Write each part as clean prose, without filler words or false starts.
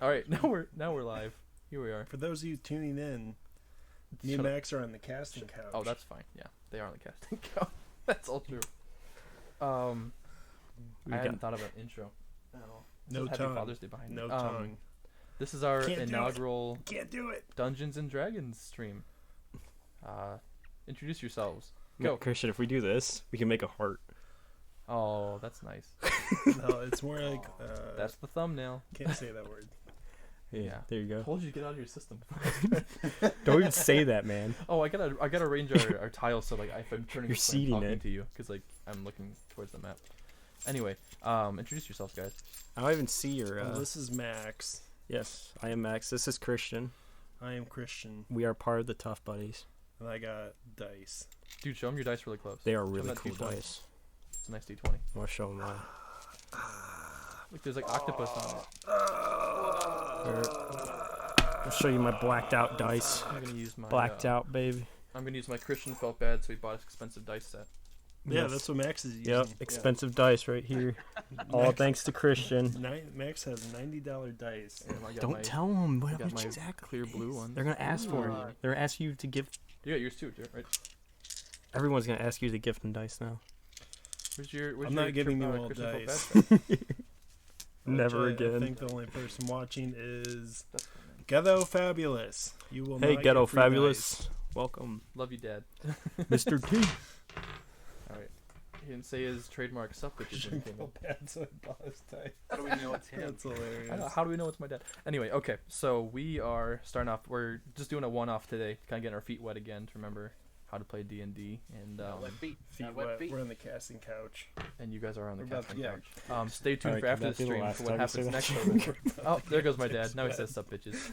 All right, now we're live. Here we are. For those of you tuning in, me and Shut up. Max are on the casting couch. Oh, that's fine. Yeah, they are on the casting couch. That's all true. I hadn't thought of an intro at all. No Happy tongue. Father's Day behind No me. tongue. This is our Can't do it. inaugural Can't do it. Dungeons and Dragons stream. Introduce yourselves. Go. Christian, if we do this, we can make a heart. Oh, that's nice. No, it's more like That's the thumbnail. can't say that word. Yeah. There you go. Told you to get out of your system. Don't even say that, man. Oh, I gotta arrange our tiles so like if I'm turning You're this way, I'm seeding talking it. to you because like I'm looking towards the map. Anyway, introduce yourselves, guys. I don't even see your. This is Max. Yes, I am Max. This is Christian. I am Christian, We are part of the Tough Buddies. and I got dice. Dude, show them your dice really close. They are Show 'em really that cool D20. dice. It's a nice D20. I'll show them mine. Look, there's like octopus on it. I'll show you my blacked out dice. I'm gonna use my Blacked out, baby. I'm gonna use my Christian felt bad, so he bought an expensive dice set. Yeah, Yes. that's what Max is using. Yep, expensive dice right here. All Max, thanks to Christian. Max has $90 dice. And I got Don't my, tell them I what got my exactly. clear blue one. They're gonna ask for it. They're gonna ask you to give. You got yours too, right? Everyone's gonna ask you to give them dice now. Where's your? I'm not giving you all Christian felt dice. bad set? Never Which I again. think the only person watching is That's fine, man. Ghetto Fabulous. You will Hey, not Ghetto get free Fabulous. Welcome, Love you, Dad. Mr. T. All right. He didn't say his trademark suck bitches when he came in. felt bad, so I bought his dice. How do we know it's him? That's hilarious. I know, how do we know it's my dad? Anyway, okay, so we are starting off. We're just doing a one-off today, kind of getting our feet wet again to remember how to play D&D, and Wet feet. Feet Wet wet. feet. We're on the casting couch. and you guys are on the We're about- casting yeah. couch. Stay tuned Alright, for can after the that be the stream last for what time you say happens that? next. Oh, there goes my dad. Now he says sup, bitches.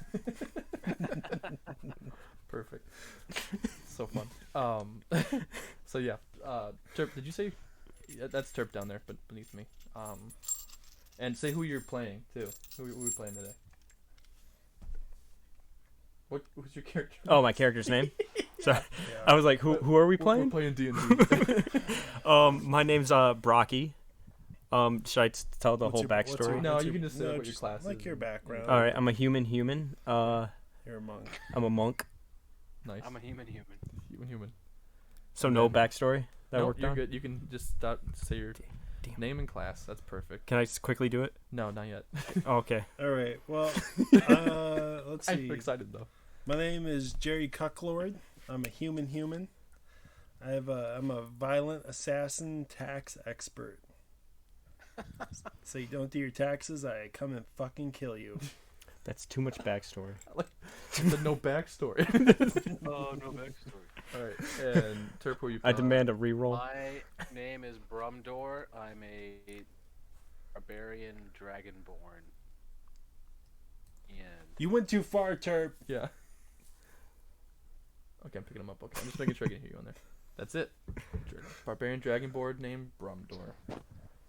Perfect. So fun. So yeah, Terp, did you say? Yeah, that's Terp down there, but beneath me. And say who you're playing too. Who are we playing today? Who's your character? Oh, my character's name. Sorry, Yeah. I was like, who are we We're playing? playing D&D. My name's Brocky. Should I tell the What's whole your- what's your- backstory? No, what's you your- can just say no, what your just class like is your and- background. All right, I'm a human. You're a monk. I'm a monk. Nice. I'm a human. Human. So no backstory that No, worked you're on. good. You can just say your Damn. name and class. That's perfect. Can I just quickly do it? No, not yet. Oh, okay. All right. Well, let's see. I'm excited though. My name is Jerry Cucklord. I'm a human. I'm a violent assassin tax expert. So you don't do your taxes, I come and fucking kill you. That's too much backstory. The no backstory. Oh, no backstory. All right. And Terp, who are you I playing? demand a reroll. My name is Brumdor. I'm a barbarian dragonborn. And You went too far, Terp. Yeah. Okay, I'm picking him up. Okay, I'm just making sure I can hear you on there. That's it. Barbarian Dragonboard named Brumdor.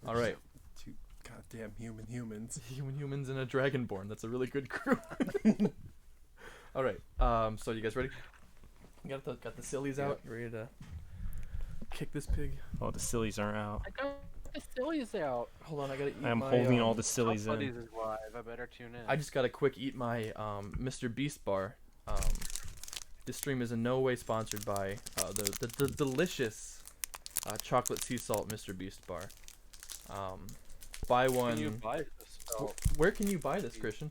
All right. Two goddamn humans. Humans and a Dragonborn. That's a really good crew. All right. So you guys ready? You got the sillies out. Ready to kick this pig? Oh, the sillies aren't out. I got the sillies out. Hold on, I gotta eat I'm my, holding all the Tough sillies Buddies in. is live. I better tune in. I just gotta quick eat my Mr. Beast bar. This stream is in no way sponsored by the delicious chocolate sea salt Mr. Beast bar. Buy one. Can you buy this? Oh, Where can you buy this, Christian?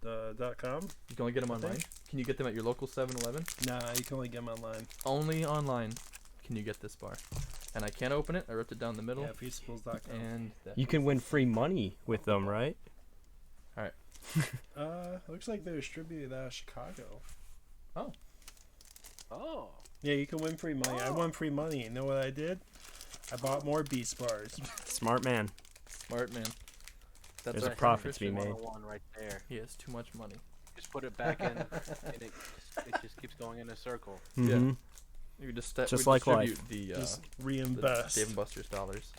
Feastables.com. You can only get them online. Can you get them at your local 7-Eleven? Nah, you can only get them online. Only online can you get this bar. And I can't open it. I ripped it down the middle. Yeah, Feastables.com. And that- You can win free money with them, right? Looks like they're distributed out of Chicago. oh. Yeah, you can win free money. I won free money. You know what I did? I bought more Beast bars. Smart man. smart man. That's There's a right, profit to be Christian. made. 101 right there. He has too much money. Just put it back in, and it just keeps going in a circle. Mm-hmm. You just Just we like life. distribute Just the reinvest. Dave and Buster's dollars.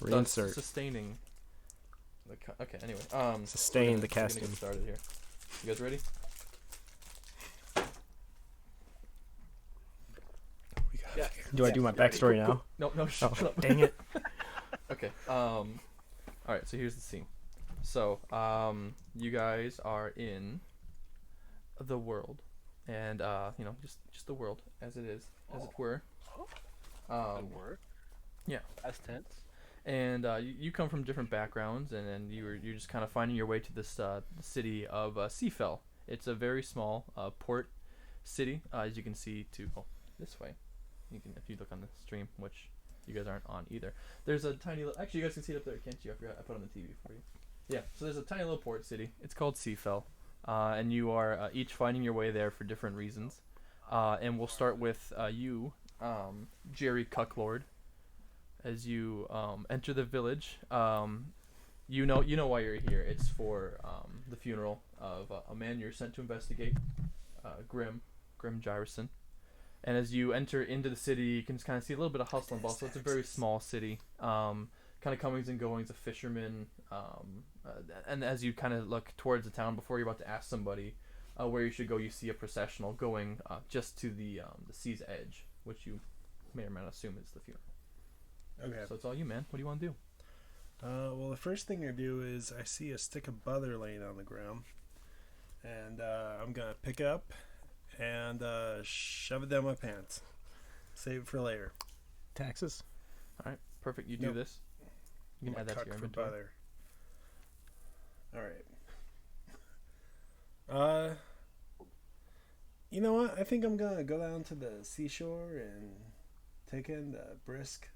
Thus Reinsert. sustaining. Okay. Anyway, Sustain the we're gonna casting. get started here. You guys ready? Yeah. Do I do my backstory now? No, Oh, shut up. dang it. Okay. All right. So here's the scene. So, you guys are in the world, and just the world as it is, as it were. Work. Yeah. Past tense. And you come from different backgrounds, and then you're just kind of finding your way to this city of Seafell. It's a very small port city, as you can see this way. You can, if you look on the stream, which you guys aren't on either. There's a tiny little. Actually, you guys can see it up there, can't you? I forgot I put it on the TV for you. Yeah. So there's a tiny little port city. It's called Seafell, and you are each finding your way there for different reasons. And we'll start with you, Jerry Cucklord. As you enter the village, you know why you're here. It's for the funeral of a man you're sent to investigate, Grim Gyrison. And as you enter into the city, you can kind of see a little bit of hustle and bustle. It's a very small city, kind of comings and goings of fishermen. And as you kind of look towards the town before you're about to ask somebody where you should go, you see a processional going just to the sea's edge, which you may or may not assume is the funeral. Okay. So it's all you, man. What do you want to do? Well, the first thing I do is I see a stick of butter laying on the ground, and I'm gonna pick it up and shove it down my pants. Save it for later. Taxes. All right, perfect. You do Nope. this. You can I'm add that to your for inventory. butter. All right. You know what? I think I'm gonna go down to the seashore and take in the brisk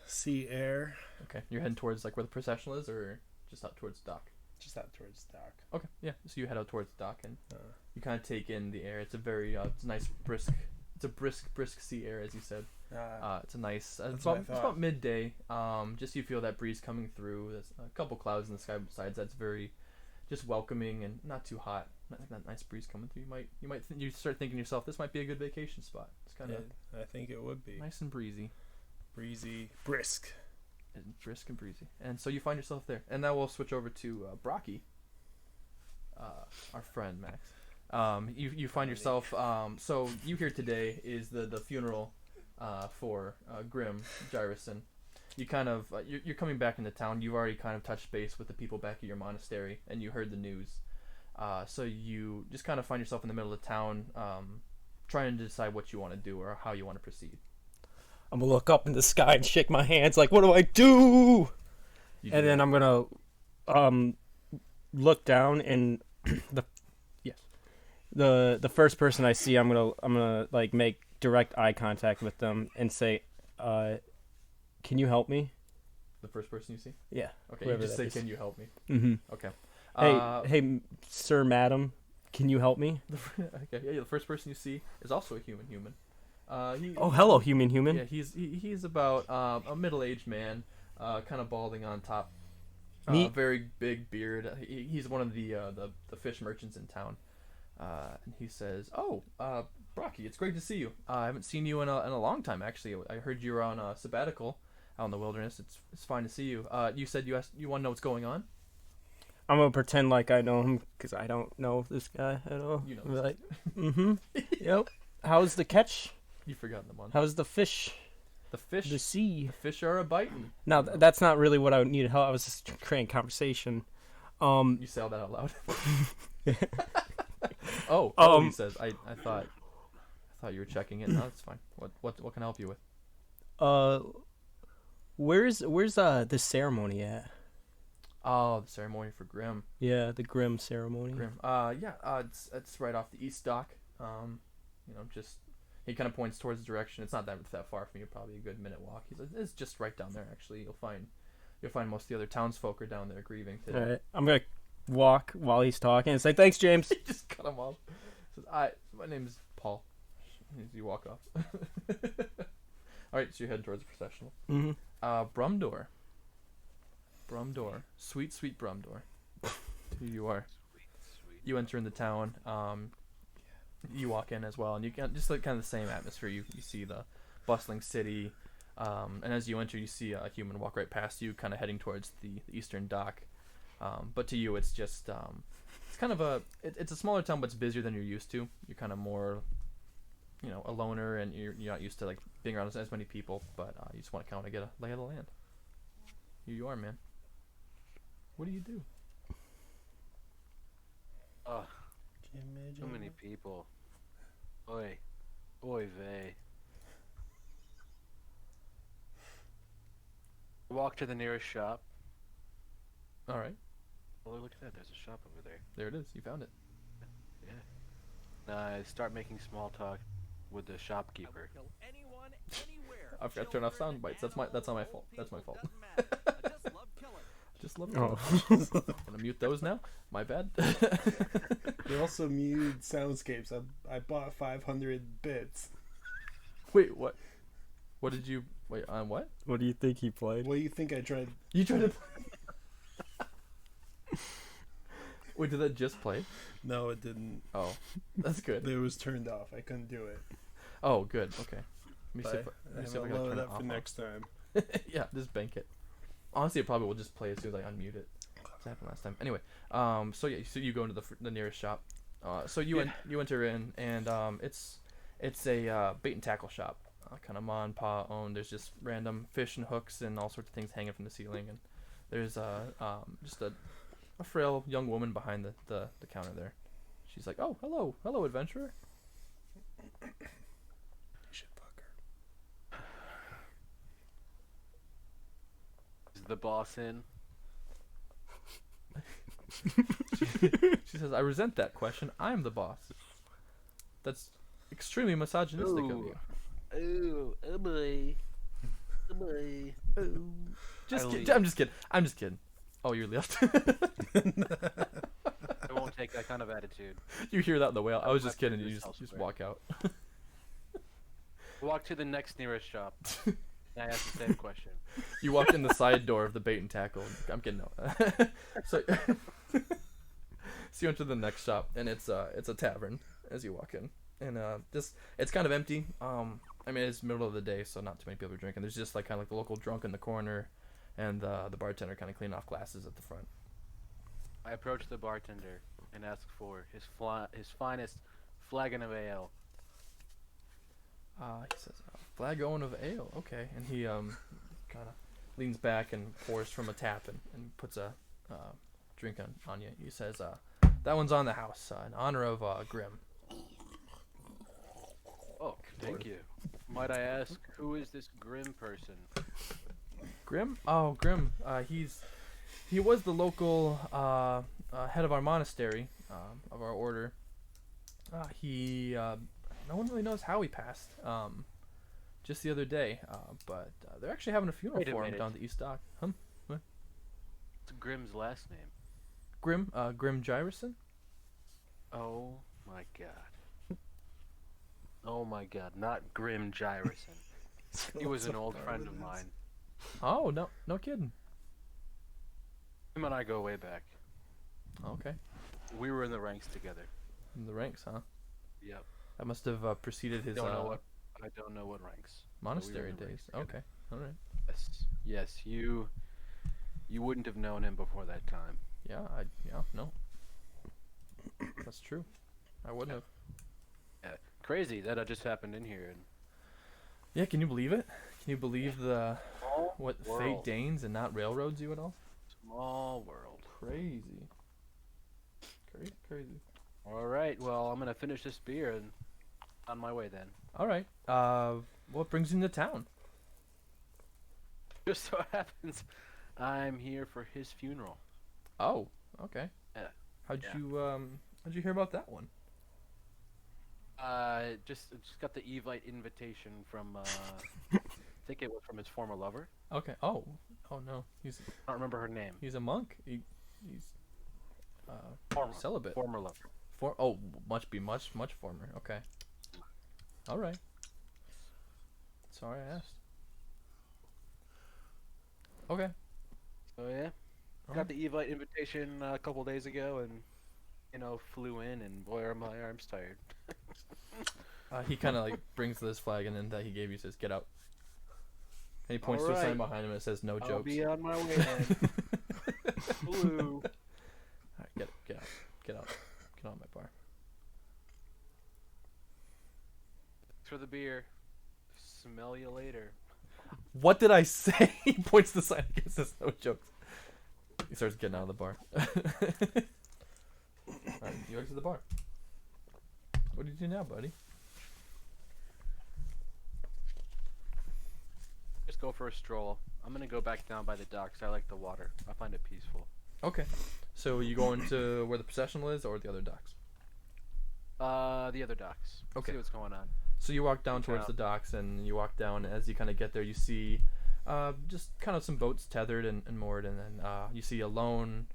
sea air. Okay, you're heading towards like where the processional is, or just out towards the dock. Just out towards the dock. Okay, yeah. So you head out towards the dock and Uh, you kind of take in the air. It's a very it's a nice brisk. It's a brisk sea air, as you said. It's a nice. That's It's what I about, thought. midday. Just you feel that breeze coming through. There's a couple clouds in the sky besides. That's very, just welcoming and not too hot. That nice breeze coming through. You start thinking to yourself, this might be a good vacation spot. It's kind of I think it would be nice and breezy. breezy, brisk. And brisk and breezy. And so you find yourself there. And now we'll switch over to Brocky, our friend Max. You find yourself. So you here today is the funeral for Grim Gyrison. You kind of you're coming back into town. You've already kind of touched base with the people back at your monastery, and you heard the news. So you just kind of find yourself in the middle of town, trying to decide what you want to do or how you want to proceed. I'm gonna look up in the sky and shake my hands like, what do I do? You And do then that. I'm gonna look down and the first person I see, I'm gonna like make direct eye contact with them and say, can you help me? The first person you see. Yeah. Okay, you whoever just that say, is. "Can you help me?" Mm-hmm. Okay. Hey, sir, madam, can you help me? Okay. Yeah, the first person you see is also a human. Oh, hello, human. Yeah, he's about a middle-aged man, kind of balding on top. Neat. Very big beard. He's one of the fish merchants in town. And he says, "Oh, Brocky, it's great to see you. I haven't seen you in a long time, actually. I heard you were on a sabbatical out in the wilderness. It's fine to see you. You said you want to know what's going on? I'm gonna pretend like I know him because I don't know this guy at all. You know I'm this like, yep. How's the catch? You've forgotten the one. How's the fish? The fish. The sea? The fish are a biting. Now that's not really what I needed help. I was just creating conversation. You say all that out loud. Oh, he says. I thought you were checking it. No, that's fine. What can I help you with? Where's the ceremony at? Oh, the ceremony for Grim. Yeah, the Grim ceremony. Grim. It's right off the east dock. Just he kind of points towards the direction. It's not that far from you. Probably a good minute walk. It's just right down there. Actually, you'll find most of the other townsfolk are down there grieving today. All right, I'm gonna walk while he's talking and say, "Thanks, James." He just cut him off. Says, my name is Paul. As you walk off. All right, so you're heading towards the processional. Mm-hmm. Brumdor. Sweet Brumdor. Here you are. You enter in the town. You walk in as well, and you get just like kind of the same atmosphere. You see the bustling city, and as you enter, you see a human walk right past you, kind of heading towards the eastern dock. But to you, it's just it's kind of it's a smaller town, but it's busier than you're used to. You're kind of more, a loner, and you're not used to like being around as many people. But you just want to kind of get a lay of the land. Here you are, man. What do you do? Oh, Can you imagine? too many people. Oy. Oy vey. Walk to the nearest shop. All right, Oh, look at that. There's a shop over there. there it is. You found it. And I start making small talk with the shopkeeper. I forgot to turn off sound bites. That's not my fault. That's my fault. Just love Oh. Gonna mute those now. My bad. You also mute soundscapes. I bought 500 bits. Wait, what? What did you wait on? What? What do you think he played? What do you think I tried? You tried to. Wait, did that just play? No, it didn't. Oh, that's good. It was turned off. I couldn't do it. Oh, good. Okay. Let me see But if I let me see have if it I can loaded turn it up for off. next time. Yeah, just bank it. Honestly, it probably will just play as soon as I unmute it. That happened last time. Anyway, so yeah, so you go into the nearest shop. So you you enter in, and it's a bait and tackle shop, kind of ma and pa owned. There's just random fish and hooks and all sorts of things hanging from the ceiling, and there's just a frail young woman behind the counter there. She's like, "Oh, hello, adventurer." You should fuck her. Is the boss in? She says, "I resent that question. I'm the boss." That's extremely misogynistic of you. Ooh, oh boy. Oh boy. Just I kidding. leave. I'm just kidding. Oh, you left. I won't take that kind of attitude. You hear that in the whale. I was just I've heard kidding. You this just elsewhere. walk out. Walk to the next nearest shop. And I ask the same question. You walk in the side door of the bait and tackle. I'm kidding. No. so, so you enter the next shop, and it's a tavern as you walk in, and it's kind of empty. I mean, it's middle of the day, so not too many people are drinking. There's just like kind of like the local drunk in the corner, and the bartender kind of cleaning off glasses at the front. I approach the bartender and ask for his finest flagon of ale. He says, "Flagon of ale." Okay, and he kind of leans back and pours from a tap and puts a drink on you. He says, "That one's on the house in honor of Grim." Oh, thank you. Might I ask, who is this grim person? Grim? Oh, Grim. He was the local head of our monastery, of our order. No one really knows how he passed. Just the other day. But they're actually having a funeral Wait a for him minute. down at the East Dock. What's Grim's last name? Grim? Grim Gyrison? Oh my god. Oh my god, not Grim Gyrison. He was an old friend of mine. Oh, no kidding. Him and I go way back. Okay. We were in the ranks together. In the ranks, huh? Yep. That must have preceded his I don't know what ranks. monastery in the days. ranks together. Okay. All right. Yes, you wouldn't have known him before that time. Yeah, no. That's true. I wouldn't have. Yeah. Crazy that just happened in here. And Yeah, can you believe it? Can you believe what fate world. deigns and not railroads you at all? Small world. Crazy. Crazy. All right, well, I'm gonna finish this beer and on my way then. All right. What brings you into town? Just so happens, I'm here for his funeral. Oh, okay. Yeah. How'd you hear about that one? Just got the Evite invitation from I think it was from his former lover. Okay. Oh no. I don't remember her name. He's a monk. He's celibate. Former lover. Much former. Okay. All right. Sorry I asked. Okay. So yeah, got the Evite invitation a couple days ago, and flew in, and boy are my arms tired. He kind of like brings this flag and then that he gave you says, "Get out." And he points to a Alright. sign behind him that says, "No I'll jokes." be on my way then. Blue. Alright, get out of my bar. Thanks for the beer. Smell you later. What did I say? He points to the sign again, says, "No jokes." He starts getting out of the bar. Alright, you exit the bar. What do you do now, buddy? Just go for a stroll. I'm gonna go back down by the docks. I like the water. I find it peaceful. Okay. So you going to where the processional is or the other docks? The other docks. Okay. See what's going on. So you walk down Check towards out. the docks, and you walk down. As you kind of get there, you see just kind of some boats tethered and moored, and then you see a lone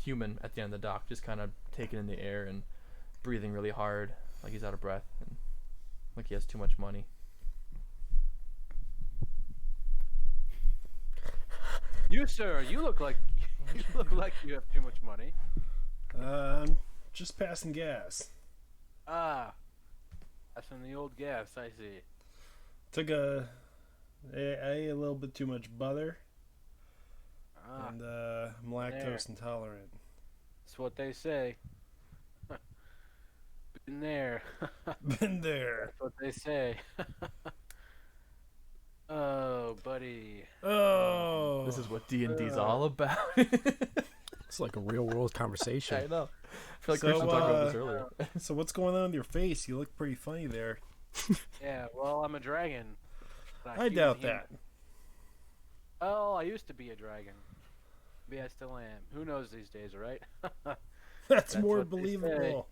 human at the end of the dock, just kind of taking in the air and breathing really hard, like he's out of breath and like he has too much money. You, sir, you look like you have too much money. Just passing gas. Ah, that's from the old gas. I see. I ate a little bit too much butter, Ah, and I'm lactose intolerant. that's what they say. Been there. Been there. That's what they say. Oh, buddy. Oh, This is what D&D's all about. It's like a real world conversation. I know. I feel like So, Christian talked about this earlier. so what's going on with your face? You look pretty funny there. Yeah, well, I'm a dragon. but I keep doubt being- that. Oh, I used to be a dragon. Maybe I still am. Who knows these days, right? That's That's more what they believable.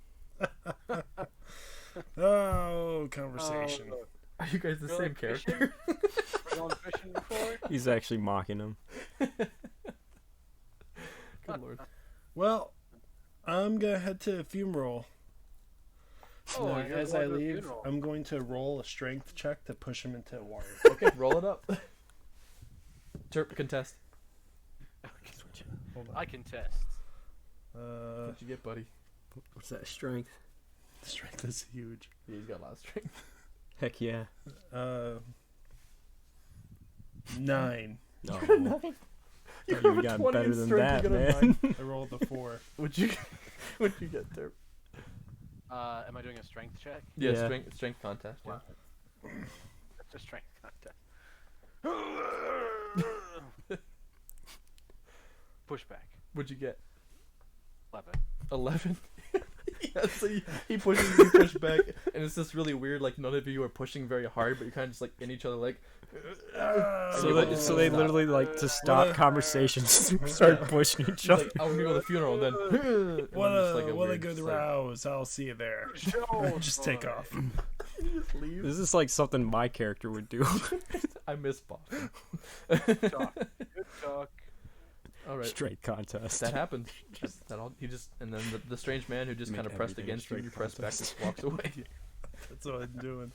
Oh, conversation. Oh, Are you guys the Really same fishing? character? we're going fishing before? He's actually mocking him. Good lord. Well, I'm gonna head to a funeral. Oh, And, you're as going I to a leave, funeral. I'm going to roll a strength check to push him into water. Okay, roll it up. Terp, contest. Hold I on. contest. What'd you get, buddy? What's that strength? Strength is huge. Yeah, he's got a lot of strength. Heck yeah. 9. No. You You have a got 20 better in than strength, that, you got a man. 9. I rolled a 4. What'd you get, Terp? Am I doing a strength check? Yeah, Yeah. strength contest. Yeah. That's a strength contest. Pushback. What'd you get? 11. 11. Yeah, so he pushes, you push back, and it's just really weird. Like none of you are pushing very hard, but you're kind of just like in each other, like. So they literally like to stop What a- conversations, start pushing each He's other. like, I'm gonna go to the funeral, and then. and What then just, like, a weird good just, like, rouse. I'll see you there. Show Just take off. you just leave. This is like something my character would do. I miss Boston. Good talk. Good talk. All right. Straight contest. That happens. That all he just and then the strange man who just Make kind of pressed everything a against you, straight you press back, contest. just walks away. That's what I'm doing.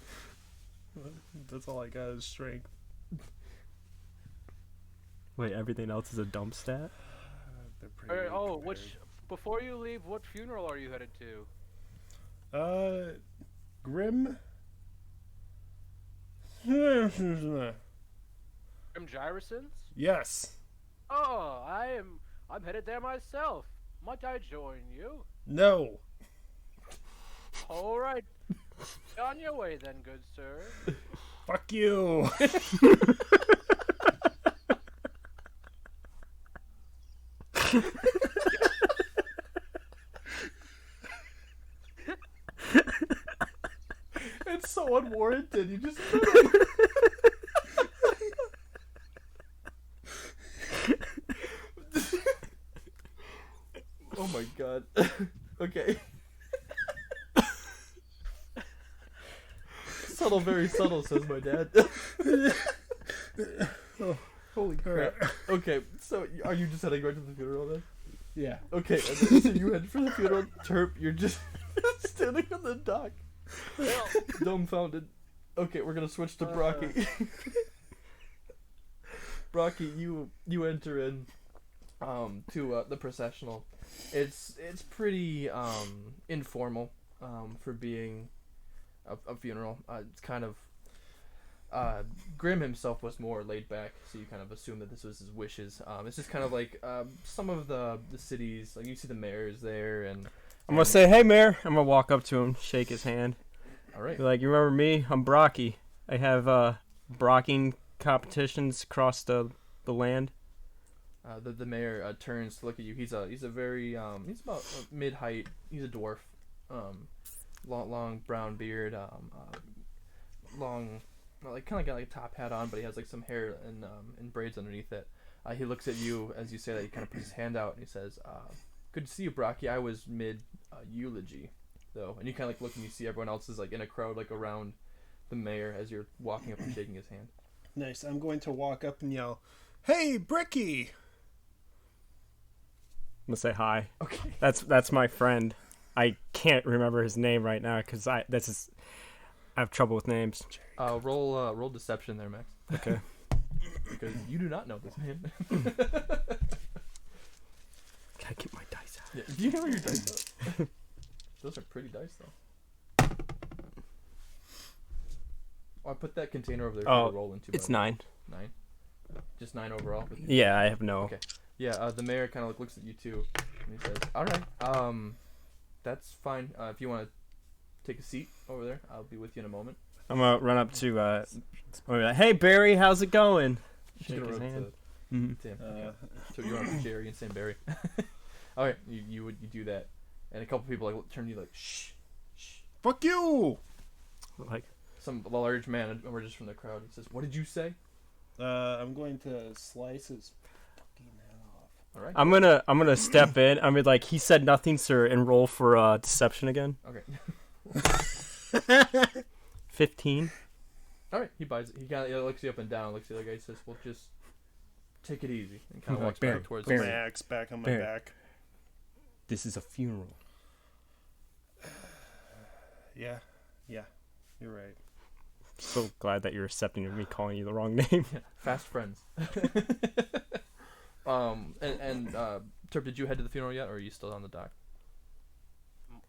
That's all I got is strength. Wait, everything else is a dump stat? They're pretty Alright, weak oh, compared. before you leave, what funeral are you headed to? Grim? Grim Gyrison's? Yes. Oh, I'm headed there myself. Might I join you? No. All right. On your way then, good sir. Fuck you. It's so unwarranted. You just. Oh my god. Okay. Subtle, very subtle, says my dad. Holy crap. Okay, so are you just heading right to the funeral then? Yeah. Okay, and then, so you head for the funeral. Terp, you're just standing on the dock. Dumbfounded. Okay, we're gonna switch to Brocky. Brocky, you enter in to the processional. It's pretty informal for being a funeral. It's kind of Grim himself was more laid back, so you kind of assume that this was his wishes. It's just kind of like some of the cities, like you see the mayors there, and I'm gonna say, hey, Mayor. I'm gonna walk up to him, shake his hand. all right. Be like, you remember me? I'm Brocky. I have brocking competitions across the land. The mayor turns to look at you. He's a very he's about mid height. He's a dwarf. Long brown beard. Long, like kind of got like a top hat on, but he has like some hair and braids underneath it. He looks at you as you say that. He kind of puts his hand out and he says, "Good to see you, Brocky. I was mid eulogy, though." And you kind of like look and you see everyone else is like in a crowd like around the mayor as you're walking up and shaking his hand. Nice. I'm going to walk up and yell, "Hey, Bricky!" I'm gonna say hi. Okay. That's my friend. I can't remember his name right now because I have trouble with names. Roll deception there, Max. Okay. Because you do not know this man. Can I get my dice out? Yeah. Do you know your dice? Those are pretty dice, though. Oh, I put that container over there for you to roll into. It's 9. 9. Just 9 overall. Yeah, I have no. Okay. Yeah. The mayor kind of looks at you too, and he says, "All right. That's fine. If you want to take a seat over there, I'll be with you in a moment." I'm gonna run up to. I'm gonna be like, "Hey Barry, how's it going?" Just Shake gonna his run up hand. to him. Okay. So you run up to Jerry and Sam Barry. All right. You do that, and a couple people like turn to you like, "Shh, shh." Fuck you! Like, Some large man emerges from the crowd and says, "What did you say?" I'm going to slice his fucking head off. All right. I'm gonna step in. I mean, like, he said nothing, sir, and roll for deception again. Okay. 15. All right. He buys it. He kind of looks you up and down. Looks at the other guy. Says, "Well, just take it easy," and kind of walks Barry, back towards Barry. My the axe back on my Barry. back. This is a funeral. Yeah, you're right. So glad that you're accepting of me calling you the wrong name. Fast friends. Terp, did you head to the funeral yet, or are you still on the dock?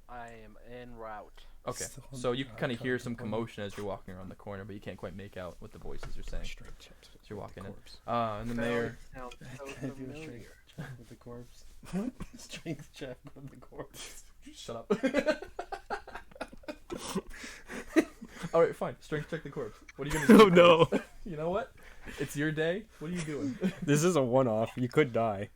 I am en route. Okay, Still on so the you dock, kind of hear on some the corner. commotion as you're walking around the corner, but you can't quite make out what the voices are saying as you're walking in. Corpse. And the mayor. Sounds so Can I do a familiar. strength check with the corpse? Strength check with the corpse. Shut up. All right, fine. Strength check the corpse. What are you gonna do? Oh no. You know what? It's your day. What are you doing? This is a one-off. You could die.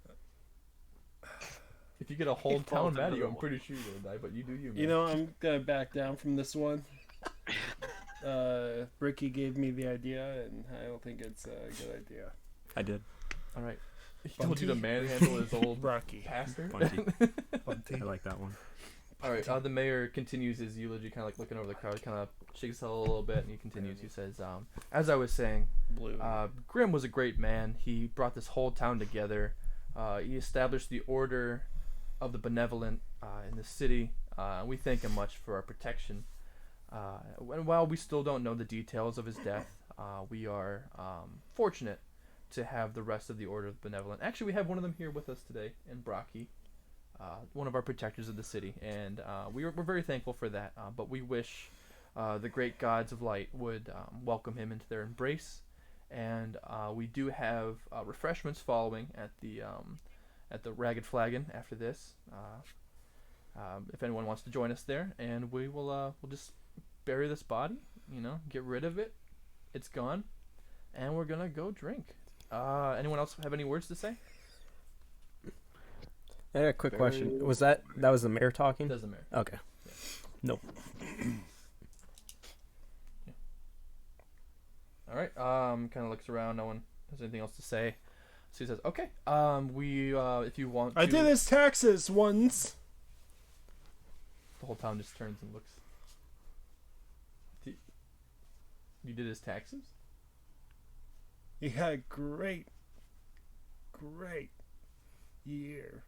If you get a whole He town falls mad at into you, the I'm pretty sure you're gonna die. But you do you, man. You know, I'm gonna back down from this one. Ricky gave me the idea, and I don't think it's a good idea. I did. All right. He told you to Bunty? manhandle his old Rocky. pastor. Bunty. Bunty. I like that one. All right. The mayor continues his eulogy, kind of like looking over the crowd, kind of shakes his head a little bit, and he continues. He says, "As I was saying, Blue. Grim was a great man. He brought this whole town together. He established the order of the benevolent in the city. We thank him much for our protection. And while we still don't know the details of his death, we are fortunate to have the rest of the order of the benevolent. Actually, we have one of them here with us today in Brocky, one of our protectors of the city, and we're very thankful for that. But we wish the great gods of light would welcome him into their embrace. And we do have refreshments following at the Ragged Flagon after this. If anyone wants to join us there, and we'll just bury this body, get rid of it. It's gone, and we're gonna go drink. Anyone else have any words to say? I got a quick question. Was that was the mayor talking? Doesn't matter. Okay. Nope. All right. Kind of looks around. No one has anything else to say. So he says, "Okay. We if you want, I to, did his taxes once. The whole town just turns and looks. You did his taxes? He had a great year.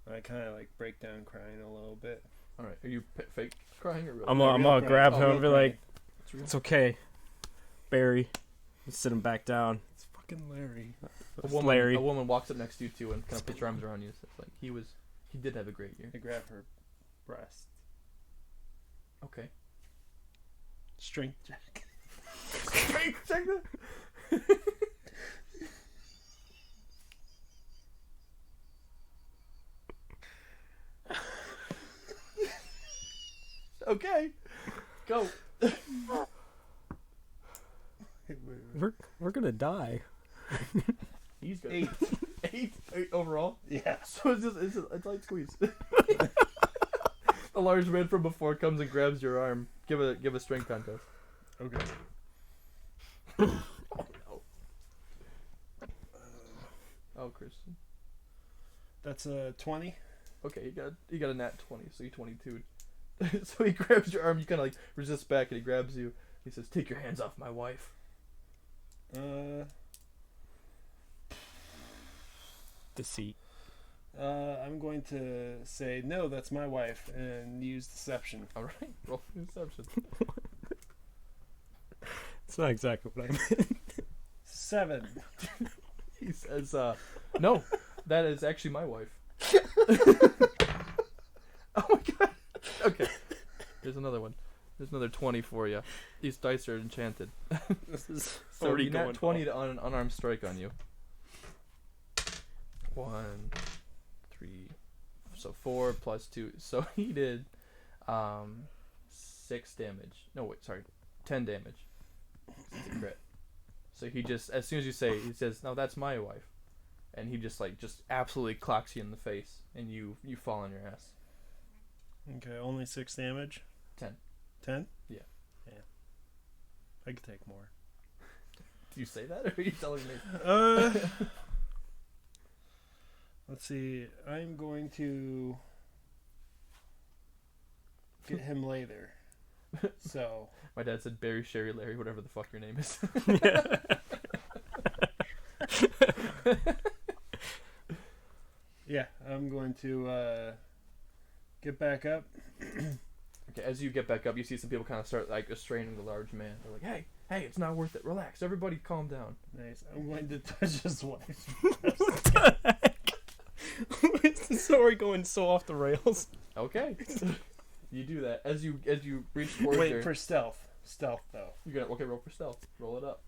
I kind of like break down crying a little bit. All right. Are you fake crying or real? I'm real gonna crying. grab Oh, him real and be crying. like, It's real. "It's okay, Barry." Sit him back down. It's fucking Larry. Larry. A woman walks up next to you too and kind of puts her arms around you. So it's like he did have a great year. I grab her breast. Okay. Strength check. Strength check that. Okay. Go. We're gonna die. He's good. 8. 8 overall. Yeah. So it's like squeeze. The large man from before comes and grabs your arm. Give a strength contest. Okay. Oh no. Oh, Christian. That's a 20. Okay, you got a nat 20, so you 22. So he grabs your arm. You kind of like resist back, and he grabs you. He says, "Take your hands off my wife." Deceit. I'm going to say no. That's my wife, and use deception. All right, roll for deception. It's not exactly what I meant. 7. He says, "No, that is actually my wife." Oh my god. Okay. There's another one. There's another 20 for you. These dice are enchanted. This is So already you nat going 20 to unarmed strike on you. 1, 3, so 4 plus 2. So he did 6 damage. No, wait, sorry. 10 damage. It's a crit. So he just, as soon as you say, he says, "No, that's my wife." And he just absolutely clocks you in the face, and you fall on your ass. Okay, only 6 damage. 10. 10? Yeah. Yeah. I could take more. Do you say that, or are you telling me? Let's see. I'm going to get him later. So. My dad said Barry, Sherry, Larry, whatever the fuck your name is. Yeah, I'm going to get back up. Okay, as you get back up, you see some people kind of start like restraining the large man. They're like, "Hey, it's not worth it. Relax. Everybody, calm down." Nice. I'm going to touch his wife. Is the story going so off the rails? Okay, you do that as you reach towards Wait her. for stealth. Stealth though. You're gonna roll for stealth. Roll it up.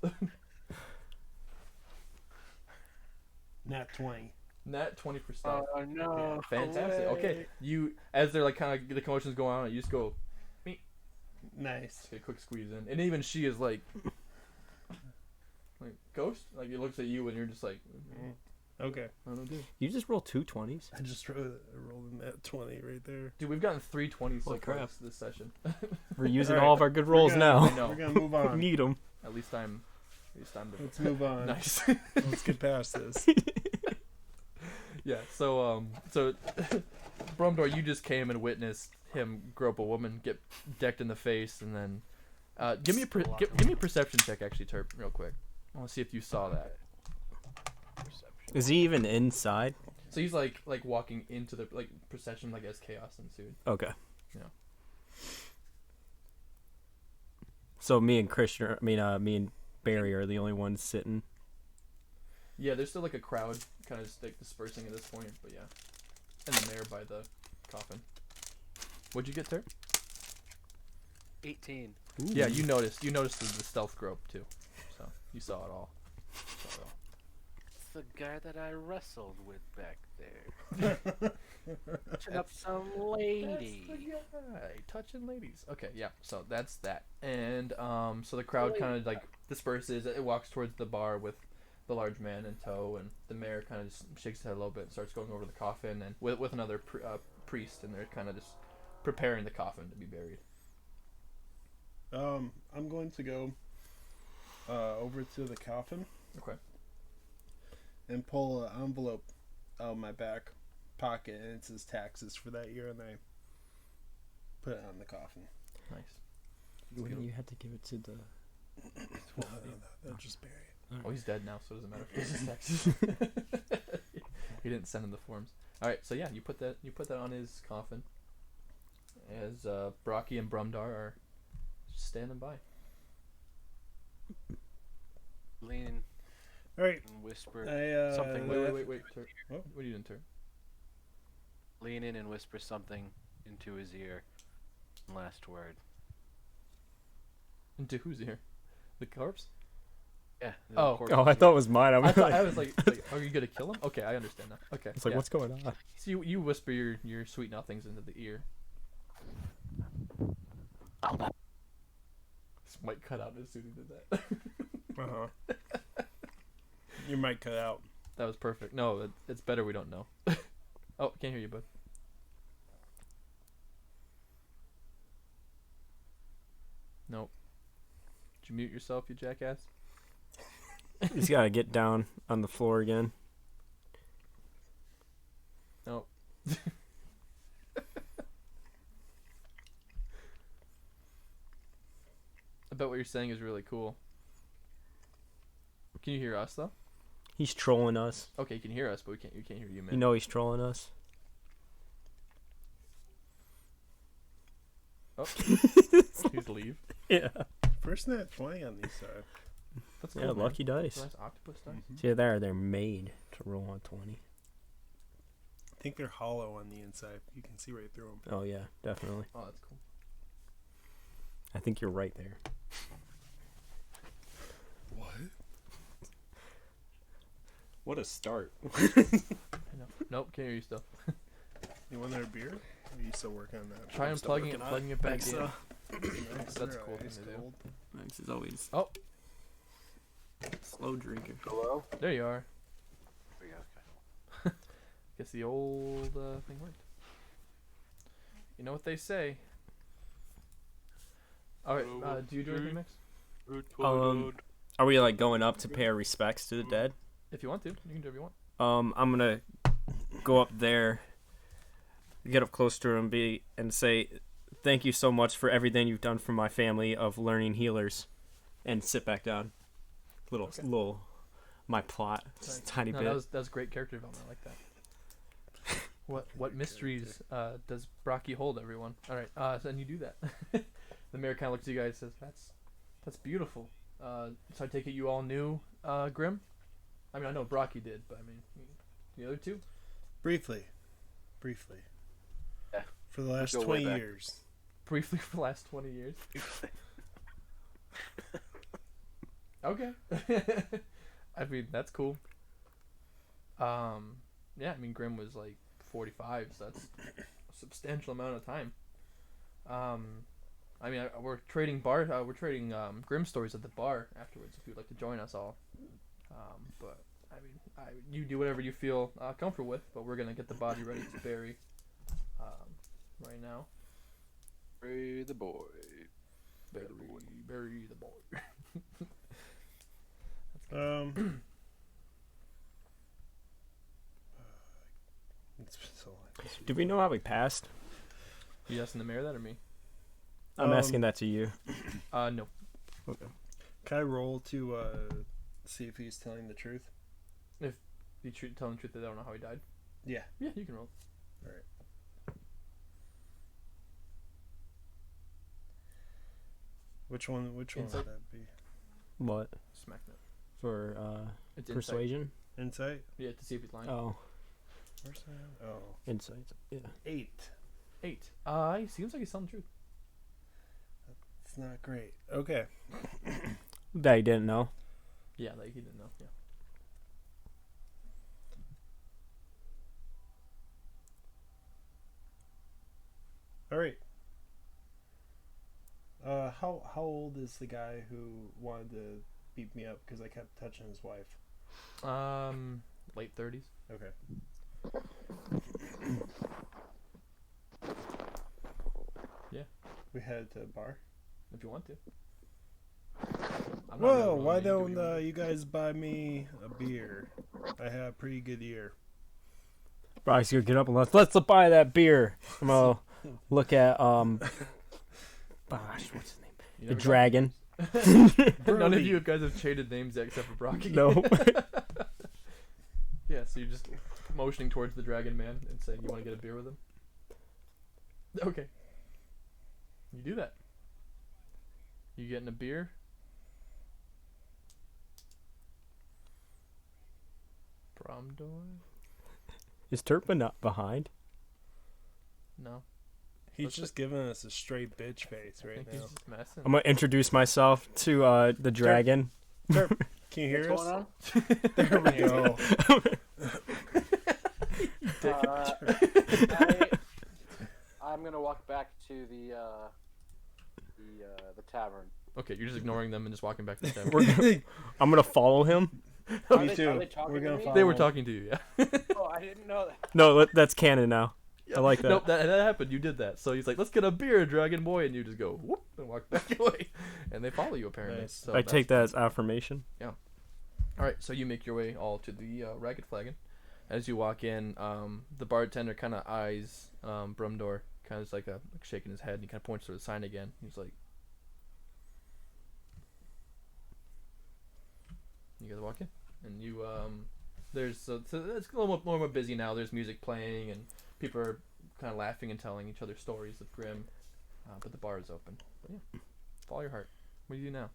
Nat 20. Nat 20 for stealth. Oh no! Fantastic. Away. Okay, you as they're like kind of the commotion's going on, you just go Nice. take a quick squeeze in, and even she is like ghost. Like it looks at you, and you're just like, Okay. I don't know. You just rolled 2 20s? I just rolled a nat 20 right there. Dude, we've gotten 320 so Holy far crap. this session. We're using All right. all of our good rolls I now. know. We're gonna move We on. need them. At least I'm Let's move on. nice. Let's get past this. Yeah, so Brumdor, you just came and witnessed him grope a woman, get decked in the face, and then give me a perception check, actually, Terp, real quick. I want to see if you saw that. Perception. Is he even inside? So he's like walking into the procession, like as chaos ensued. Okay. Yeah. So me and Christian, me and Barry are the only ones sitting. Yeah, there's still like a crowd kind of just like dispersing at this point, but yeah. And the mayor by the coffin. What'd you get, Terp? 18. Yeah, you noticed the stealth grope too, so you saw it all. It's the guy that I wrestled with back there. Touching up some lady. Touching ladies. Okay, yeah. So that's that, and so the crowd kind of like disperses. It walks towards the bar with the large man in tow, and the mayor kind of just shakes his head a little bit and starts going over the coffin, and with another priest, and they're kind of just preparing the coffin to be buried. I'm going to go over to the coffin. Okay. And pull an envelope out of my back pocket, and it says taxes for that year, and I put it on the coffin. Nice. Wouldn't you have to give it to the? I'll just bury it. Oh, he's dead now, so it doesn't matter if this is taxes. He didn't send him the forms. All right, so yeah, you put that on his coffin. As Brocky and Brumdar are standing by. Lean All right. and whisper Something. Wait. Tur- Oh. What are you doing, Tur? lean in and whisper something into his ear. Last word. Into whose ear? The corpse? Yeah. Oh. Oh, I thought it was mine. I was thought like, I was like, are you gonna kill him? Okay, I understand now. Okay. it's like, yeah. what's going on? So you whisper your sweet nothings into the ear. This might cut out as soon as he did that. Uh-huh. Your mic cut out. That was perfect. No, it's better we don't know. Oh, can't hear you, bud. Nope. Did you mute yourself, you jackass? He's got to get down on the floor again. Nope. I bet what you're saying is really cool. Can you hear us though? He's trolling us. Okay, you can hear us, but we can't hear you, man. You know he's trolling us. Oh, please leave. Yeah. First net 20 on these side. That's cool, Yeah, man. lucky dice. Nice octopus dice. See, they're made to roll on 20. I think they're hollow on the inside. You can see right through them. Oh, yeah, definitely. Oh, that's cool. I think you're right there. What? What a start. I know. Nope, can't hear you still. You want their beer? Or are you still working on that? Try unplugging it, plugging it back in. Nice. That's They're cool thing ice to do. cold. Max is always Oh, slow drinker. Hello? there you are. Yeah, okay. Guess the old thing worked. You know what they say. Alright, do you do anything next? Are we like going up to pay our respects to the dead? If you want to, you can do whatever you want. I'm gonna go up there, get up close to him, and say, "Thank you so much for everything you've done for my family of learning healers," and sit back down. Little, my plot, just a tiny No, bit. that was great character development. I like that. What mysteries does Brocky hold, everyone? All right, so and you do that. The mayor kind of looks at you guys and says, "That's beautiful." So I take it you all knew Grim? I mean, I know Brocky did, but I mean, the other two? Briefly. Yeah. For the last Go way 20 back. years. Briefly for the last 20 years. Okay. I mean, that's cool. Yeah, I mean, Grim was like 45, so that's a substantial amount of time. I mean, we're trading Grim stories at the bar afterwards if you'd like to join us all. But I mean, you do whatever you feel comfortable with, but we're gonna get the body ready to bury right now. Bury the boy. Bury the boy. It's been so long. Do we know how we passed? You asking the mayor that or me? I'm asking that to you. No. Can I roll to see if he's telling the truth? You telling the truth that I don't know how he died? Yeah. Yeah, you can roll. Which one would Insight? that be? What? Smack that. For It's insight. persuasion? Insight? Yeah, to see if he's lying. Oh, Where's that? Oh. insight. Yeah. 8. 8. He seems like he's telling the truth. It's not great. Okay. That you didn't know. Yeah, like he didn't know. Yeah. All right. How old is the guy who wanted to beat me up because I kept touching his wife? Late 30s. Okay. Yeah. We head to a bar. If you want to. I'm not Whoa! really Why rolling, you can do don't what you want. you guys buy me a beer? I have a pretty good year. Bryce, you get up and let's buy that beer. I'm gonna look at gosh, what's his name? You The never dragon. got- None of you guys have traded names yet except for Brocky. No. Yeah, so you're just motioning towards the dragon man and saying you want to get a beer with him. Okay. You do that. You getting a beer? Prom door? Is Turpin not behind? No. He's Looks just giving us a straight bitch face I right think he's now. just messing. I'm gonna introduce myself to the dragon. Turp, can you hear What's us? going on? There we go. I'm gonna walk back to the tavern. Okay, you're just ignoring them and just walking back to the tavern. I'm gonna follow him. Are Me they- too. are they talking We're to gonna me? follow. They were talking to you, yeah. Oh, I didn't know that. No, that's canon now. I like that. Nope, that happened. You did that. So he's like, "Let's get a beer, Dragon Boy," and you just go whoop and walk back away, and they follow you apparently. Nice. So I that's take that as affirmation. All right, so you make your way all to the Ragged Flagon. As you walk in, the bartender kind of eyes Brumdor, kind of like shaking his head, and he kind of points to the sign again. He's like, "You guys walk in, and you there's so it's a little more busy now. There's music playing, and people are kind of laughing and telling each other stories of Grim, but the bar is open. But yeah, follow your heart. What do you do now?"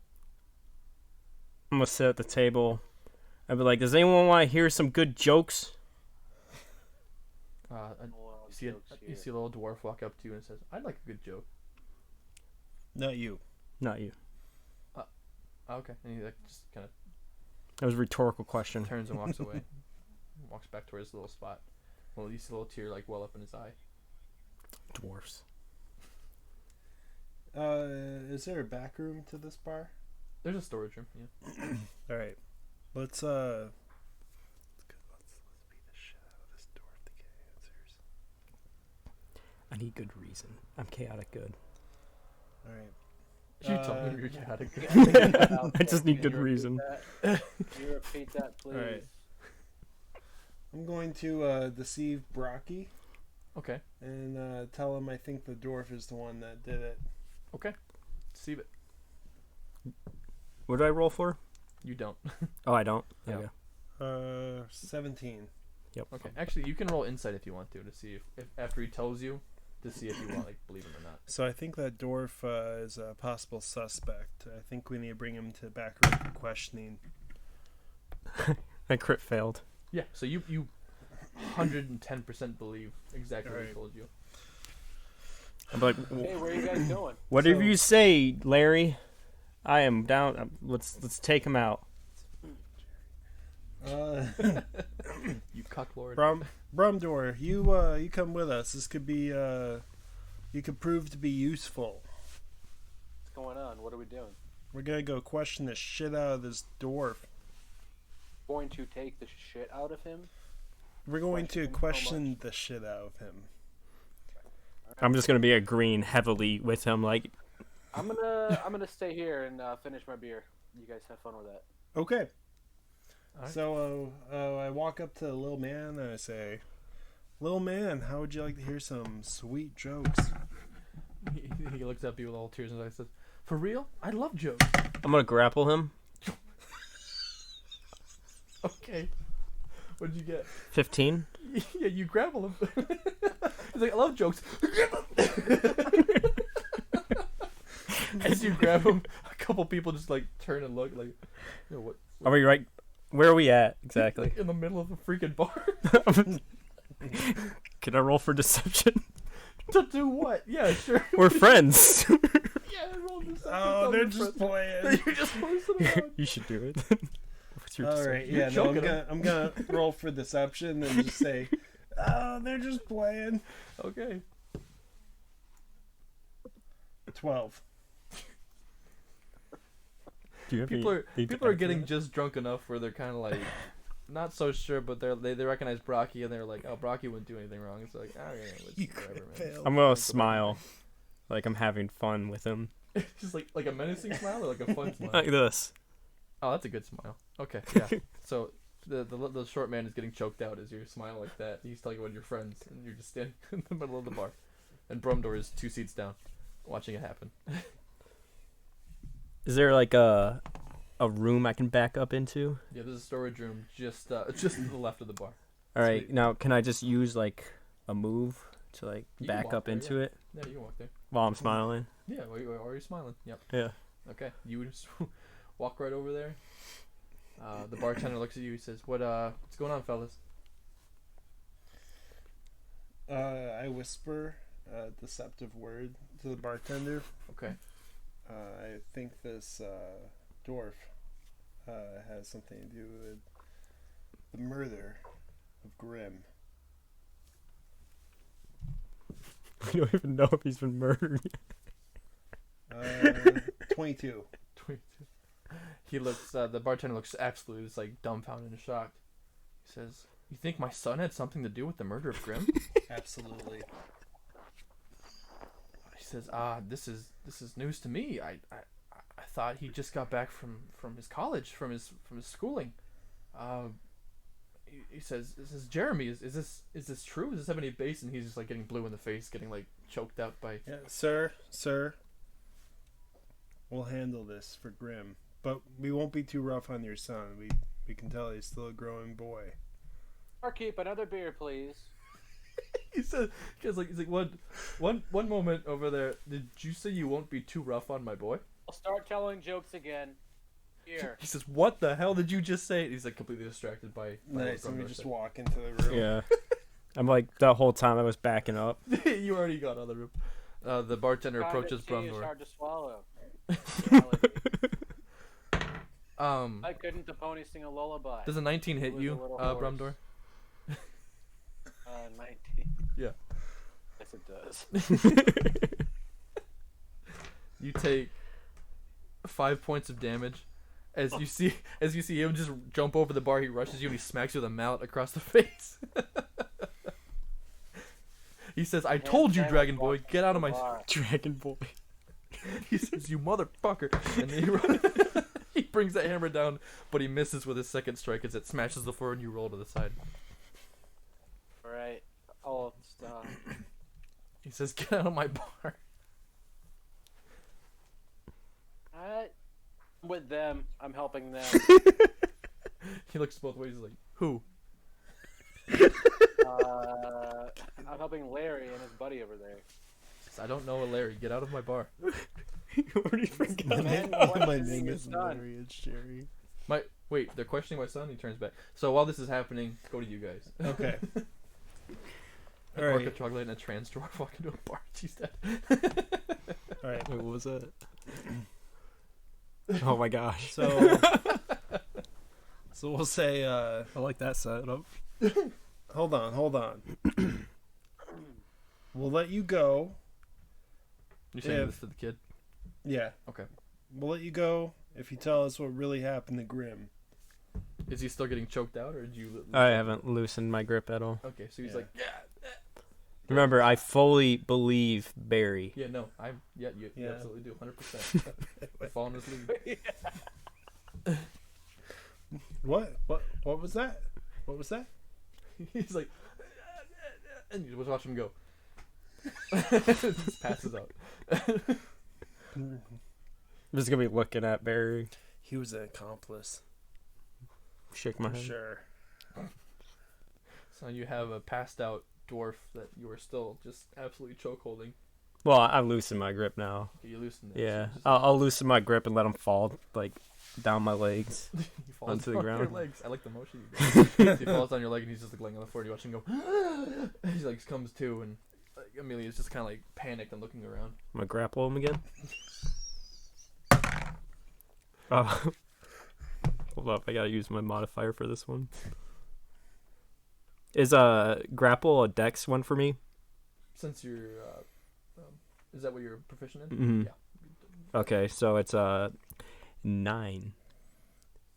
I'm gonna sit at the table. I'd be like, "Does anyone want to hear some good jokes?" Well, You see jokes you here. see a little dwarf walk up to you and says, "I'd like a good joke." Not you. Not you. Oh, okay, and he like just kind of That was a rhetorical question. turns and walks away, walks back towards his little spot. Well, you see a little tear like well up in his eye. Dwarfs. Is there a back room to this bar? There's a storage room. Yeah. All right. Let's beat the shit out of this dwarf to get answers. I need good reason. I'm chaotic good. All right. You told me you're chaotic. I just need Can good you repeat reason. that? Can you repeat that, please? Alright. I'm going to deceive Brocky Okay. and tell him I think the dwarf is the one that did it. Okay. Deceive it. What did I roll for? You don't. Oh, I don't. Yeah. Okay. 17. Yep. Okay. Actually, you can roll insight if you want to see if after he tells you to see if you want like believe him or not. So I think that dwarf is a possible suspect. I think we need to bring him to the back room for questioning. My crit failed. Yeah. So you 110% believe exactly what he Alright. told you. I'm like, Hey, where are you guys going? whatever So- you say, Larry. I am down. Let's take him out. You cucklord. Brumdor, you come with us. This could be you could prove to be useful. What's going on? What are we doing? We're gonna go question the shit out of this dwarf. Going to take the shit out of him? We're going to Question how question the shit out of him. I'm just gonna be agreeing heavily with him. Like, I'm gonna stay here and finish my beer. You guys have fun with that. Okay. Alright. So I walk up to the little man and I say, "Little man, how would you like to hear some sweet jokes?" He looks at you with all tears in his eyes and says, "For real? I love jokes." I'm gonna grapple him. Okay. What did you get? 15. Yeah, you grapple him. He's like, "I love jokes." As you grab him, a couple people just like turn and look like, you know, what? Are we right? Where are we at exactly? Like in the middle of the freaking bar. Can I roll for deception? To do what? Yeah, sure. We're friends. Yeah, roll deception. Oh, they're just playing. You're just posting around. You should do it. What's your All deception? right, You're yeah, no, choking him. I'm gonna roll for deception and just say, "Oh, they're just playing." Okay. 12. Do you have People any are getting just drunk enough where they're kind of like not so sure, but they recognize Brocky and they're like, "Oh, Brocky wouldn't do anything wrong." It's like, "Oh, yeah, You whatever, man." failed. I'm gonna smile, like I'm having fun with him, Just like a menacing smile or like a fun smile. like this. Oh, that's a good smile. Okay, yeah. So the short man is getting choked out as you smile like that. He's telling you one of your friends, and you're just standing in the middle of the bar, and Brumdor is 2 seats down, watching it happen. Is there like a room I can back up into? Yeah, there's a storage room just to the left of the bar. All right, Sweet. now can I just use like a move to like You can back walk up there, into yeah. it Yeah, you can walk there. while I'm smiling? Yeah, why are you smiling? Yep. Yeah. Okay, you just walk right over there. The bartender looks at you. He says, "What's going on, fellas?" I whisper a deceptive word to the bartender. Okay. I think this dwarf has something to do with the murder of Grim. I don't even know if he's been murdered. 22. 22. He looks. The bartender looks absolutely just like dumbfounded and shocked. He says, "You think my son had something to do with the murder of Grimm?" Absolutely. He says, this is news to me. I thought he just got back from his college, from his schooling. He says, Jeremy, is this true? Does this have any base? And he's just like getting blue in the face, getting like choked out by. Yeah, sir. We'll handle this for Grimm, but we won't be too rough on your son. We can tell he's still a growing boy. Barkeep, another beer, please. He said, he's like one moment over there. Did you say you won't be too rough on my boy? I'll start telling jokes again. Here. He says, what the hell did you just say? He's like completely distracted by Nice. what Let me Brumdor just said. walk into the room. Yeah. I'm like, the whole time I was backing up. You already got out of the room. The bartender approaches Privacy is Brumdor. hard to swallow. Reality. I couldn't the pony sing a lullaby. Does a 19 hit It was you, a little hoarse. Brumdor? 19. Yeah. Yes, it does. You take 5 points of damage as you see him just jump over the bar. He rushes you and he smacks you with a mallet across the face. He says, "I told you, Dragon Boy, get out of my." Bar. Dragon Boy. He says, "You motherfucker!" And he brings that hammer down, but he misses with his second strike as it smashes the floor and you roll to the side. Alright. I'll stop. He says, "Get out of my bar." Alright. I'm with them. I'm helping them. He looks both ways. He's like, "Who?" I'm helping Larry and his buddy over there. He says, "I don't know a Larry. Get out of my bar." You already forgot. Man, My questioning name your is son. Larry. It's Jerry. Wait, they're questioning my son. He turns back. So while this is happening, go to you guys. Okay. A All Orca right. troglodyte and a trans dwarf walk into a bar. She's dead. All right. Wait, what was that? Oh my gosh. So we'll say. I like that setup. Hold on. We'll let you go. You're saying Yeah. this to the kid? Yeah. Okay. We'll let you go if you tell us what really happened to Grimm. Is he still getting choked out, or did you? I haven't loosened my grip at all. Okay, so he's Yeah. like, yeah. Remember, I fully believe Barry. Yeah, no, you Yeah. absolutely do, 100%. You fall in his league. What was that? What was that? He's like, and you just watch him go. Just passes out. I'm just gonna be looking at Barry. He was an accomplice. Shake my For head. sure. So you have a passed out dwarf that you are still just absolutely choke holding. Well, I loosened my grip now. You loosen it. Yeah, So I'll loosen my grip and let him fall like down my legs. he falls onto the down your ground. legs. I like the motion you do. He falls down your leg and he's just like laying on the floor and you watch him go. He like comes to and like, Amelia's just kind of like panicked and looking around. I'm gonna grapple him again. Hold up, I gotta use my modifier for this one. Is grapple a dex one for me? Since you're, is that what you're proficient in? Mhm. Yeah. Okay, so it's 9.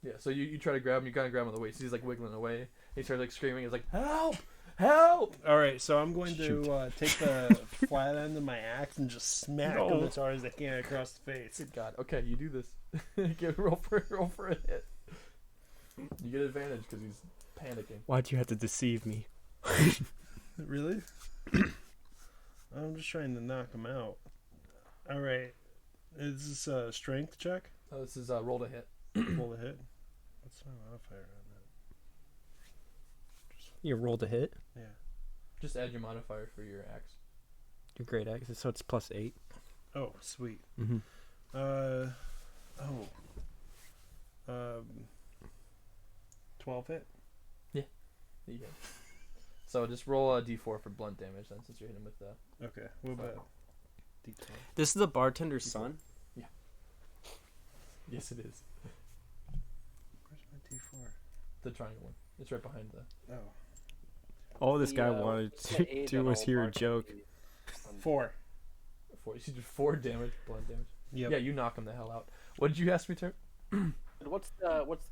Yeah. So you try to grab him. You kind of grab him on the waist. He's like wiggling away. He starts like screaming. He's like, "Help! Help!" All right, so I'm going Shoot. to take the flat end of my axe and just smack him No. as hard as I can across the face. Good God. Okay, you do this. roll for a hit. You get advantage because he's panicking. Why'd you have to deceive me? Really? I'm just trying to knock him out. All right. Is this a strength check? Oh, this is roll to hit. Roll a hit. What's my modifier on You rolled a hit. that? Yeah. Just add your modifier for your axe. Your great axe, so it's +8. Oh, sweet. Mm-hmm. Oh. 12 hit. You get. So just roll a d4 for blunt damage then, since you're hitting with the. Okay. What about D12? This is the bartender's son. Yes, it is. Where's my D4? The triangle one. It's right behind the. Oh. All this The, guy wanted the to age do on was all hear a bartenders. joke. 4. 4. You did 4 damage, blunt damage. Yep. Yeah, you knock him the hell out. What did you ask me to? what's?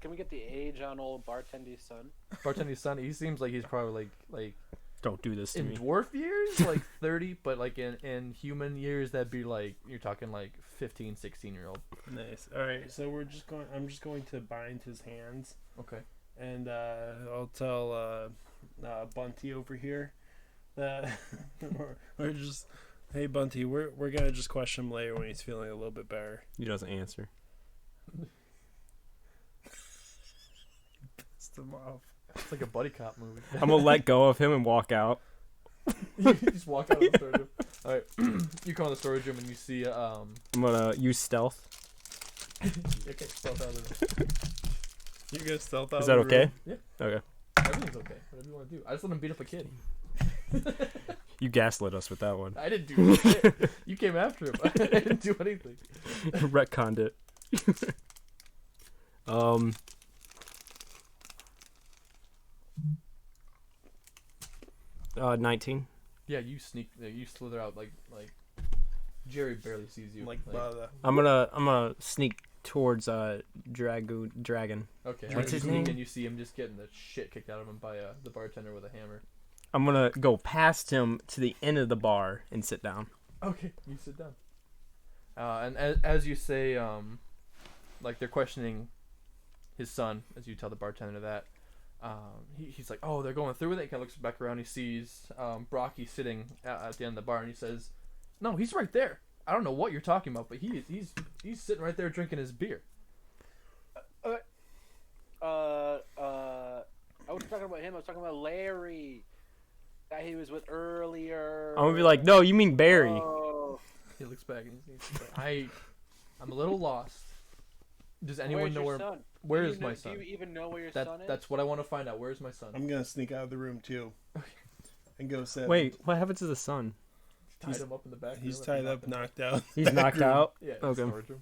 Can we get the age on old bartender's son? Bartender's son, he seems like he's probably like Don't do this to in me. dwarf years, like 30, but like in human years, that'd be like, you're talking like 15, 16-year-old. Nice. All right, so I'm just going to bind his hands, Okay. and I'll tell Bunty over here that we're just, hey Bunty, we're gonna just question him later when he's feeling a little bit better. He doesn't answer. Pissed him off. It's like a buddy cop movie. I'm gonna let go of him and walk out. You just walk out of the storage room. Alright, you come in the storage room and you see, I'm gonna use stealth. okay, stealth out of the room. You're gonna stealth out. Is that of the okay? room? Yeah. Okay. Everything's okay. Whatever you want to do. I just let him beat up a kid. You gaslit us with that one. I didn't do shit. You came after him. I didn't do anything. Retconned it. 19. Yeah, you sneak. You slither out like Jerry barely sees you. Like the I'm gonna sneak towards Dragon. Okay. What's As his you sneak name? in, you see him just getting the shit kicked out of him by the bartender with a hammer. I'm gonna go past him to the end of the bar and sit down. Okay, you sit down. And as you say, like they're questioning his son, as you tell the bartender that, he's like, oh, they're going through with it. He kind of looks back around. He sees Brocky sitting at the end of the bar, and he says, no, he's right there. I don't know what you're talking about, but he's sitting right there drinking his beer. I wasn't talking about him. I was talking about Larry, that he was with earlier. I'm gonna be like, no, you mean Barry. Oh. He looks back and he's like, I'm a little lost. Does anyone Where's know your where? son? Where Do is you know- my son? Do you even know where your son is? That's what I want to find out. Where's my son? I'm gonna sneak out of the room too, and go sit. Wait, what happened to the sun? Tied him up in the back. He's room, tied up, knocked out. He's Back knocked room. out. Yeah. Okay. Storage room.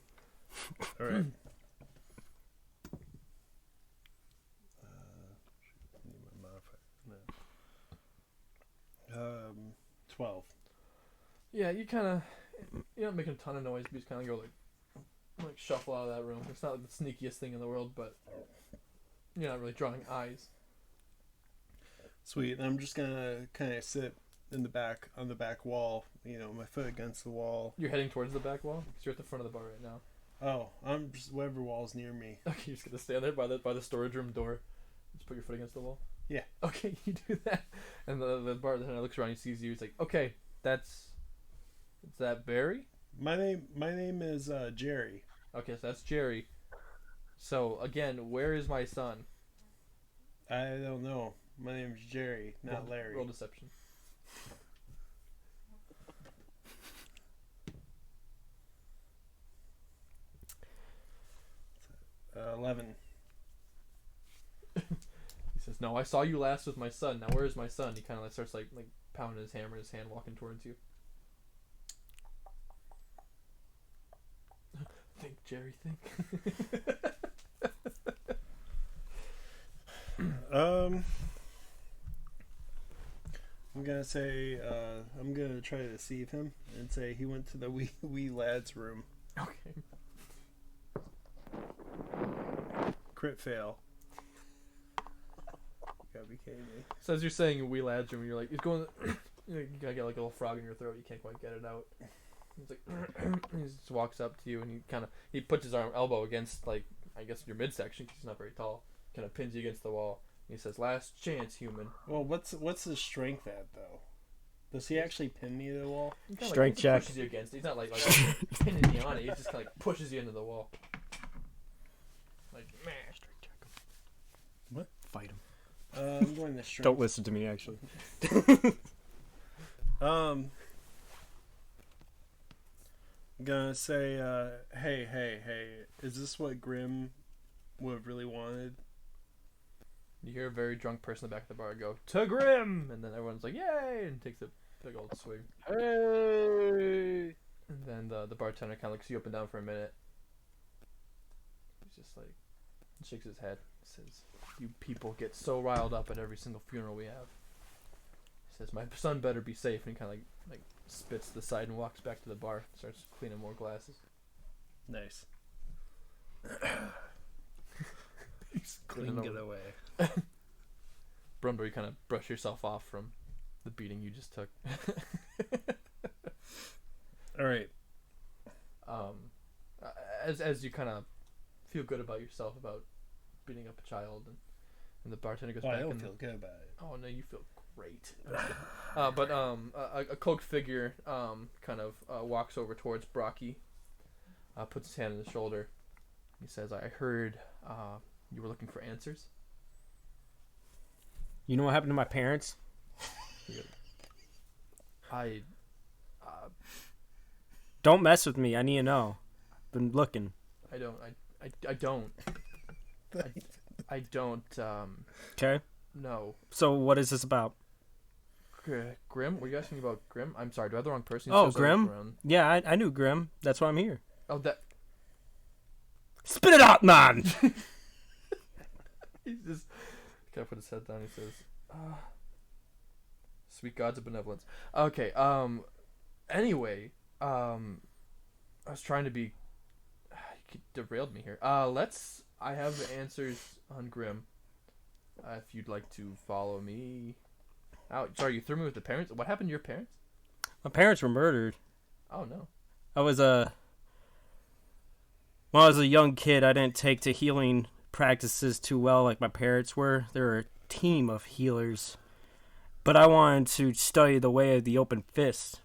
All right. Need my modifier. No. 12. Yeah, you kind of, you're not making a ton of noise, but you just kind of go like shuffle out of that room. It's not like the sneakiest thing in the world, but you're not really drawing eyes. Sweet. I'm just gonna kind of sit in the back on the back wall. You know, my foot against the wall. You're heading towards the back wall because you're at the front of the bar right now. Oh, I'm just whatever wall's near me. Okay, you're just gonna stand there by the storage room door. Just put your foot against the wall. Yeah. Okay, you do that, and the bartender looks around. He sees you. He's like, "Okay, is that Barry? My name is Jerry. Okay, so that's Jerry. So again, where is my son? I don't know. My name's Jerry, not Larry. Roll deception. 11. He says, "No, I saw you last with my son. Now where is my son?" He kind of starts like pounding his hammer in his hand, walking towards you. Think, Jerry, think. I'm gonna say I'm gonna try to deceive him and say he went to the wee lad's room. Okay. Crit fail. You gotta be kidding me. So as you're saying wee lad's room, you're like, he's going. You gotta get like a little frog in your throat. You can't quite get it out. He's like, he just walks up to you and he puts his elbow against like I guess your midsection because he's not very tall. Kind of pins you against the wall. He says, "Last chance, human." Well, what's his strength at though? Does he actually pin me to the wall? He kinda, Strength he check. Pushes you against it. He's not like pinning you on it. He just kind of pushes you into the wall. Like, meh. Fight him. I'm going to strength. Don't listen to me, actually. I'm gonna say, hey, is this what Grim would have really wanted? You hear a very drunk person in the back of the bar go, "To Grim!" And then everyone's like, "Yay!" and takes a big old swig. Hey! And then the bartender kind of looks you up and down for a minute. He's just like, shakes his head. Says, "You people get so riled up at every single funeral we have." He says, "My son better be safe." And he kind of like spits to the side and walks back to the bar. Starts cleaning more glasses. Nice. Clean Grinning get over. away. Brumbo, you kind of brush yourself off from the beating you just took. All right. um, as you kind of feel good about yourself about beating up a child, and the bartender goes Well, I back don't and feel good about it. oh no, you feel great. A cloaked figure kind of walks over towards Brocky, puts his hand on his shoulder. He says, "I heard you were looking for answers." You know what happened to my parents? I Don't mess with me. I need to know. Been looking. I don't. I don't. Okay. No. So what is this about? Grim? Were you asking about Grim? I'm sorry. Do I have the wrong person? Oh, Says I was Grim? Grim. Yeah, I knew Grim. That's why I'm here. Oh, that. Spit it out, man! He just kind of put his head down. He says, "Sweet gods of benevolence." Okay. Anyway. I was trying to be. You derailed me here. I have the answers on Grim. If you'd like to follow me. Oh, sorry, you threw me with the parents. What happened to your parents? My parents were murdered. Oh no. When I was a young kid, I didn't take to healing practices too well like my parents were. They were a team of healers. But I wanted to study the way of the open fist.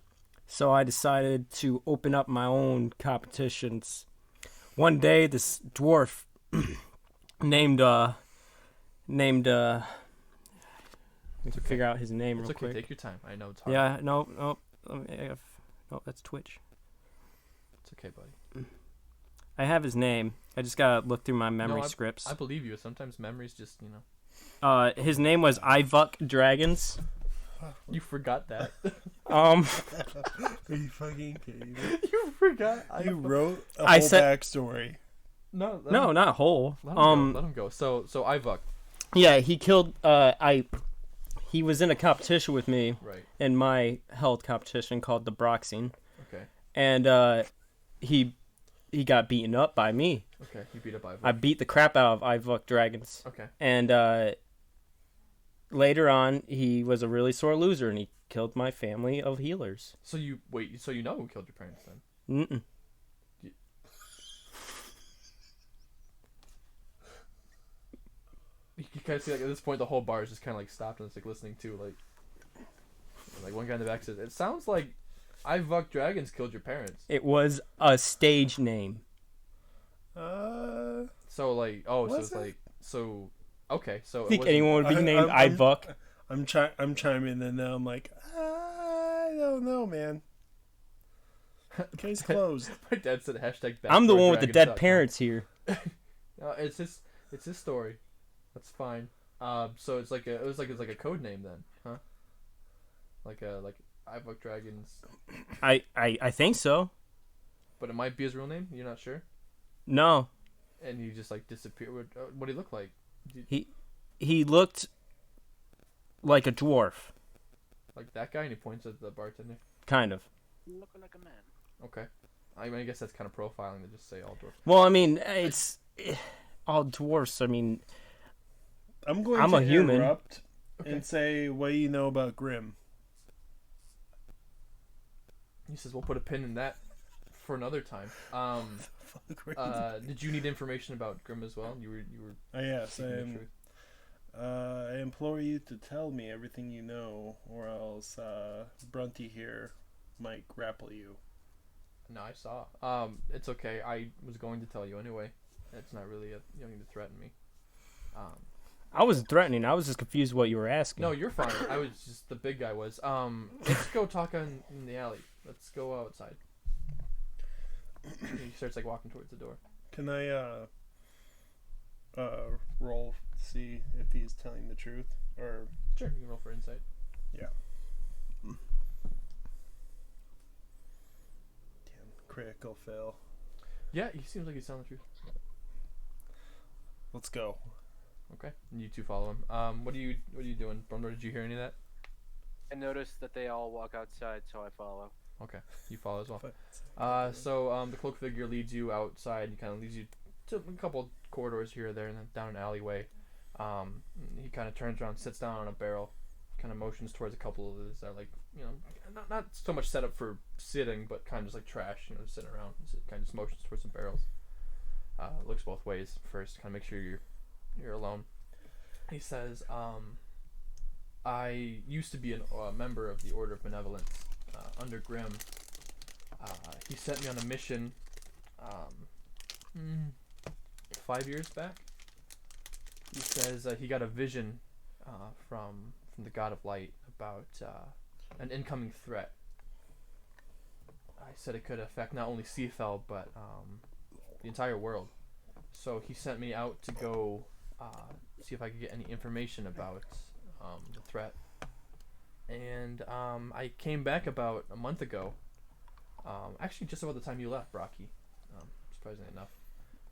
So I decided to open up my own competitions. One day, this dwarf named I need to figure out his name It's real okay. quick. Take your time. I know it's hard. Yeah, no, that's Twitch. It's okay, buddy. I have his name. I just gotta look through my memory No, scripts. I believe you. Sometimes memories just, you know. His name was Ivuk Dragons. You forgot that. Are you fucking kidding me? You forgot. You wrote a I whole said- backstory. No. No, not whole. Let him go. Let him go. So Ivuk. Yeah, he killed. He was in a competition with me Right. in my held competition called the Broxing, Okay. and he got beaten up by me. Okay. You beat up Ivuk. I beat the crap out of Ivuk Dragons, Okay. and later on he was a really sore loser and he killed my family of healers. So you wait. So you know who killed your parents then? Mm-mm. You kind of see like at this point the whole bar is just kind of like stopped and it's like listening to like one guy in the back says, "It sounds like Ivuk Dragons killed your parents." It was a stage name. So like so Was it's it? like so okay so it Think wasn't- anyone would be named Ivuk? I'm chiming in now. I'm like, I don't know, man. Case closed. My dad said hashtag. I'm the one with the dead backdoordragons.com. parents here. No, it's his story. That's fine. So it's like it's like a code name then, huh? Like Ivuk Dragons, I think so. but it might be his real name. You're not sure, No, and he just like disappeared. What do he look like? he looked like a dwarf, Like that guy, and he points at the bartender. kind of. Looking like a man. Okay, I mean I guess that's kind of profiling to just say all dwarf. Well, I mean, it's all dwarfs. I mean, I'm I'm to a human. interrupt Okay. and say what do you know about Grimm? He says we'll put a pin in that for another time. Did you need information about Grim as well? You were Yes, seeking the truth. I implore you to tell me everything you know, or else Brunty here might grapple you. No, I saw. It's okay. I was going to tell you anyway. It's not really you don't need to threaten me. I wasn't threatening. I was just confused what you were asking. No, you're fine. I was just the big guy was. Let's go talk in the alley. Let's go outside. He starts like walking towards the door. Can I roll see if he's telling the truth or Sure. You can roll for insight. damn critical fail. Yeah, he seems like he's telling the truth. Let's go. Okay. And you two follow him. What are you doing? Brumdor, did you hear any of that? I noticed that they all walk outside, so I follow. Okay. You follow as well. So the cloak figure leads you outside. He kind of leads you to a couple corridors here or there, and then down an alleyway. He kind of turns around, sits down on a barrel, kind of motions towards a couple of these that like, not so much set up for sitting, but kind of just like trash, sitting around. Kind of just motions towards some barrels. Looks both ways first, kind of make sure you're alone. He says, I used to be a member of the Order of Benevolence under Grimm. He sent me on a mission 5 years back. He says he got a vision from the God of Light about an incoming threat. I said it could affect not only Seafell, but the entire world. So he sent me out to go see if I could get any information about the threat. And I came back about a month ago. Actually, just about the time you left, Brocky. Surprisingly enough.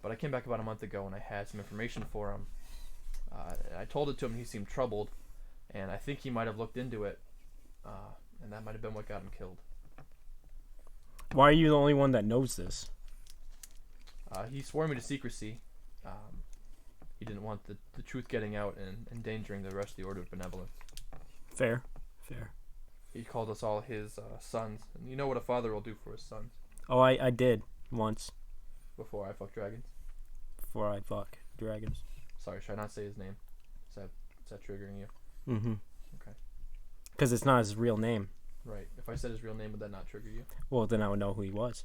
But I came back about a month ago and I had some information for him. I told it to him and he seemed troubled. And I think he might have looked into it. And that might have been what got him killed. Why are you the only one that knows this? He swore me to secrecy. He didn't want the truth getting out and endangering the rest of the Order of Benevolence. Fair. He called us all his sons. And you know what a father will do for his sons. Oh, I did once. Before I fucked dragons. Before I fuck dragons. Sorry, should I not say his name? Is that triggering you? Mm-hmm. Okay. Because it's not his real name. Right. If I said his real name, would that not trigger you? Well, then I would know who he was.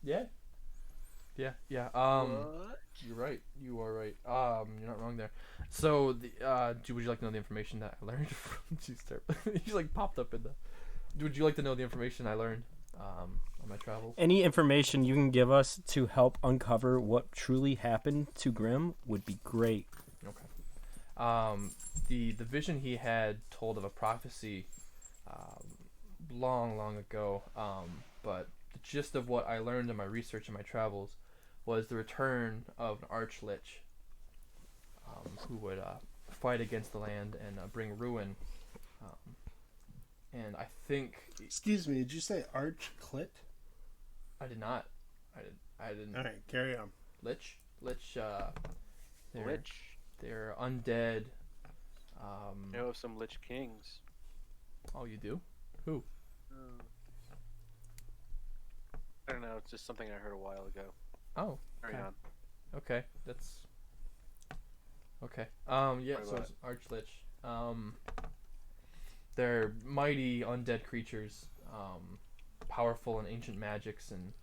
Yeah. What? You're right. You are right. You're not wrong there. So, would you like to know the information that I learned from? He's like popped up in the. Would you like to know the information I learned on my travels? Any information you can give us to help uncover what truly happened to Grimm would be great. Okay. The vision he had told of a prophecy, long ago. But the gist of what I learned in my research and my travels was the return of an archlich who would fight against the land and bring ruin. And I think... Excuse me, did you say Archclit? I did not. I didn't... Alright, carry on. Lich? Lich. They're undead. I know of some Lich Kings. Oh, you do? Who? I don't know, it's just something I heard a while ago. Oh. Carry on. Okay, that's... Okay. Yeah, Sorry so about it's Archlich. They're mighty undead creatures, powerful in ancient magics and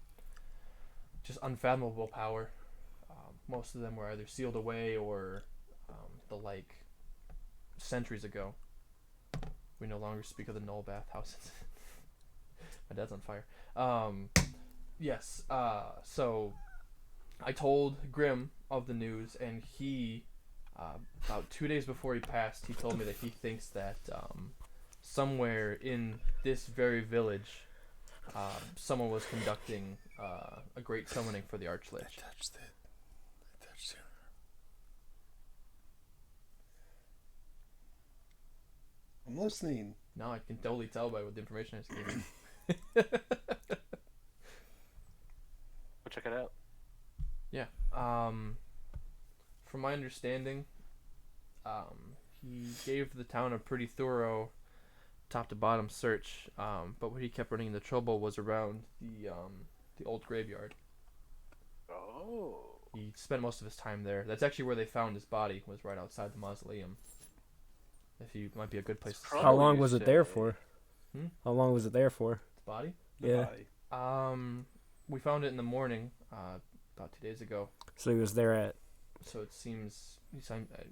just unfathomable power. Most of them were either sealed away or the like centuries ago. We no longer speak of the Null Bath houses. My dad's on fire. Yes, so I told Grimm of the news, and he, about 2 days before he passed, he told me that he thinks that somewhere in this very village, someone was conducting a great summoning for the Archlich. I touched it. I'm listening. No, I can totally tell by what the information I just gave you. Go check it out. Yeah. From my understanding, he gave the town a pretty thorough top to bottom search. But what he kept running into trouble was around the old graveyard. Oh. He spent most of his time there. That's actually where they found his body, was right outside the mausoleum. If you might be a good place to start. How long you was it there say. for? Hmm? How long was it there for? The body? Yeah. We found it in the morning, about 2 days ago. So he was there at... So it seems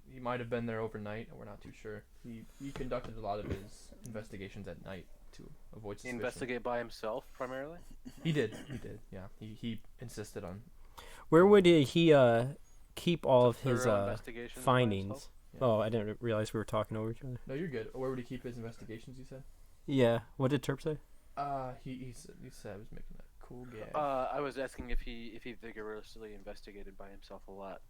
he might have been there overnight. We're not too sure. He conducted a lot of his investigations at night to avoid He suspicion. investigate by himself primarily? He did. Yeah. He insisted on. Where would he keep all of his Thorough investigations by findings? himself? Yeah. Oh, I didn't realize we were talking over each other. No, you're good. Where would he keep his investigations? You said. Yeah. What did Terp say? He said I was making a cool gag. I was asking if he vigorously investigated by himself a lot.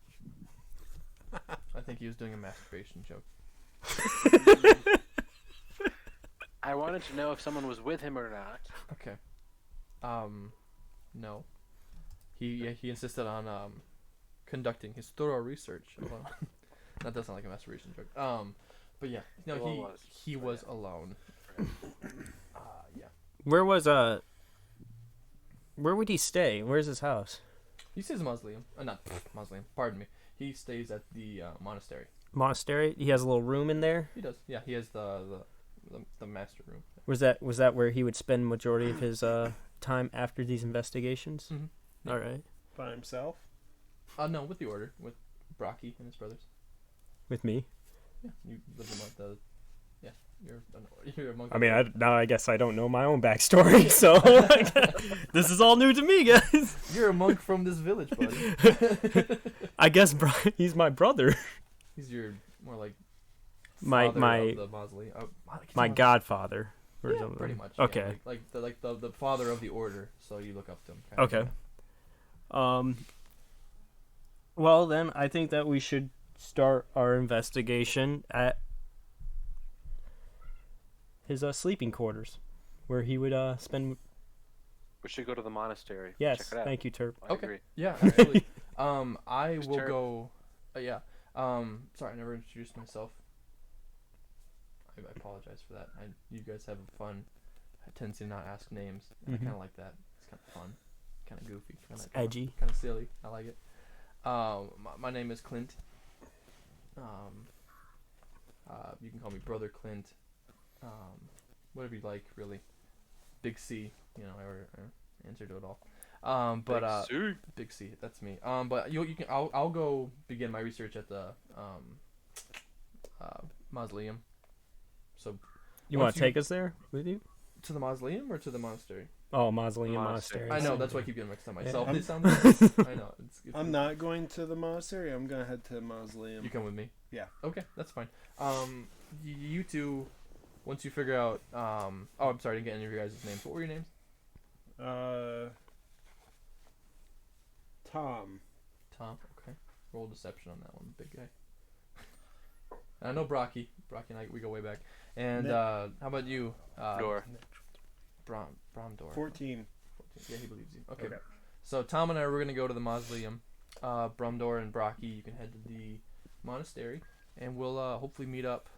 I think he was doing a masturbation joke. I wanted to know if someone was with him or not. Okay. No. he insisted on conducting his thorough research. Alone. That does sound like a masturbation joke. But yeah, no, Well, he was alone. Yeah. Where would he stay? Where's his house? He stays in mausoleum. Not mausoleum. Pardon me. He stays at the monastery. Monastery? He has a little room in there? He does. Yeah, he has the master room. Was that where he would spend majority of his time after these investigations? Mm-hmm. Yeah. All right. By himself? No, with the order, with Brocky and his brothers. With me? Yeah, you live among the. Yeah, you're among. I mean, now I guess I don't know my own backstory, so this is all new to me, guys. You're a monk from this village, buddy. I guess he's my brother. He's your more like My father of the mausoleum. my godfather. Or Yeah, something. pretty much. Okay. Yeah, like the father of the order, so you look up to him. Kind Okay. of. Well, then I think that we should start our investigation at his sleeping quarters, where he would spend. We should go to the monastery. Yes, Check it out. thank you, Terp. I Okay. agree. Yeah, actually, I Who's will Terp? go. Yeah. Sorry, I never introduced myself. I apologize for that. You guys have a fun tendency to not ask names. And I Mhm. kind of like that. It's kind of fun, kind of goofy, It's edgy. kind of silly. I like it. My name is Clint. You can call me Brother Clint. Whatever you like, really. Big C, or answer to it all. But Big Sue. Big C, that's me. But you can. I'll go begin my research at the mausoleum. So You want once to take us there with you? to the mausoleum or to the monastery? Oh, mausoleum, Monastery. monastery. I know that's why I keep getting mixed up Yeah. myself. I'm- They sound. I know. I'm not going to the monastery. I'm going to head to the mausoleum. You come with me. Yeah. Okay, that's fine. You two, once you figure out. Oh, I'm sorry, I didn't get any of your guys' names. What were your names? Tom. Tom. Okay. Roll deception on that one, big guy. I know Brocky. Brocky and I, we go way back. And Nick. how about you? Door. Bromdor. 14. Yeah, he believes you. Okay. Okay. So Tom and I were gonna go to the mausoleum. Brumdor and Brocky, you can head to the monastery, and we'll hopefully meet up.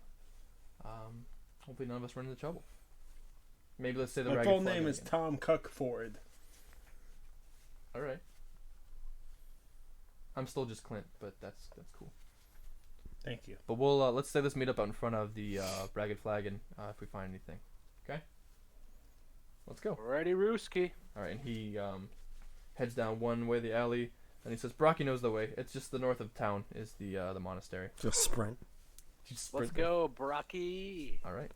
Hopefully none of us run into trouble. Maybe let's say the My Ragged full Flag name is again. Tom Cuckford. All right. I'm still just Clint, but that's cool. Thank you. But we'll let's say let's meet up out in front of the Ragged Flagon if we find anything. Okay. Let's go. Ready, Rooski. All right, and he heads down one way of the alley, and he says, "Brocky knows the way. It's just the north of town is the monastery." Just sprint. Just sprint Let's there. go, Brocky. All right.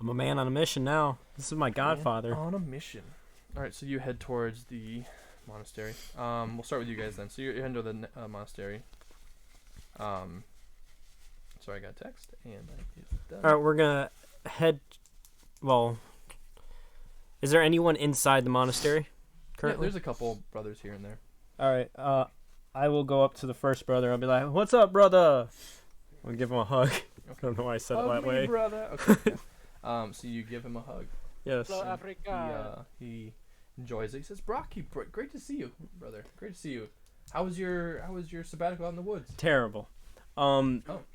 I'm a man on a mission now. This is my godfather. Man on a mission. All right, so you head towards the monastery. We'll start with you guys then. So you're heading to the monastery. Sorry, I got a text, and it's done. All right, we're gonna head. Well, is there anyone inside the monastery Yeah, currently? there's a couple brothers here and there. All right. I will go up to the first brother. I'll be like, "What's up, brother?" I'll give him a hug. I don't know why I said it Hug that me, way. brother. Okay. Yeah. So you give him a hug. Yes. Hello, He, Africa. he enjoys it. He says, "Brocky, great to see you, brother. Great to see you. How was your sabbatical out in the woods?" Terrible.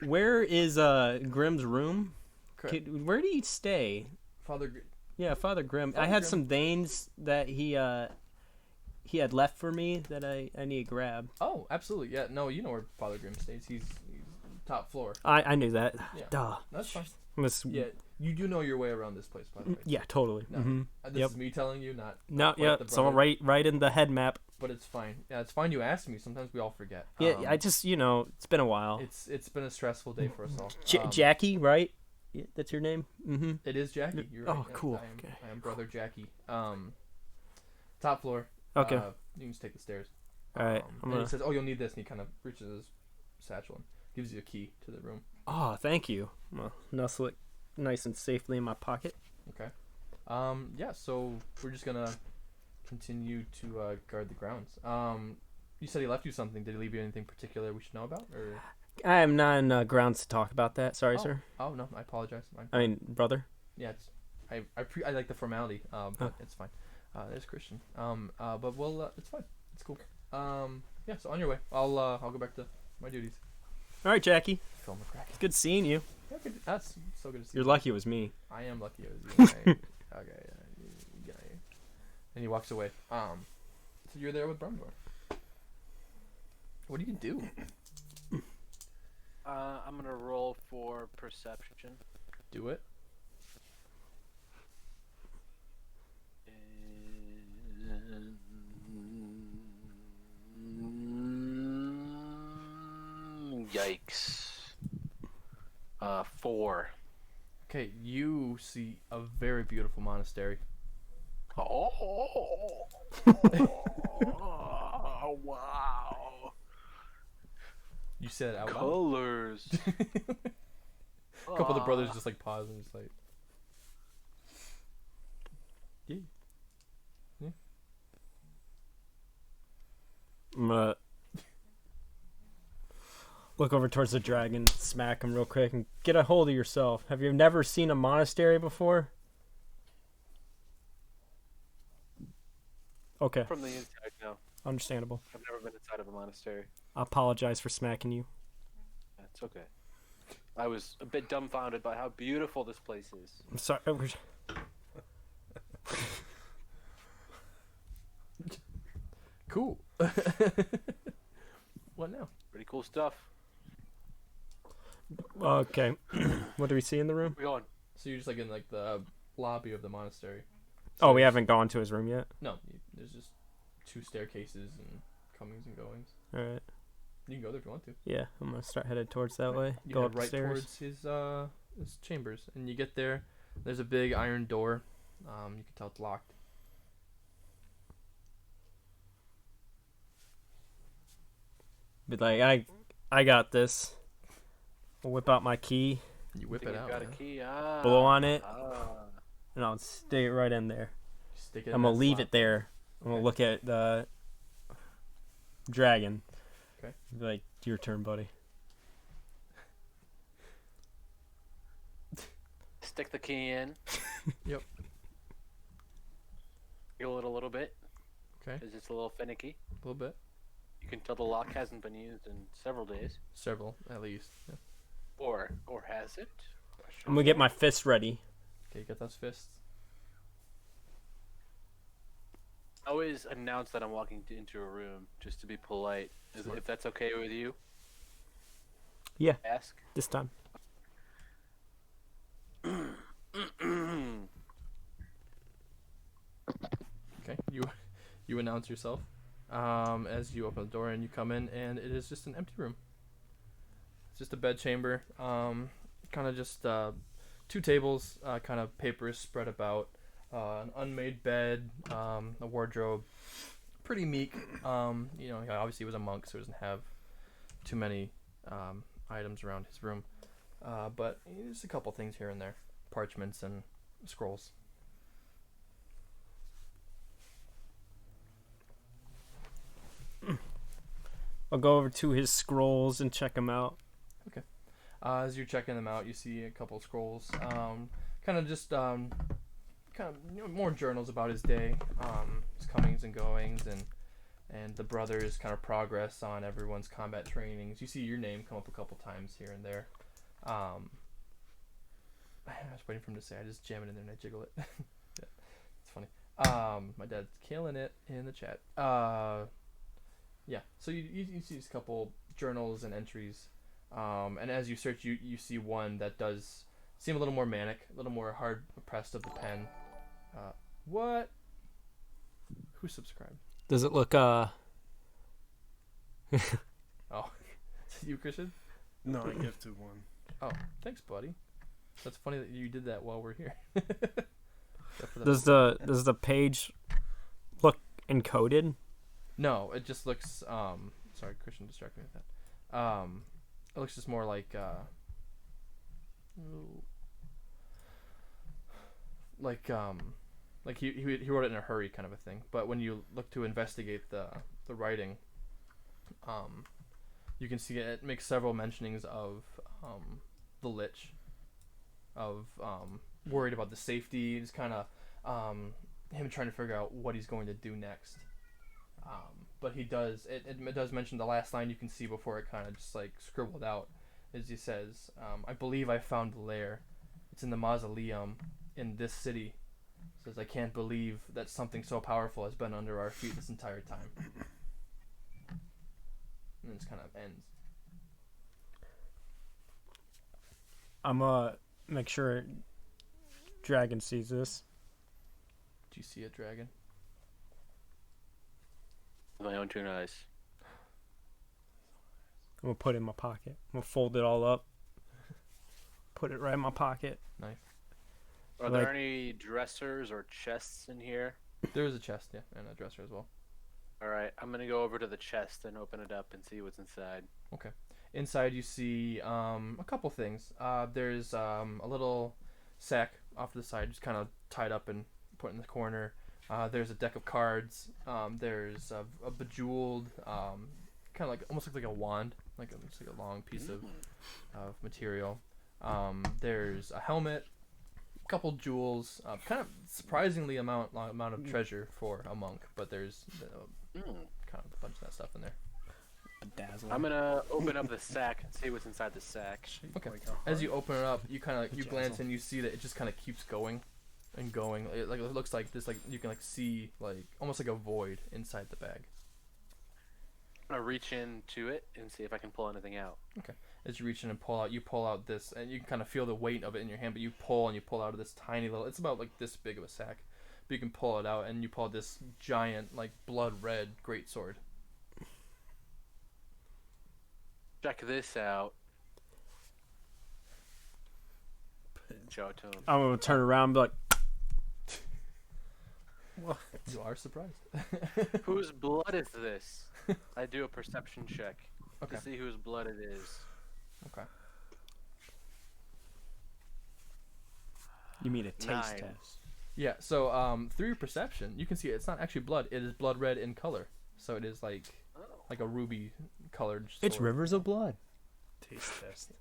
Where is Grimm's room? Correct. Where did he stay? Father. Yeah, Father Grimm. I Father had Grimm. some Danes that he had left for me that I need to grab. Oh, absolutely. Yeah. No, you know where Father Grimm stays. He's top floor. I knew that. Yeah. Duh. That's fine. Was, Yeah, you do know your way around this place, by the way. Yeah, totally. No, hmm This Yep. is me telling you, not. No, quite yeah, the it's all brother. right in the head map. But it's fine. Yeah, it's fine. You asked me. Sometimes we all forget. Yeah, I just it's been a while. It's been a stressful day for us all. Jackie, right? Yeah, that's your name. Mm-hmm. It is Jackie. You're Oh, right. Yeah, cool. I am, Okay. I am brother Jackie. Top floor. Okay. You can just take the stairs. All right. I'm And gonna. he says, "Oh, you'll need this," and he kind of reaches his satchel and gives you a key to the room. Oh, thank you. I'm gonna nestle it nice and safely in my pocket. Okay. Yeah. So we're just gonna continue to guard the grounds. You said he left you something. Did he leave you anything particular we should know about? Or I am not in grounds to talk about that. Sorry, sir. oh no, I apologize. I mean, brother. Yeah, it's I like the formality. But it's fine. There's Christian. But we'll it's fine. It's cool. Yeah. So on your way, I'll go back to my duties. All right, Jackie. Film the crack. It's good seeing you. Yeah, that's so good to see. You're you. lucky it was me. I am lucky it was you. Okay. Yeah. And he walks away. So you're there with Brumdor. What do you do? I'm gonna roll for perception. Do it. Yikes. 4. Okay, you see a very beautiful monastery. Oh, wow. You said it out loud. Colors. A couple of the brothers just like pause and just like, yeah. I'm gonna look over towards the dragon, smack him real quick, and get a hold of yourself. Have you never seen a monastery before? Okay, From the inside, no. understandable. I've never been inside of a monastery. I apologize for smacking you. That's okay. I was a bit dumbfounded by how beautiful this place is. I'm sorry. Cool. What now? Pretty cool stuff. Okay. What do we see in the room? Where we going? So you're just like in like the lobby of the monastery. Oh, we haven't gone to his room yet. No, there's just 2 staircases and comings and goings. All right. You can go there if you want to. Yeah, I'm gonna start headed towards that way. You Go head right upstairs. towards his chambers, and you get there. There's a big iron door. You can tell it's locked. Be like, I got this. I'll whip out my key, You whip Think it you've out. got a Man. key. blow on it, Ah. and I'll stick it right in there. You stick it. I'm gonna leave it there. I'm gonna Okay. look at the dragon. Okay. Be like, your turn, buddy. Stick the key in. Yep. Feel it a little bit. Okay. Because it's a little finicky. A little bit. You can tell the lock hasn't been used in several days. Several, at least. Yeah. Or has it? I'm gonna get my fist ready. Okay, you got those fists. I always announce that I'm walking into a room just to be polite. If that's okay with you. Yeah. Ask. This time. Okay, you announce yourself as you open the door and you come in, and it is just an empty room. It's just a bed chamber, kind of just 2 tables, kind of papers spread about, an unmade bed, a wardrobe, pretty meek. Obviously he was a monk, so he doesn't have too many items around his room, but there's a couple things here and there, parchments and scrolls. I'll go over to his scrolls and check them out. As you're checking them out, you see a couple of scrolls, kind of more journals about his day, his comings and goings, and the brothers' kind of progress on everyone's combat trainings. You see your name come up a couple times here and there. I was waiting for him to say. I just jam it in there and I jiggle it. Yeah, it's funny. My dad's killing it in the chat. Yeah. So you see these couple journals and entries. And as you search, you see one that does seem a little more manic, a little more hard pressed of the pen. What? Who subscribed? Does it look Oh, you, Christian? No, I gifted one. Oh, thanks, buddy. That's funny that you did that while we're here. Except for does the page look encoded? No, it just looks. Sorry, Christian distracted me with that. It looks just more like he wrote it in a hurry, kind of a thing. But when you look to investigate the writing, you can see it makes several mentionings of the Lich, of worried about the safety, just kind of him trying to figure out what he's going to do next. but he does it does mention the last line you can see before it kind of just like scribbled out, is he says, I believe I found the lair. It's in the mausoleum in this city. Says, I can't believe that something so powerful has been under our feet this entire time. And it just kind of ends. I'm make sure Dragon sees this. Do you see a dragon? With my own two eyes. I'm gonna put it in my pocket. I'm gonna fold it all up. Put it right in my pocket. Are Like- there any dressers or chests in here? There is a chest, yeah, and a dresser as well. Alright, I'm gonna go over to the chest and open it up and see what's inside. Inside you see a couple things. There's a little sack off to the side, just kind of tied up and put in the corner. There's a deck of cards. There's a bejeweled, kind of like almost like a wand, like a long piece of material. There's a helmet, a couple jewels, kind of surprisingly amount of treasure for a monk, but there's kind of a bunch of that stuff in there. Dazzle. I'm gonna open up the sack and see what's inside the sack. Okay. Like a As heart. you open it up, you kind of you glance Dazzle. and you see that it just kind of keeps going and going. It looks like this, like you can like see like almost like a void inside the bag. I'm gonna reach into it and see if I can pull anything out. As you reach in and you pull out this, and you can kind of feel the weight of it in your hand. But you pull out of this tiny little. It's about like this big of a sack, but you can pull it out, and you pull out this giant like blood red greatsword. Check this out. Show it to him. I'm gonna turn around and be like, You are surprised. Whose blood is this? I do a perception check Okay. to see whose blood it is. Okay. you mean a taste 9. test? Yeah. So through your perception, you can see it's not actually blood. It is blood red in color. So it is like Oh. a ruby colored. It's sword. rivers of blood. Taste test.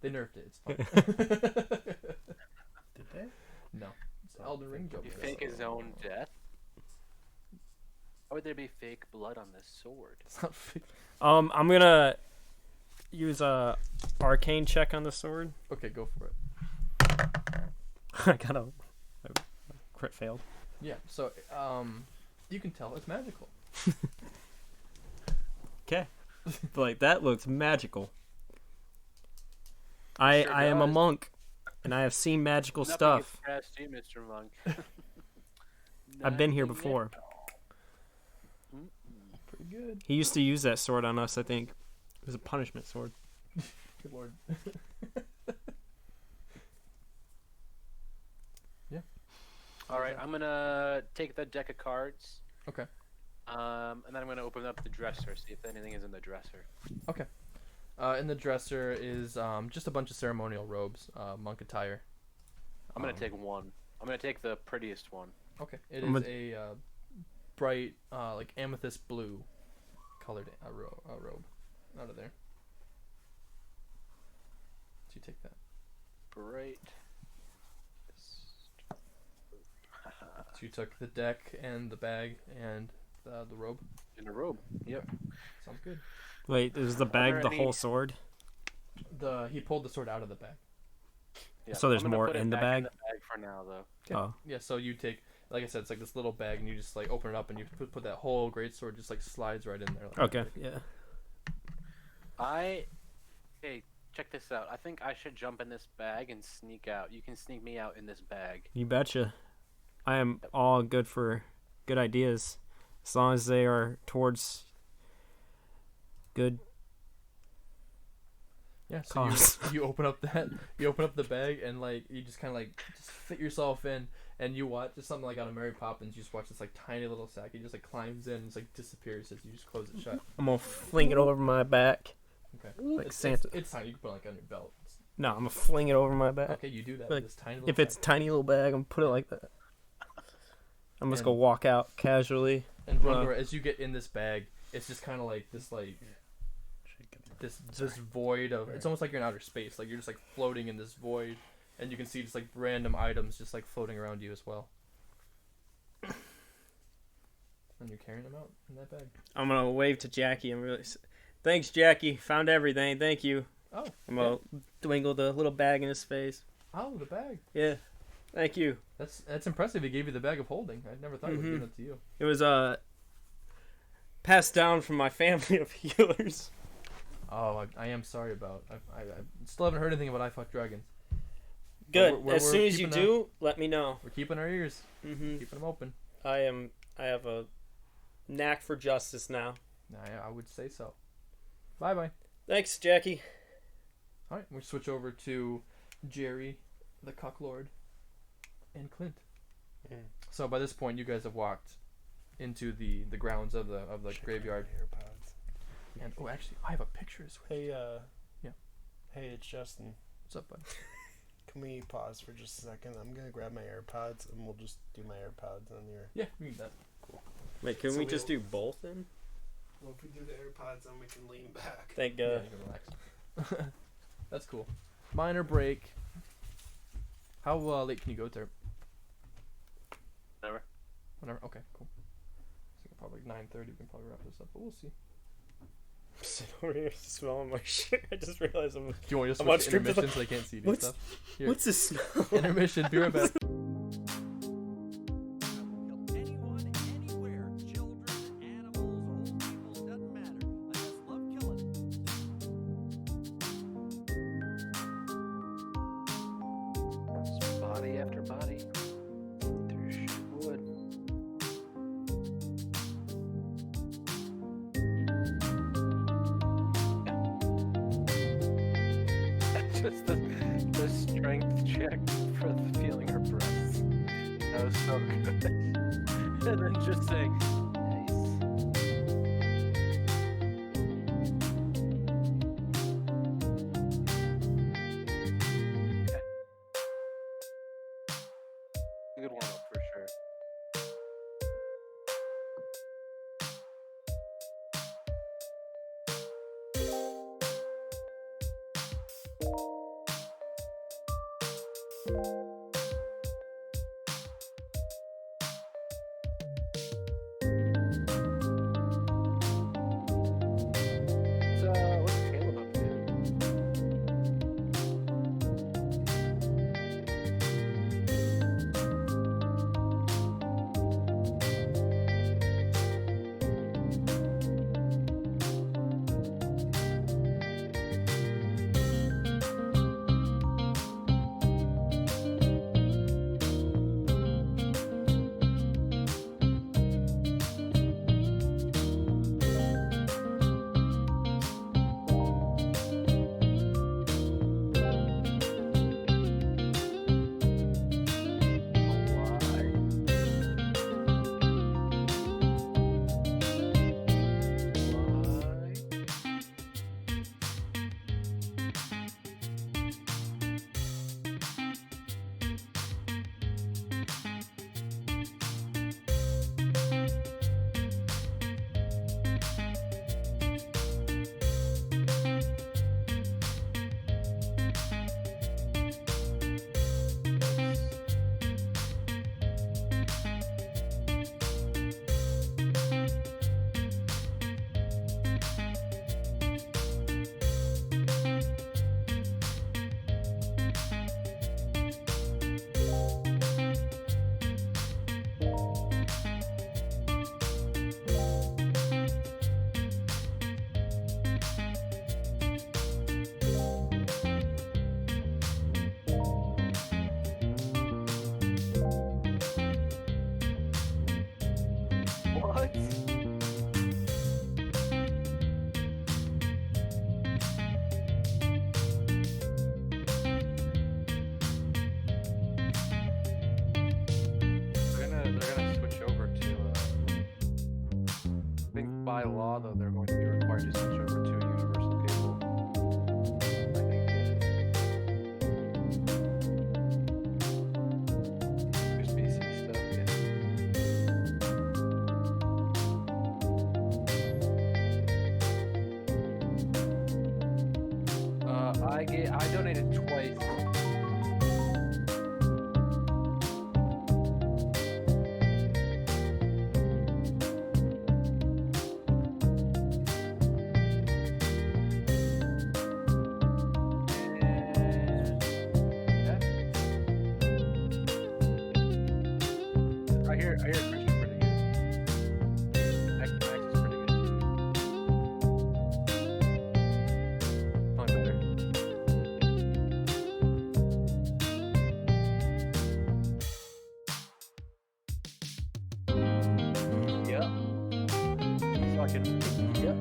They nerfed it. It's fine. Did they? No. It's Elden Ring joke. He fake his own death? Why would there be fake blood on this sword? It's not fake. I'm gonna use a arcane check on the sword. Okay, go for it. I got a crit failed. Yeah. So you can tell it's magical. Okay. Like that looks magical. I Sure am a does. monk, and I have seen magical Nothing stuff. gets past you, Mr. Monk. I've been here Nothing before. at all. Mm-mm. Pretty good. He used to use that sword on us. I think it was a punishment sword. Good lord. All right, I'm gonna take the deck of cards. Okay. And then I'm gonna open up the dresser, see if anything is in the dresser. In the dresser is just a bunch of ceremonial robes, monk attire. I'm gonna Um, take one. I'm gonna take the prettiest one. Okay. It I'm is a bright, like amethyst blue colored robe out of there. So you take that. Bright. So you took the deck and the bag and the robe. In a robe. Yep. Sounds good. Wait, is the bag there the any- whole sword? He pulled the sword out of the bag. Yeah. So there's I'm gonna more put it in the back bag? In the bag for now, though. Okay. Oh, Yeah. So you take, like I said, it's like this little bag, and you just like open it up, and you put that whole greatsword just like slides right in there. Like okay, yeah. Hey, check this out. I think I should jump in this bag and sneak out. You can sneak me out in this bag. You betcha. I am all good for good ideas, as long as they are towards good Yeah, so cause. you open up the bag, and like you just kind of like just fit yourself in, and you watch just something like out of Mary Poppins. You just watch this like tiny little sack. He just like climbs in and just like disappears as you just close it shut. I'm gonna fling it over my back. Okay, Like it's, Santa. It's tiny. You can put it like on your belt. No, I'm gonna fling it over my back. Okay, you do that Like, with this tiny little. If it's sack. tiny little bag, I'm gonna put it like that. I'm just And- gonna walk out casually. and Rundor, as you get in this bag, it's just kind of like this this void of. It's almost like you're in outer space. Like you're just like floating in this void, and you can see just like random items just like floating around you as well. And you're carrying them out in that bag. I'm gonna wave to Jackie. Thanks, Jackie. Found everything. Thank you. Oh. I'm gonna dwingle the little bag in his face. Oh, the bag. Yeah. Thank you. That's impressive. He gave you the bag of holding. I never thought he would give it to you. It was passed down from my family of healers. Oh, I am sorry about. I still haven't heard anything about I Fuck Dragons. Good. We're as soon as you keeping do, let me know. We're keeping our ears, Mm-hmm. keeping them open. I have a knack for justice now. I would say so. Bye bye. Thanks, Jackie. All right, we switch over to Jerry, the Cucklord, and Clint. Yeah. So by this point, you guys have walked into the grounds of the graveyard. AirPods. And oh, actually, I have a picture to switch. Hey, Yeah. Hey, it's Justin. What's up, bud? Can we pause for just a second? I'm gonna grab my AirPods and we'll just do my AirPods on your. Yeah, we can do that. Wait, can So we we'll- just do both then? Well, if we do the AirPods, then we can lean back. Thank Yeah, God. you can relax. That's cool. Minor break. How late can you go there? Never. Whenever. Okay, cool. So probably 9:30. We can probably wrap this up, but we'll see. I'm sitting over here smelling my shit. I just realized I'm. Do you want to I'm on switch to strip to the- intermission so they can't see me and What's- stuff? Here. What's this smell? Intermission. Be right back. Anyone, anywhere, children, animals, old people, doesn't matter. I just love killing. Just body after body. Through shit wood. Just the strength check for the feeling her breasts. That was so good. And then just saying, nice. A good warm up for sure. What's Caleb up to? What? They're gonna switch over to. I think by law though they're going to be required to switch over to a universal cable. I think. USB-C stuff. Yeah. I donated twice. hear Christian pretty good. Max is pretty good too. Probably better. Yep. Fucking yep.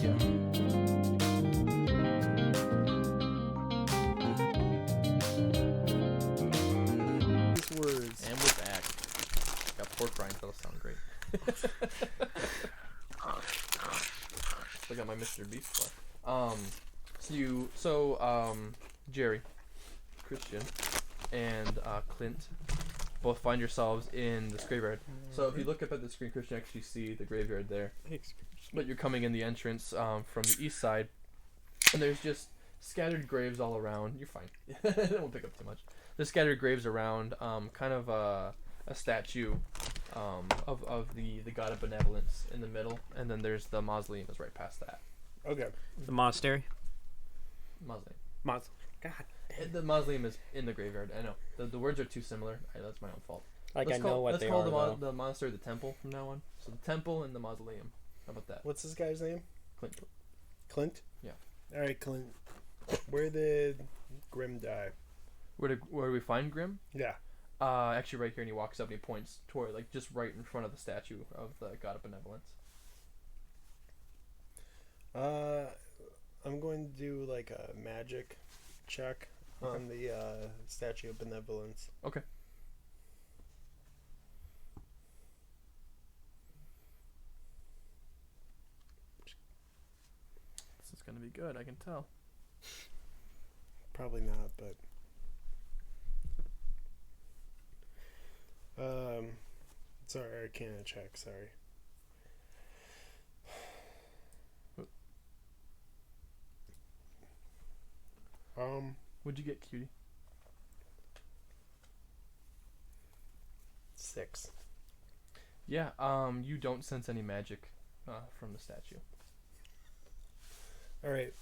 Yeah. These words. And we're back. Got pork rinds. That'll sound great. Still got my Mr. Beast bar. Jerry, Christian, and Clint both find yourselves in this graveyard. So if you look up at the screen, Christian, you actually see the graveyard there. But you're coming in the entrance from the east side, and there's just scattered graves all around. You're fine. It won't pick up too much. There's scattered graves around, kind of a statue of the god of benevolence in the middle, and then there's the mausoleum is right past that. Okay. The monastery. Mausoleum. God. The mausoleum is in the graveyard. I know. The words are too similar. That's my own fault. Like let's I know what let's they call are. the monastery the temple from now on. So the temple and the mausoleum. How about that? What's this guy's name? Clint. Clint? Yeah. Alright, Clint. Where did Grim die? Where do we find Grim? Yeah. Actually right here, and he walks up and he points toward, like, just right in front of the statue of the god of benevolence. I'm going to do like a magic check on the statue of benevolence. Okay. This is gonna be good. I can tell. Probably not, but sorry, Arcana check. Sorry. What'd you get, cutie? 6. Yeah. You don't sense any magic from the statue. All right.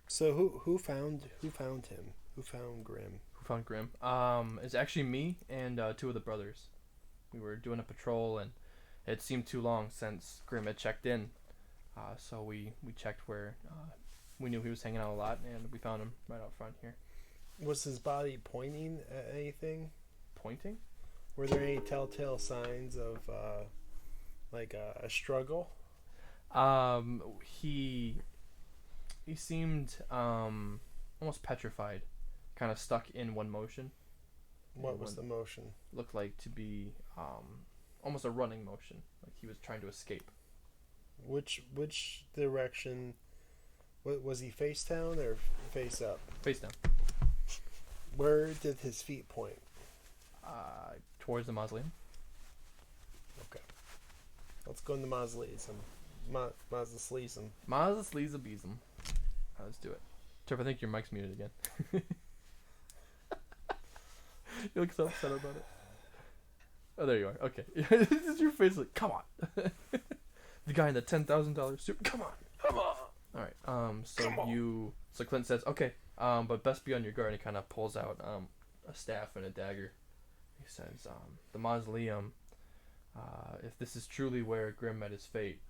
So who found him? Who found Grim? Who found Grim? It's actually me and 2 of the brothers. We were doing a patrol, and it seemed too long since Grim had checked in. So we checked where we knew he was hanging out a lot, and we found him right out front here. Was his body pointing at anything? Pointing? Were there any telltale signs of like a struggle? He seemed almost petrified, kind of stuck in one motion. What was the motion? Looked like to be almost a running motion, like he was trying to escape. Which direction? Was he face down or face up? Face down. Where did his feet point? Towards the mausoleum. Okay. Let's go in the mausoleum. Mausoleum. Mausoleum. Let's do it. Trevor, I think your mic's muted again. You look so upset about it. Oh, there you are. Okay. This is your face like, come on. The guy in the $10,000 suit. Come on. All right. So Clint says, okay, but best be on your guard. And he kind of pulls out a staff and a dagger. He says, the mausoleum. If this is truly where Grim met his fate,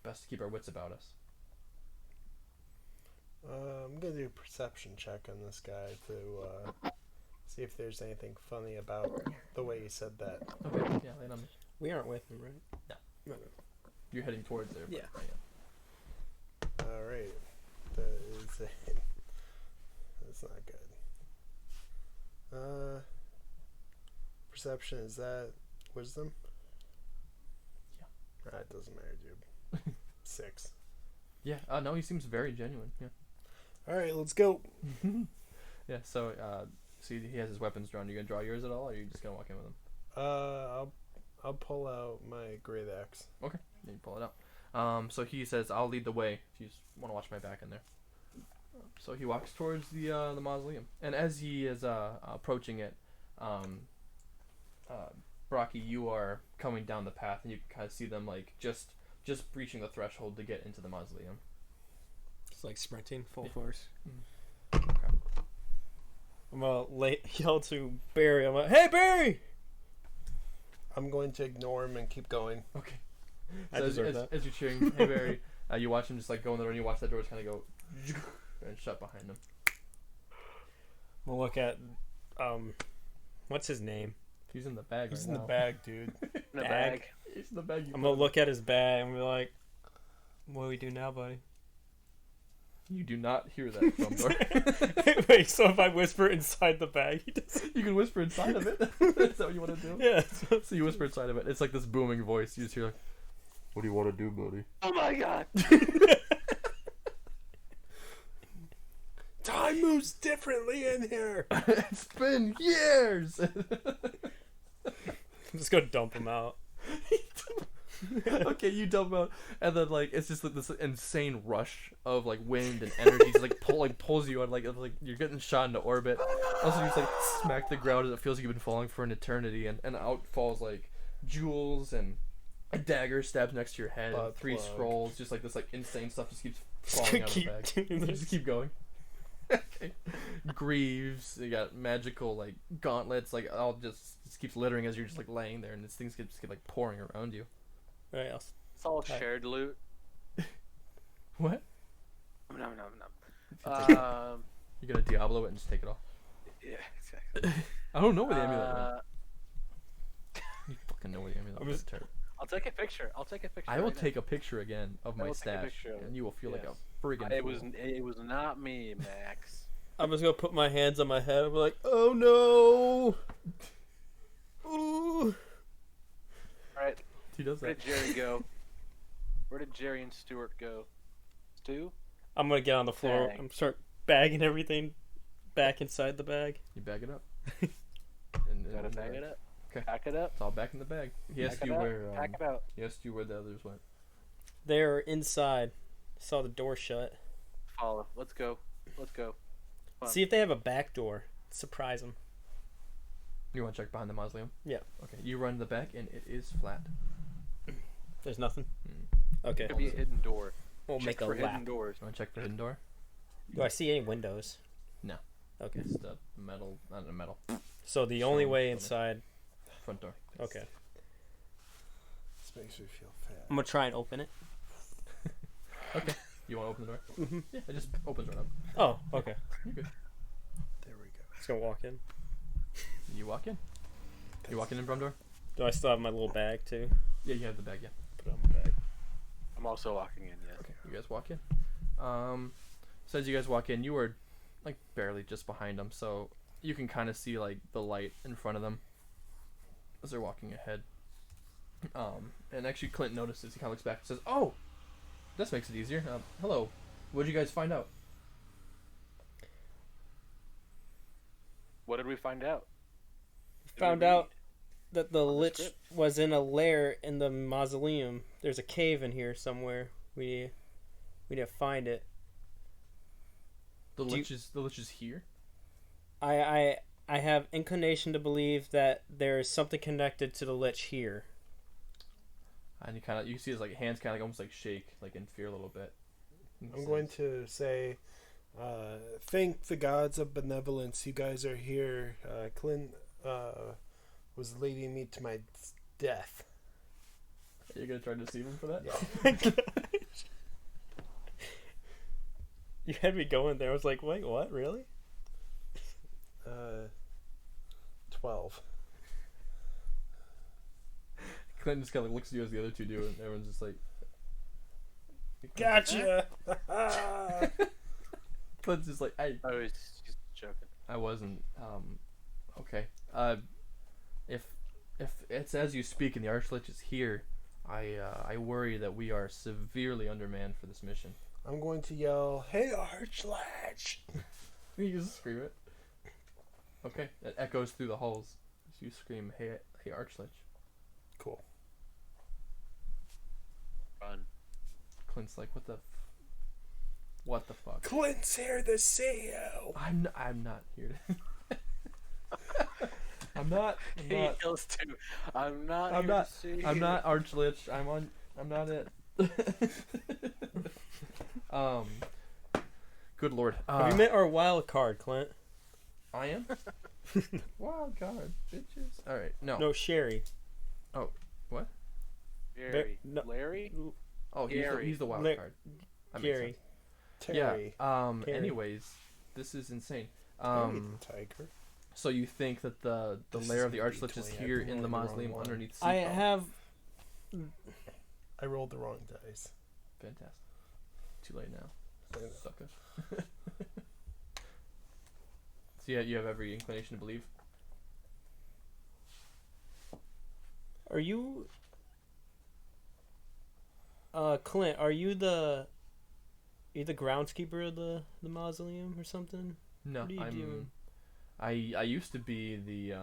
best to keep our wits about us. I'm gonna do a perception check on this guy to see if there's anything funny about the way he said that. Okay. Yeah, lay it on me. We aren't with him, right? No. You're heading towards there. Yeah. All right. That is it. That's not good. Perception, is that wisdom? Yeah. It doesn't matter, dude. 6. Yeah. No, he seems very genuine. Yeah. All right, let's go. Yeah. So, see, he has his weapons drawn. You gonna draw yours at all, or are you just gonna walk in with him? I'll pull out my great axe. Okay. Yeah, you pull it out. So he says, "I'll lead the way if you want to watch my back in there." So he walks towards the mausoleum, and as he is approaching it, Brocky, you are coming down the path, and you can kind of see them like just just breaching the threshold to get into the mausoleum. It's like sprinting full Yeah. force. Okay. I'm gonna yell to Barry. I'm like, "Hey, Barry!" I'm going to ignore him and keep going. Okay. I So deserve that. as you're cheering, hey Barry, you watch him just like go in the door, and you watch that door just kind of go and shut behind him. I'm gonna look at what's his name? He's in the bag. He's right in the now. bag, dude. In a Bag. bag. He's in the bag. I'm gonna look at his bag and be like, "What do we do now, buddy?" You do not hear that from door. Wait, so if I whisper inside the bag, he does. You can whisper inside of it. Is that what you want to do? Yeah. So you whisper inside of it. It's like this booming voice. You just hear like, "What do you want to do, buddy?" Oh my god! Time moves differently in here. It's been years. I'm just gonna dump him out. Okay, you dump out, and then like it's just like this insane rush of like wind and energy, just, like pulls you out, like you're getting shot into orbit. Also, you just like smack the ground, and it feels like you've been falling for an eternity, and out falls like jewels and a dagger stabs next to your head, and Butt 3 plug. scrolls, just like this like insane stuff just keeps Just falling out of the keep bag. doing You this. just keep going. Okay. Greaves, you got magical like gauntlets, like all just keeps littering as you're just like laying there, and these things just keep like pouring around you. Right, else. It's all shared loot. What? Nom, nom, nom. You're gonna Diablo it and just take it all. Yeah, exactly. I don't know where the amulet went. Uh, You fucking know where the amulet I'm went. just- Turd. I'll take a picture. I'll take a picture. I will right now. take a picture again of I my will take a stash, picture of it. and you will feel like Yes. a friggin' It fool. was not me, Max. I'm just gonna put my hands on my head and be like, "Oh no!" Ooh. All right, He does where that. did Jerry go? Where did Jerry and Stuart go? Stu? I'm gonna get on the floor Bag. and start bagging everything back inside the bag. You bag it up. and Gotta and, bag it up. Okay. Pack it up. It's all back in the bag. He asked Pack you it up. where. Pack it out. He asked you where the others went. They're inside. Saw the door shut. Follow. Let's go. Let's go. Fun. See if they have a back door. Surprise them. You want to check behind the mausoleum? Yeah. Okay. You run the back, and it is flat. There's nothing. Hmm. Okay. Could be a hidden door. We'll Check make a for hidden lap. doors. You want to check for hidden door? Do I see any windows? No. Okay. It's the metal, not a metal. So the only Show way me. inside. Front door. Okay. This makes me feel fat. I'm gonna try and open it. You want to open the door? Mhm. Yeah, it just opens right up. Oh, okay. You're good. There we go. Just gonna walk in. You walk in. You walking in front door? Do I still have my little bag too? Yeah, you have the bag. Yeah. Put it on my bag. I'm also walking in, yes. Okay, you guys walk in. So as you guys walk in, you are like barely just behind them, so you can kind of see like the light in front of them as they're walking ahead. And actually, Clint notices. He kind of looks back and says, "Oh, this makes it easier. Hello, what did you guys find out?" What did we find out? Did we Found read? out that the on the lich script? was in a lair in the mausoleum. There's a cave in here somewhere. We need to find it. The Do you- lich is here. I have inclination to believe that there is something connected to the lich here. And you see his like hands kind of like almost like shake like in fear a little bit. And he I'm going says, to say, thank the gods of benevolence. You guys are here. Clint was leading me to my death. "You're gonna try to deceive him for that?" Yeah. You had me going there. I was like, wait, what? Really? 12. Clint just kind of looks at you as the other two do, and everyone's just like, Gotcha! Clint's just like, Oh, he's joking. I wasn't. Okay. If it's as you speak and the Archlich is here, I worry that we are severely undermanned for this mission. I'm going to yell, "Hey, Archlatch!" You just scream it. Okay. It echoes through the halls as you scream, "Hey, hey, Archlich!" Cool. Run. Clint's like, what the fuck? Clint's here to see you! I'm not here to. I'm not. He yells too. I'm not. I'm here not- To see I'm you." not Archlich. I'm not it. Good lord. Have you met our wild card, Clint? I am. Wild card, bitches. All right. No, Sherry. Gary. no- Larry? Oh, Gary. he's the wild La- card. That makes Gary. Terry. Yeah. Gary. Anyways, this is insane. Tiger. So you think that the This lair is of the gonna be Archlich is 20. I here rolled in the the wrong mausoleum one. underneath? I Seafoam? have. I rolled the wrong dice. Fantastic. Too late now, sucker. So yeah, you have every inclination to believe. Are you? Clint, are you the groundskeeper of the mausoleum or something? No, What are you I'm. doing? I used to be the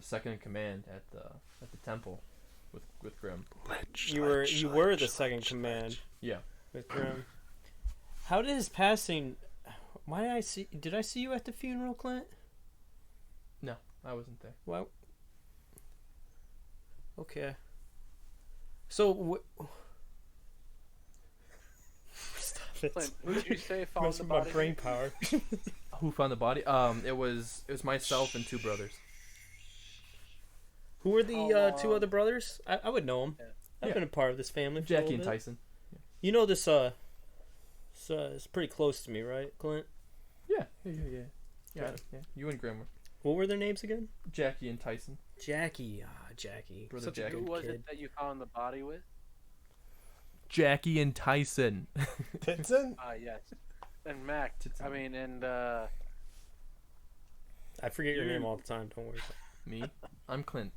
second in command at the temple with Grim. You were the second command Yeah. with Grim. How did his passing? Why did I see? Did I see you at the funeral, Clint? No, I wasn't there. Well. Okay. So. Stop it. Clint, who did you say found the Messing with my body? brain power. Who found the body? It was myself and two brothers. Who were the How two long- other brothers? I would know them. Yeah. I've Yeah. been a part of this family. For a Jackie little and bit. Tyson. You know this. It's pretty close to me, right, Clint? Yeah. Yeah. Got it. Yeah. You and Grim were What were their names again? Jackie and Tyson. Jackie. Jackie. Brother Such a Jackie. Who good was kid. it that you found the body with? Jackie and Tyson. Titson? Yes. And Mac. Tits I and- mean, and I forget your You- name all the time. Don't worry. Me. I'm Clint.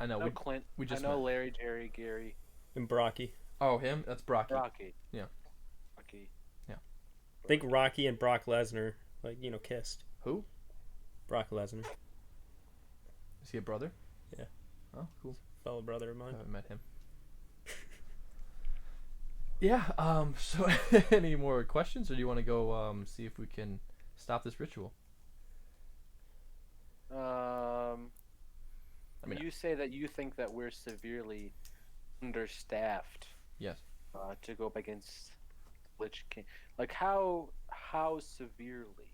I know. no Clint. we just I know met. Larry, Jerry, Gary, And Brocky. Oh, him? That's Brocky. Rocky. Yeah. Rocky. I think Rocky and Brock Lesnar, kissed. Who? Brock Lesnar, Is he a brother? Yeah. Oh, cool. fellow brother of I mine. haven't met him. Yeah. So, any more questions, or do you want to go see if we can stop this ritual? I mean- You say that you think that we're severely understaffed Yes. to go up against Lich King. Like how severely?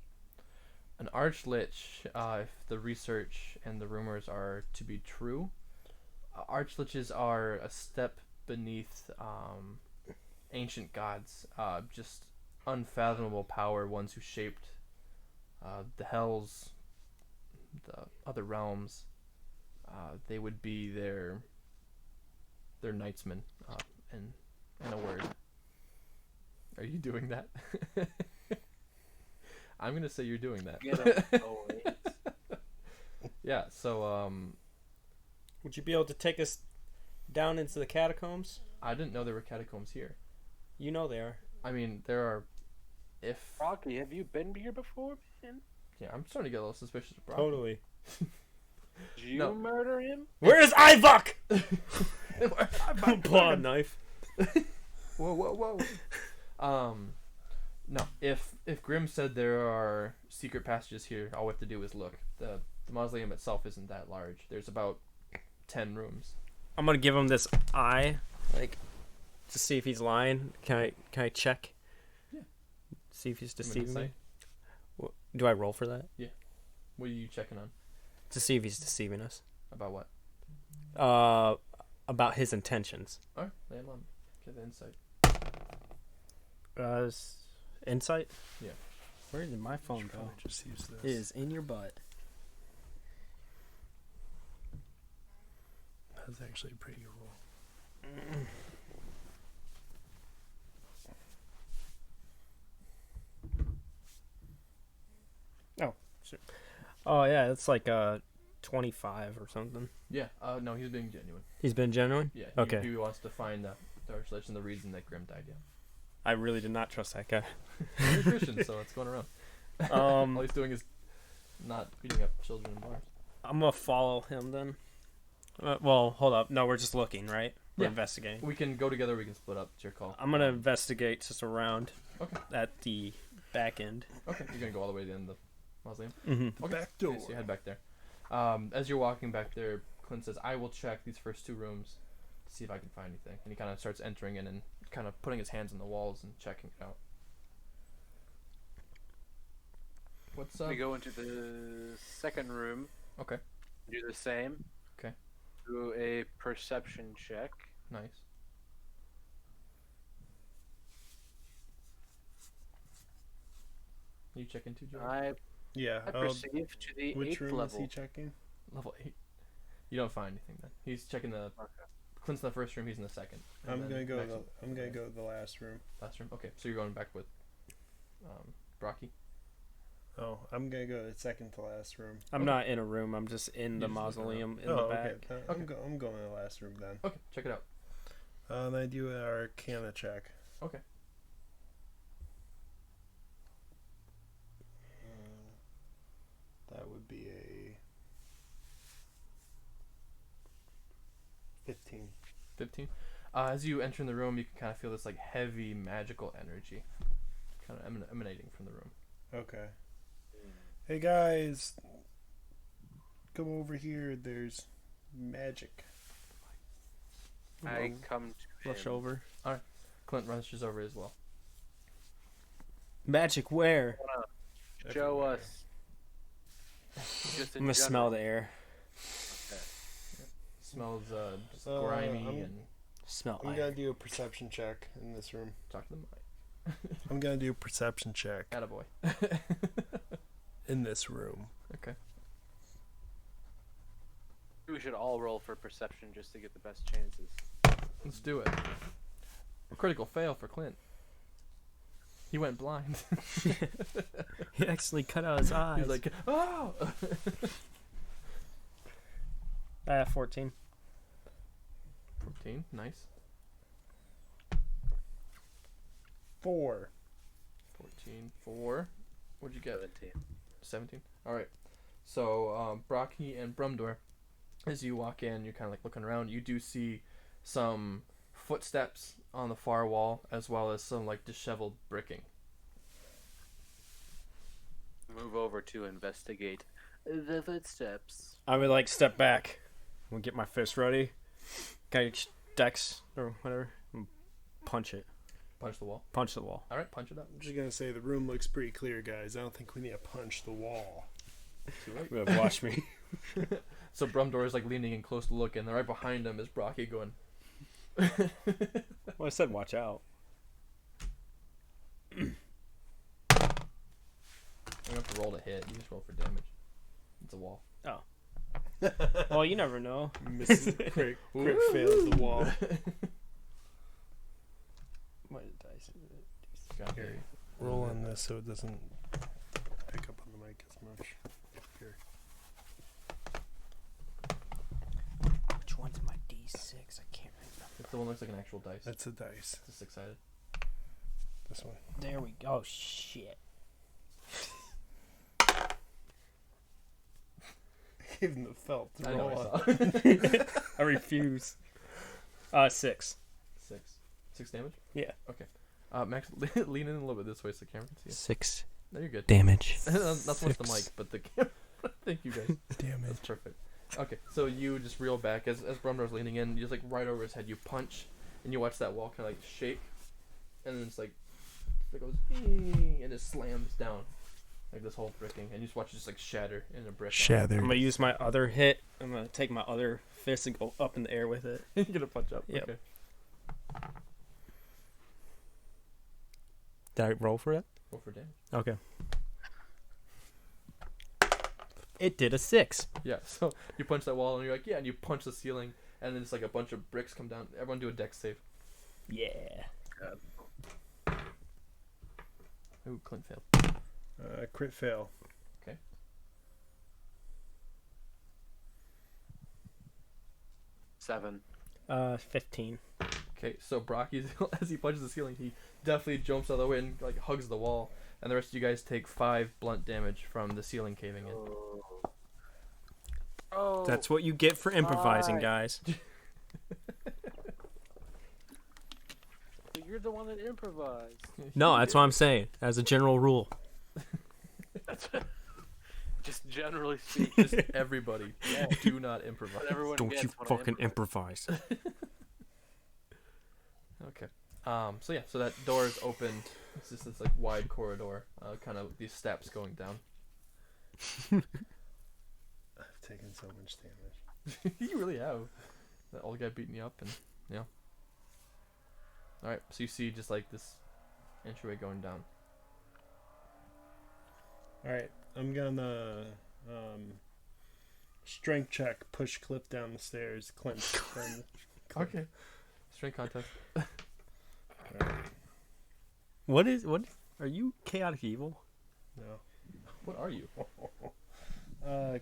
An archlich, if the research and the rumors are to be true, archliches are a step beneath ancient gods. Just unfathomable power, ones who shaped the hells, the other realms. They would be their knightsmen, in a word. Are you doing that? I'm gonna say you're doing that. Get 'em, boys. Yeah. So Would you be able to take us down into the catacombs? I didn't know there were catacombs here. You know they are. I mean, there are. If Rocky, have you been here before, man? yeah, I'm starting to get a little suspicious of Brocky. Totally. Did you No. murder him? Where is Ivok? Pull out a knife. Whoa. No. If Grimm said there are secret passages here, all we have to do is look. The mausoleum itself isn't that large. There's about 10 rooms. I'm gonna give him this eye, to see if he's lying. Can I check? Yeah. See if he's Give me an deceiving me. insight. Do I roll for that? What are you checking on? To see if he's deceiving us. About what? About his intentions. Alright, lay it on. Get the insight. Insight. Yeah. Where did my phone Should go? probably just use this. It is in your butt. That's actually a pretty good roll. Oh yeah, it's like 25 or something. Yeah. No, he's being genuine. He's been genuine. Yeah. Okay. He wants to find the Archlich and the reason that Grimm died. Yeah. I really did not trust that guy. You're a Christian, so it's going around. All he's doing is not beating up children in bars. I'm gonna follow him then. Well, hold up. No, we're just looking, right? We're Yeah. investigating. We can go together. We can split up. It's your call. I'm gonna investigate just around Okay. at the back end. Okay. You're gonna go all the way to the end of the mausoleum. Mm-hmm. Okay. Back door. Okay, so you head back there. As you're walking back there, Clint says, "I will check these first two rooms. see if I can find anything. And he kind of starts entering in and kind of putting his hands on the walls and checking it out. What's up? We go into the second room. Okay, Do the same. Okay. Do a perception check. nice. You checking too, Joe? Yeah. I perceive to the Which 8th room level. is he checking? Level 8. You don't find anything then. He's checking the. Okay. Clint's in the first room. He's in the second. and I'm then gonna go. Max- I'm gonna go to the last room. Last room. Okay, so you're going back with, Brocky. Oh, I'm gonna go to the second to last room. I'm not in a room. I'm just in the You're just looking mausoleum in oh, the okay. back. I'm, Okay. I'm going to the last room then. Okay, check it out. And I do an Arcana check. Okay. That would be a 15. 15. As you enter in the room, you can kind of feel this like heavy magical energy, kind of emanating from the room. Okay. Hey guys, come over here. There's magic. I come to Rush him. over. Clint rushes over as well. Magic where? Show Everywhere. us. Just I'm gonna smell the air. Smells just So, grimy I'm- and Smell I'm like. gonna do a perception check in this room. talk to the mic. I'm gonna do a perception check Attaboy. in this room. Okay. We should all roll for perception just to get the best chances. Let's do it. A critical fail for Clint. He went blind. He actually cut out his eyes. He's like, oh! 14. 14, nice. 4. 14, 4. What'd you get? 17. 17. All right. So Brocky and Brumdor, as you walk in, you're kind of like looking around. You do see some footsteps on the far wall, as well as some like disheveled bricking. Move over to investigate the footsteps. I would like step back. We'll get my fist ready. Get Dex or whatever. And punch it. Punch the wall. Punch the wall. All right, punch it up. I'm just gonna say the room looks pretty clear, guys. I don't think we need to punch the wall. Too late. You have watch me. So Brumdor is like leaning in close to look, and right behind him is Brocky going. Well, I said watch out. You don't have to roll to hit. You just roll for damage. It's a wall. Well, you never know. Misses crit fails the wall. What dice is it? Got Here. it. Roll on this so it doesn't pick up on the mic as much. Here. Which one's my D6? I can't remember. If the one looks like an actual dice. That's a dice. Just excited. This one. There we go. Oh, shit. Give him the felt to I know. roll I on. saw. I refuse. 6. 6 damage. Yeah. Okay. Max, lean in a little bit this way so the camera can see you. 6 No, you're good. damage. Not so much the mic, but the camera. Thank you guys. Damn it. That's perfect. Okay, so you just reel back as Brumdor's leaning in. You just like right over his head. You punch, and you watch that wall kind of like shake, and then it's like it goes and it slams down like this whole bricking, and you just watch it just like shatter in a brick. I'm gonna use my other hit. I'm gonna take my other fist and go up in the air with it. You're gonna punch up. Yep. Okay. Did I roll for it? Roll for damage. Okay. It did a 6. Yeah. So you punch that wall, and you're like, yeah, and you punch the ceiling, and then it's like a bunch of bricks come down. Everyone do a dex save. Yeah. Ooh, Clint failed. Crit fail. 7. 15. Okay, so Brocky, as he punches the ceiling, he definitely jumps out of the way and like hugs the wall, and the rest of you guys take 5 blunt damage from the ceiling caving in. Oh. That's what you get for improvising, Fine. guys. You're the one that improvised. No, that's what I'm saying. As a general rule. Just generally speaking. Just everybody, Yeah. do not improvise. Everyone Don't gets you when I fucking improvise. Okay. So yeah, so that door is open. It's just this like wide corridor, kind of these steps going down. I've taken so much damage. You really have. That old guy beating you up, and yeah. All right, so you see just like this entryway going down. All right, I'm gonna strength check, push Cliff down the stairs, clinch. Cliff. Okay. Strength contest. What are you chaotic evil? No. What are you?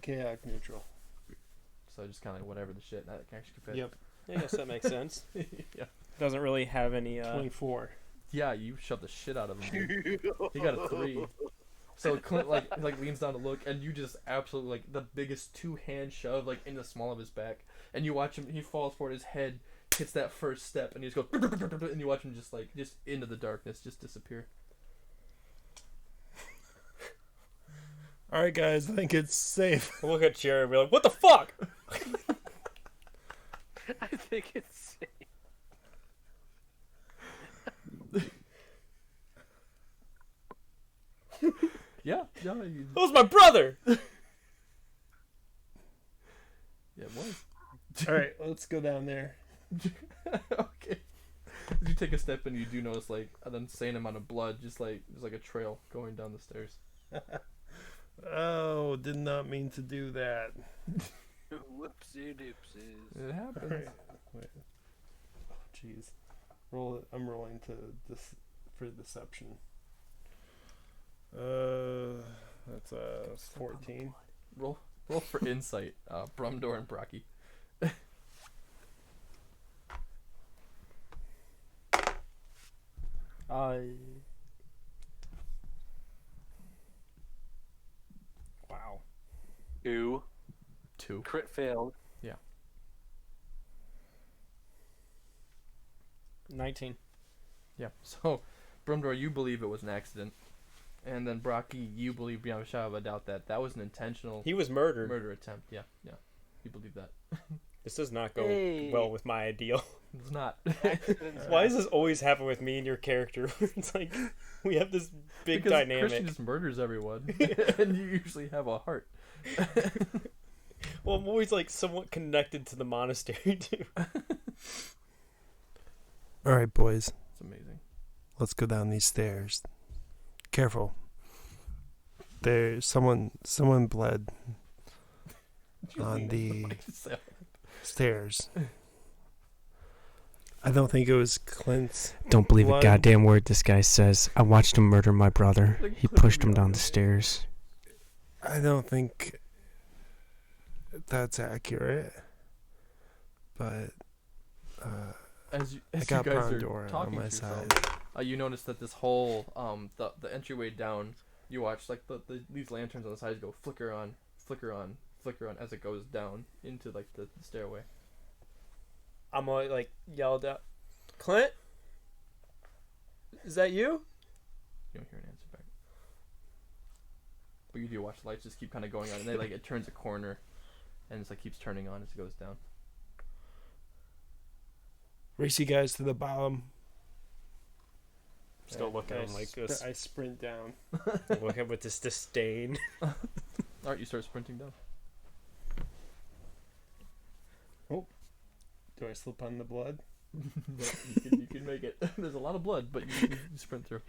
Chaotic neutral. So just kind of like whatever the shit that can actually fit. Yep. I guess that makes sense. Yeah. Doesn't really have any 24. Yeah, you shoved the shit out of him. Dude. He got a 3. So Clint like leans down to look, and you just absolutely like the biggest 2-hand shove like in the small of his back, and you watch him. He falls forward. His head hits that first step, and he just goes, and you watch him just into the darkness, just disappear. All right, guys, I think it's safe. We'll look at Jerry and be like, "What the fuck?" I think it's safe. Yeah, That was my brother. yeah, it was. All right, let's go down there. Okay. As you take a step and you do notice like an insane amount of blood, just like there's like a trail going down the stairs. Oh, did not mean to do that. Whoopsie doopsies. It happens. All right. Wait. Oh, jeez. Roll it. I'm rolling to this for deception. That's a 14. Roll for insight, Brumdor and Brocky. Wow. 2. 2. Crit failed. 19. Yeah. So, Brumdor, you believe it was an accident, and then Brocky, you believe beyond a shadow of a doubt that that was an intentional He was murdered. murder attempt. Yeah. You believe that. This does not go Hey. well with my ideal. It's not. Accidents Why does this always happen with me and your character? It's like we have this big because dynamic. Christian just murders everyone, and you usually have a heart. Well, I'm always like somewhat connected to the monastery too. All right, boys. It's amazing. Let's go down these stairs. Careful. There's someone bled on the stairs. I don't think it was Clint's. Don't believe blood. a goddamn word this guy says. I watched him murder my brother. He pushed him down the stairs. I don't think that's accurate. But As you I guys got are Brandor talking on my to side. yourselves, you notice that this whole the entryway down, you watch like these lanterns on the sides go flicker on as it goes down into like the stairway. I'm like yelled out, "Clint, is that you?" You don't hear an answer back, but you do watch the lights just keep kind of going on, and then like it turns a corner, and it's like keeps turning on as it goes down. Race you guys to the bottom. Still looking at him like this. I sprint down. Looking with this disdain. All right, you start sprinting down. Do I slip on the blood? you can make it. There's a lot of blood, but you sprint through.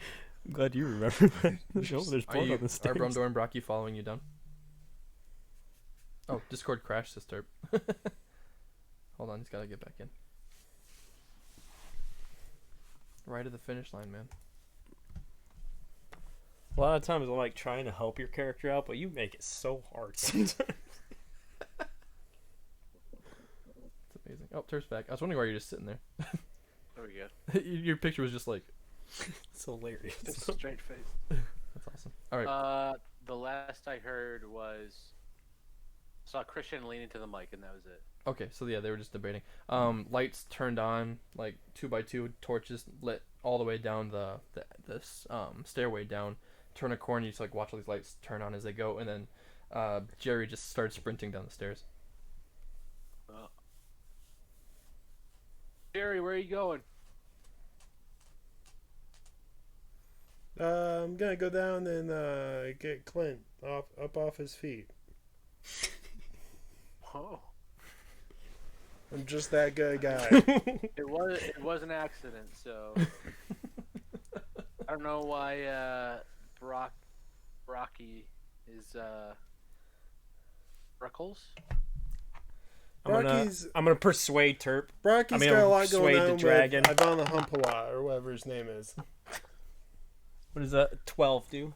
I'm glad you remember that. There's blood on the Are stairs. Brumdor and Brocky following you down? Oh, Discord crashed to start. Hold on, he's gotta get back in. Right at the finish line, man. A lot of times I'm like trying to help your character out, but you make it so hard sometimes. It's amazing. Oh, Turf's back. I was wondering why you're just sitting there. There we go. Your picture was just like, It's hilarious. Just a straight face. that's awesome. All right. The last I heard was saw Christian lean into the mic, and that was it. Okay, so yeah, they were just debating. Lights turned on, like 2x2 torches lit all the way down the stairway down. Turn a corner, you just like watch all these lights turn on as they go, and then Jerry just started sprinting down the stairs. Jerry, where are you going? I'm gonna go down and get Clint up off his feet. Whoa. I'm just that good guy. It was an accident, so I don't know why Brocky is Freckles. Rocky's I'm gonna persuade Terp. Brocky's I mean, got a I'm lot going Swade the on dragon. with Ivana Humpala or whatever his name is. What does that 12 do?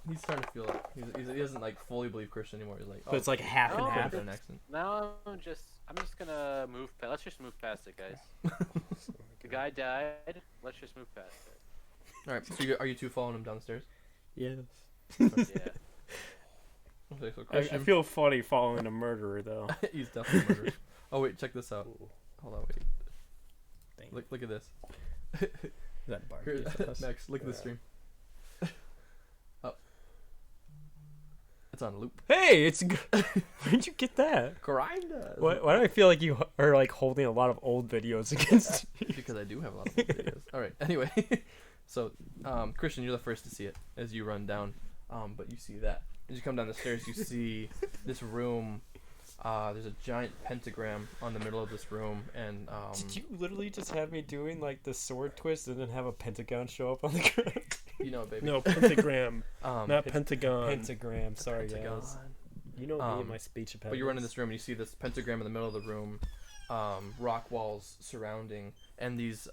He's starting to feel it. He doesn't like fully believe Christian anymore. He's like, But it's like half and Oh, half. an accent. Now I'm just gonna move. Let's just move past it, guys. The guy died. Let's just move past it. All right. So are you two following him downstairs? Yes. Yeah. Okay, so I Christian, feel funny following a murderer though. he's definitely murdered. Oh wait, check this out. Hold on, wait. Dang. Look at this. Is that Here, Barbie? Max, look at the Yeah. stream. Oh, it's on loop. Hey, it's. Where'd you get that? Grinda. Why do I feel like you are like holding a lot of old videos against me? Because I do have a lot of old videos. All right. Anyway, so Christian, you're the first to see it as you run down. But you see that as you come down the stairs, you see this room. There's a giant pentagram on the middle of this room, and Did you literally just have me doing like the sword twist and then have a pentagon show up on the ground? you know, baby. No, pentagram, not not pentagon. Pentagram, sorry pentagon. guys. You know me and my speech impediments. But you run in this room and you see this pentagram in the middle of the room, rock walls surrounding, and these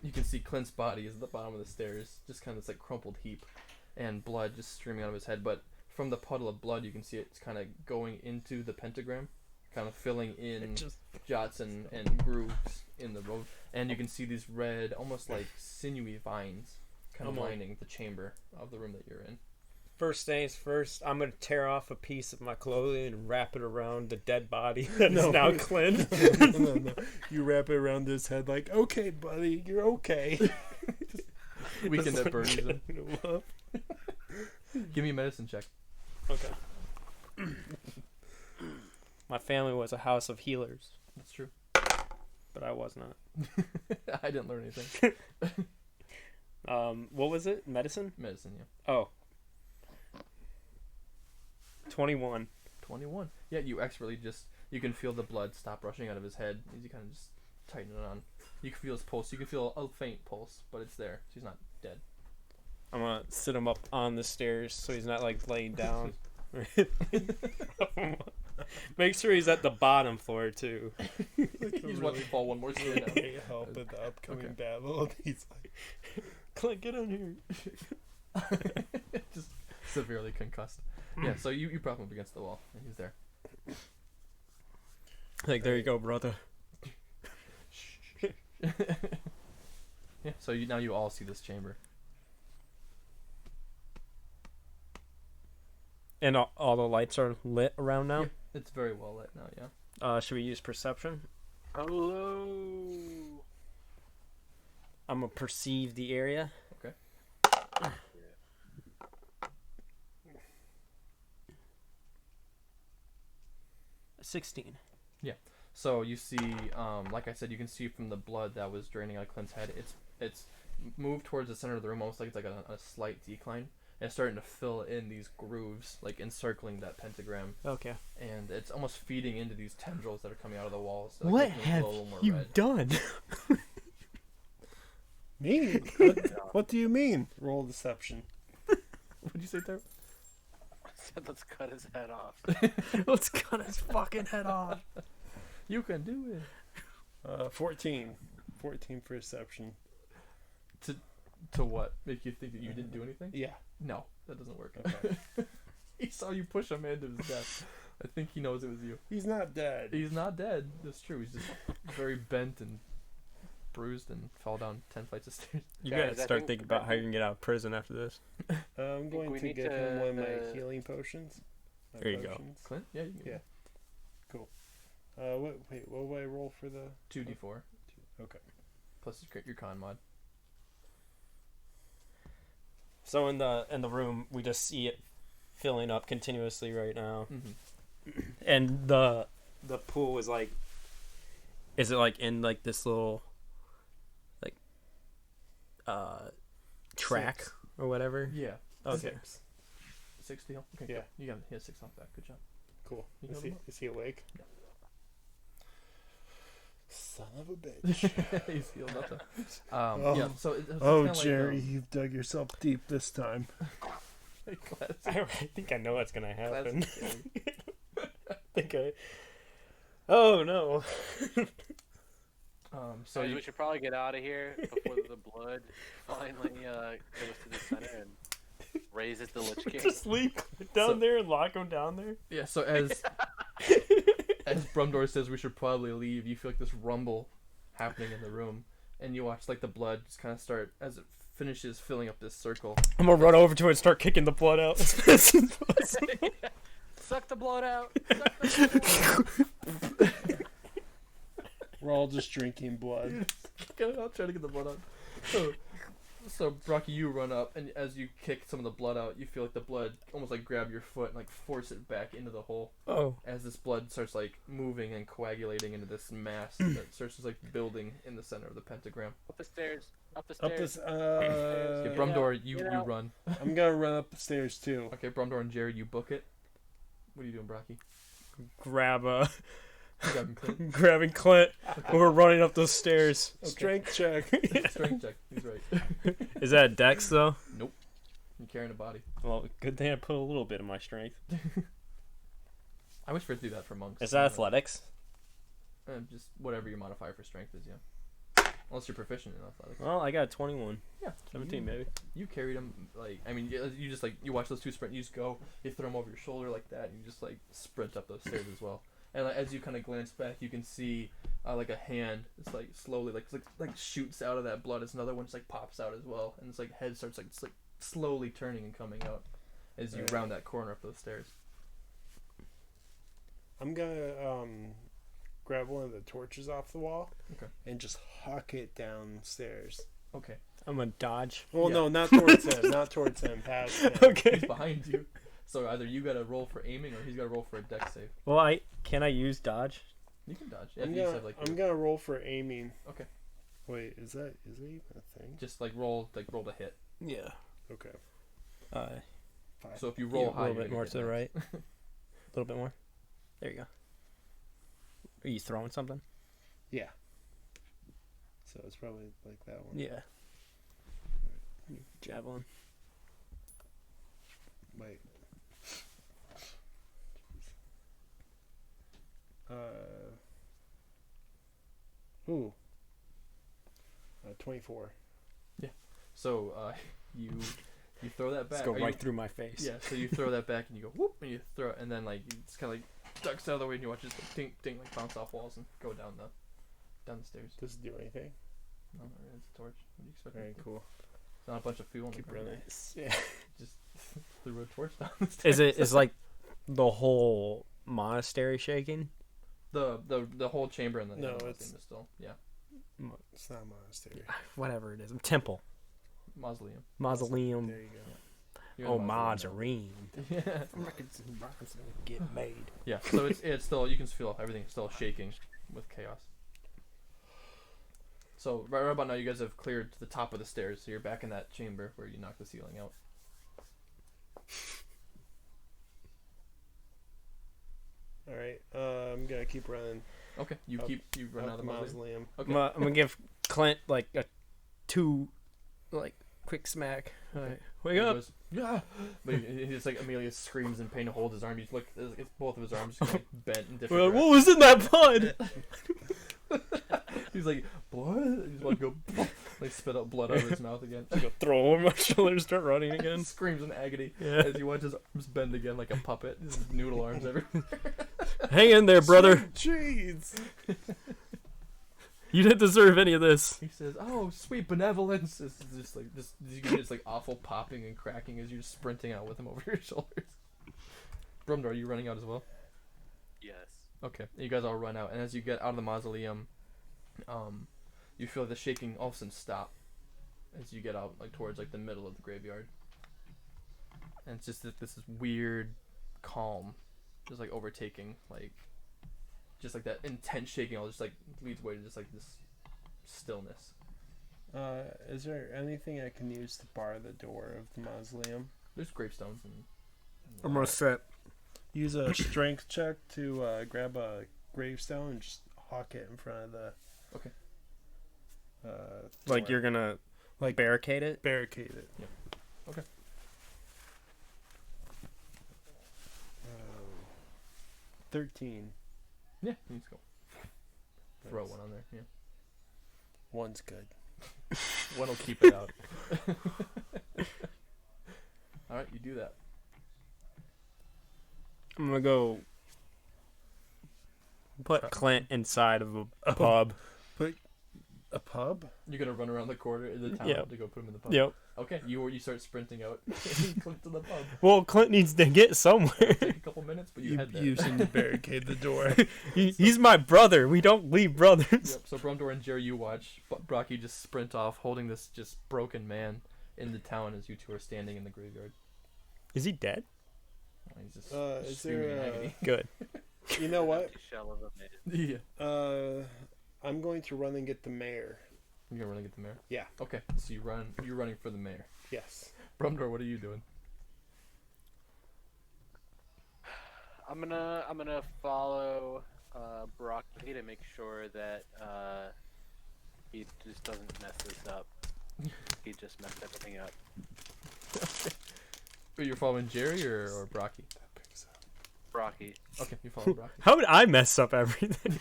you can see Clint's body is at the bottom of the stairs, just kind of this like crumpled heap, and blood just streaming out of his head. But from the puddle of blood, you can see it's kind of going into the pentagram, kind of filling in jots and grooves in the road, and you can see these red, almost like sinewy vines, kind of lining the chamber of the room that you're in. First things first, I'm gonna tear off a piece of my clothing and wrap it around the dead body that is No. now Clint. no. You wrap it around his head like, okay, buddy, you're okay. Weekend at Bernie's. Well, Give me a medicine check. Okay. My family was a house of healers, That's true. but I was not. I didn't learn anything. What was it? Medicine? Medicine, yeah. Oh. 21. 21. Yeah, you expertly you can feel the blood stop rushing out of his head as you kind of just tighten it on. You can feel his pulse. You can feel a faint pulse, but it's there. So he's not dead. I'm gonna sit him up on the stairs so he's not like laying down. Make sure he's at the bottom floor too. He's watching you fall one more story down. can't help in the upcoming Okay. battle. He's like, Clint, get on here. Just severely concussed. Yeah, so you prop him up against the wall, and he's there. Like, there you go, brother. Yeah, so now you all see this chamber. And all the lights are lit around now. Yeah, it's very well lit now, yeah. Should we use perception? Hello. I'm gonna perceive the area. Okay. 16. So you see, like I said, you can see from the blood that was draining out of Clint's head, it's moved towards the center of the room, almost like it's like a slight decline. And it's starting to fill in these grooves, like encircling that pentagram, Okay. and it's almost feeding into these tendrils that are coming out of the walls. Like, What making them have glow a little more you red. done? me? What do you mean? Roll deception. What'd you say there? Said let's cut his head off. Let's cut his fucking head off. You can do it. 14. 14 perception. To what? Make you think that you didn't do anything? Yeah. No, that doesn't work. Okay. He saw you push a man to his death. I think he knows it was you. He's not dead. He's not dead. That's true. He's just very bent and bruised and fell down 10 flights of stairs. You Guys, gotta I start think- thinking about how you can get out of prison after this. I'm going we to need give him one of my to- healing potions. My There you go. potions. Clint? Yeah, you can get Yeah. What will I roll for the 2d4 Okay. plus your con mod. So in the room, we just see it filling up continuously right now, Mm-hmm. and the pool is like, is it like in like this little, like, track 6. or whatever. Yeah. Okay. 6. 6 to heal? Okay, Yeah. good. You got hit 6 off that. Good job. Cool. You Is healed he, him up? is he awake? No. Son of a bitch. He's healed up though. Oh. Yeah, so it's Oh, kinda like, Jerry, you've dug yourself deep this time. classic, I think I know what's gonna happen. classic Jerry. I think I. Oh no. So Guys, you, we should probably get out of here before the blood finally goes to the center and raises the Lich King. Just leave down So- there and lock him down there. yeah, so as Brumdor says we should probably leave, you feel like this rumble happening in the room, and you watch like the blood just kind of start as it finishes filling up this circle. I'm gonna run over to it and start kicking the blood out. Suck the blood out. Suck the blood out. We're all just drinking blood. I'll try to get the blood out. So Brocky, you run up, and as you kick some of the blood out, you feel like the blood almost like grab your foot and like force it back into the hole. Oh. As this blood starts like moving and coagulating into this mass that starts just like building in the center of the pentagram. Up the stairs. Up the Up stairs. this. Okay, Get Brumdor, you Get you out. run. I'm gonna run up the stairs too. Okay, Brumdor and Jared, you book it. What are you doing, Brocky? You grabbing Clint? Grabbing Clint. We're running up those stairs. Strength check. Strength check. He's right. Is that Dex though? You're carrying a body. Well, good thing I put a little bit of my strength. I wish for it to do that for monks. Is that athletics? Just whatever your modifier for strength is, yeah. Unless you're proficient in athletics. Well, I got 21. Yeah. 17 you, maybe. You carried him, like, I mean, you just, like, you watch those two sprint, you just go, you throw them over your shoulder like that, and you just, like, sprint up those stairs as well. And like, as you kind of glance back, you can see, like, a hand, it's, like, slowly, like shoots out of that blood. It's another one just, like, pops out as well. And it's, like, head starts, like, slowly turning and coming out as you Right. round that corner up those stairs. I'm gonna grab one of the torches off the wall. Okay. And just huck it downstairs. Okay. I'm gonna dodge. Well, Yeah. no, not towards him. Not towards him. Past him. Okay. He's behind you. So either you gotta roll for aiming or he's gotta roll for a dex save. Well, can I use dodge? You can dodge. Yeah, I'm if you just gonna, have, like, I'm gonna roll for aiming. Okay. Wait, is it even a thing? just, like, roll to hit. Yeah. Okay. 5. So if you roll Yeah, high, a little you're bit gonna more get to the next. right. A little bit more. There you go. Are you throwing something? Yeah. So it's probably like that one. Yeah. Javelin. Wait. Ooh. 24. So you throw that back. Let's go Are right you- through my face. Yeah, so you throw that back and you go whoop, and you throw it, and then like you just kind of like ducks out of the way, and you watch it just, like, ding ding, like bounce off walls and go down the stairs. Does it do anything? No, it's a torch. What do you expect? Alright, cool. It's not a bunch of fuel. Keep on the ground. running. Yeah. Just threw a torch down the stairs. Is like the whole monastery shaking? the whole chamber and the No, animal it's- thing is still It's not a monastery. Whatever it is. Temple. mausoleum. Mausoleum. There you go. You're in Oh, the mausoleum margarine. now. Get made. Yeah, so it's still, you can feel everything's still shaking with chaos. So right about now, you guys have cleared to the top of the stairs, so you're back in that chamber where you knocked the ceiling out. All right. I'm gonna keep running Okay, you Up- run out up of the the mausoleum. mausoleum. Okay, I'm gonna give Clint like a 2 like quick smack. Alright. Wake He up. goes, yeah, but he just like Amelia screams in pain to hold his arm. He's like, it's both of his arms just like, bent in different. What was in that blood? He's like, blood. He's like, go, like spit out blood out of his mouth again. Go throw him over my shoulder and start running again. Screams in agony Yeah. as you watch his arms bend again like a puppet. His noodle arms everywhere. Hang in there, brother. Jeez. You didn't deserve any of this. He says, "Oh, sweet benevolence." It's just like this. You get this like awful popping and cracking as you're sprinting out with him over your shoulders. Brumdor, are you running out as well? Yes. Okay, you guys all run out, and as you get out of the mausoleum, you feel the shaking all of a sudden stop as you get out like towards like the middle of the graveyard, and it's just this weird calm, just like overtaking, like just like that intense shaking all just like leads way to just like this stillness, Is there anything I can use to bar the door of the mausoleum? There's gravestones and. I'm gonna set. Use a strength check to grab a gravestone and just hawk it in front of the. Okay. Like door. you're gonna Like- barricade it. Barricade it. Yep. Okay. 13. Yeah, you just go. Throw Nice. one on there. Yeah. One's good. One will keep it out. All right, you do that. I'm gonna go put Clint inside of a pub. A pub? You're gonna run around the corner in the town Yep. to go put him in the pub. Yep. Okay, you start sprinting out. Clint to the pub. Well, Clint needs to get somewhere. Take a couple minutes, but you head there. Using to barricade the door. He's my brother. We don't leave brothers. Yep. So Brumdor and Jerry, you watch Brocky just sprint off, holding this just broken man in the town as you two are standing in the graveyard. Is he dead? Oh, he's just Is screaming in there agony. Good. You know what? Empty shell of a man. Yeah. I'm going to run and get the mayor. You're gonna run and get the mayor. Yeah. Okay. So you run. You're running for the mayor. Yes. Brumdor, what are you doing? I'm gonna follow Brocky to make sure that he just doesn't mess this up. He just messed everything up. Wait, you're following Jerry or Brocky? Brocky. Okay, you follow Brocky. How would I mess up everything?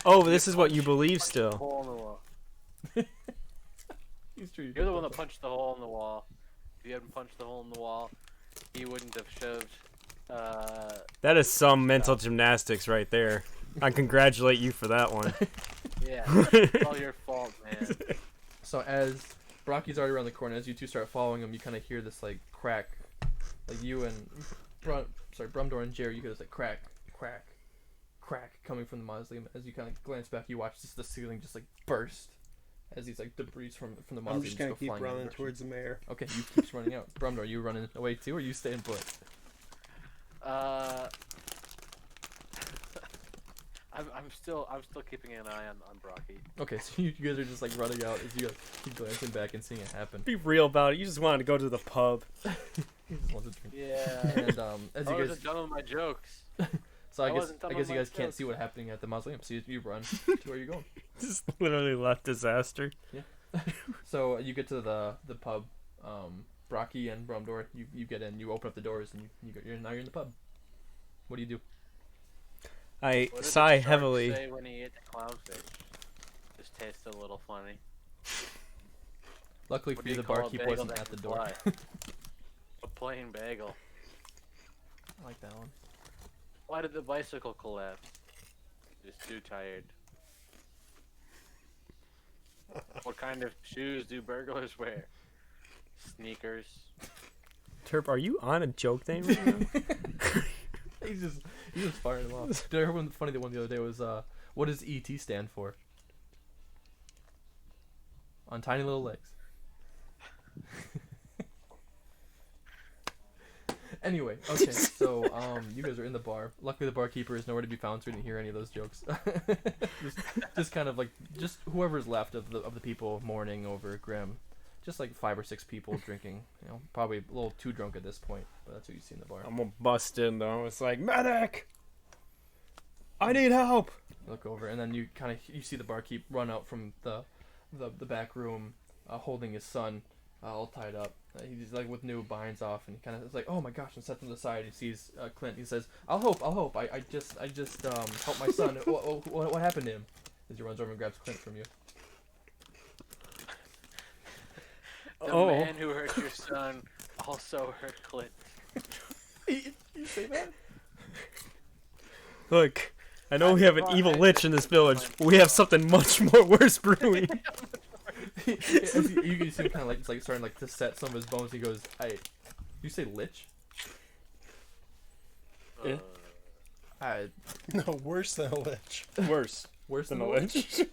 Oh, this is what you believe still. Hole in the wall. He's true. You're the one that punched the hole in the wall. If you hadn't punched the hole in the wall, he wouldn't have shoved. That is some mental gymnastics right there. I congratulate you for that one. Yeah, it's all your fault, man. So as Brocky's already around the corner, as you two start following him, you kind of hear this like crack, like you and Brumdor and Jerry, you hear this like crack, crack, crack coming from the mausoleum. As you kind of glance back, you watch just the ceiling just like burst as these like debris from the mausoleum I'm just gonna go keep flying in your running direction. towards the mayor. Okay, you keep running out. Brumdor, are you running away too, or are you staying put? I'm still keeping an eye on Brocky. Okay, so you guys are just like running out as you keep glancing back and seeing it happen. Be real about it. You just wanted to go to the pub. He just wants to drink. Yeah. And as I you guys, wasn't done with my jokes. so I I guess wasn't done I with guess you my guys can't jokes see what's yet. happening at the mausoleum. So you run to where you're going. Just literally left disaster. So you get to the pub. Brocky and Brumdor, you get in. You open up the doors and now you're in the pub. What do you do? I What did sigh the shark heavily. say when he ate the clownfish? Just tasted a little funny. Luckily What for do you, you the call a barkeep bagel wasn't that at the can door. fly? A plain bagel. I like that one. Why did the bicycle collapse? Just too tired. What kind of shoes do burglars wear? Sneakers. Terp, are you on a joke thing right now? He's just firing them off. Did I hear one funny the one the other day was what does ET stand for? On tiny little legs. Anyway, okay, so you guys are in the bar. Luckily the barkeeper is nowhere to be found, so we didn't hear any of those jokes. just kind of like just whoever's left of the people mourning over Grim. Just like 5 or 6 people drinking, you know, probably a little too drunk at this point, but that's what you see in the bar. I'm gonna bust in though. It's like, medic! I need help! Look over, and then you see the barkeep run out from the back room, holding his son, all tied up. He's like with new binds off, and he kind of is like, oh my gosh, and sets him aside. He sees Clint. He says, I'll hope. I just helped my son. What happened to him? As he runs over and grabs Clint from you. The Oh. man who hurt your son also hurt Clint. You say that? Look, I know we have an evil lich in this village, but we have something much more worse brewing. You can see him kind of like it's like starting like to set some of his bones. He goes, you say lich? Yeah. No, worse than a lich. Worse Worse than than a a lich? lich.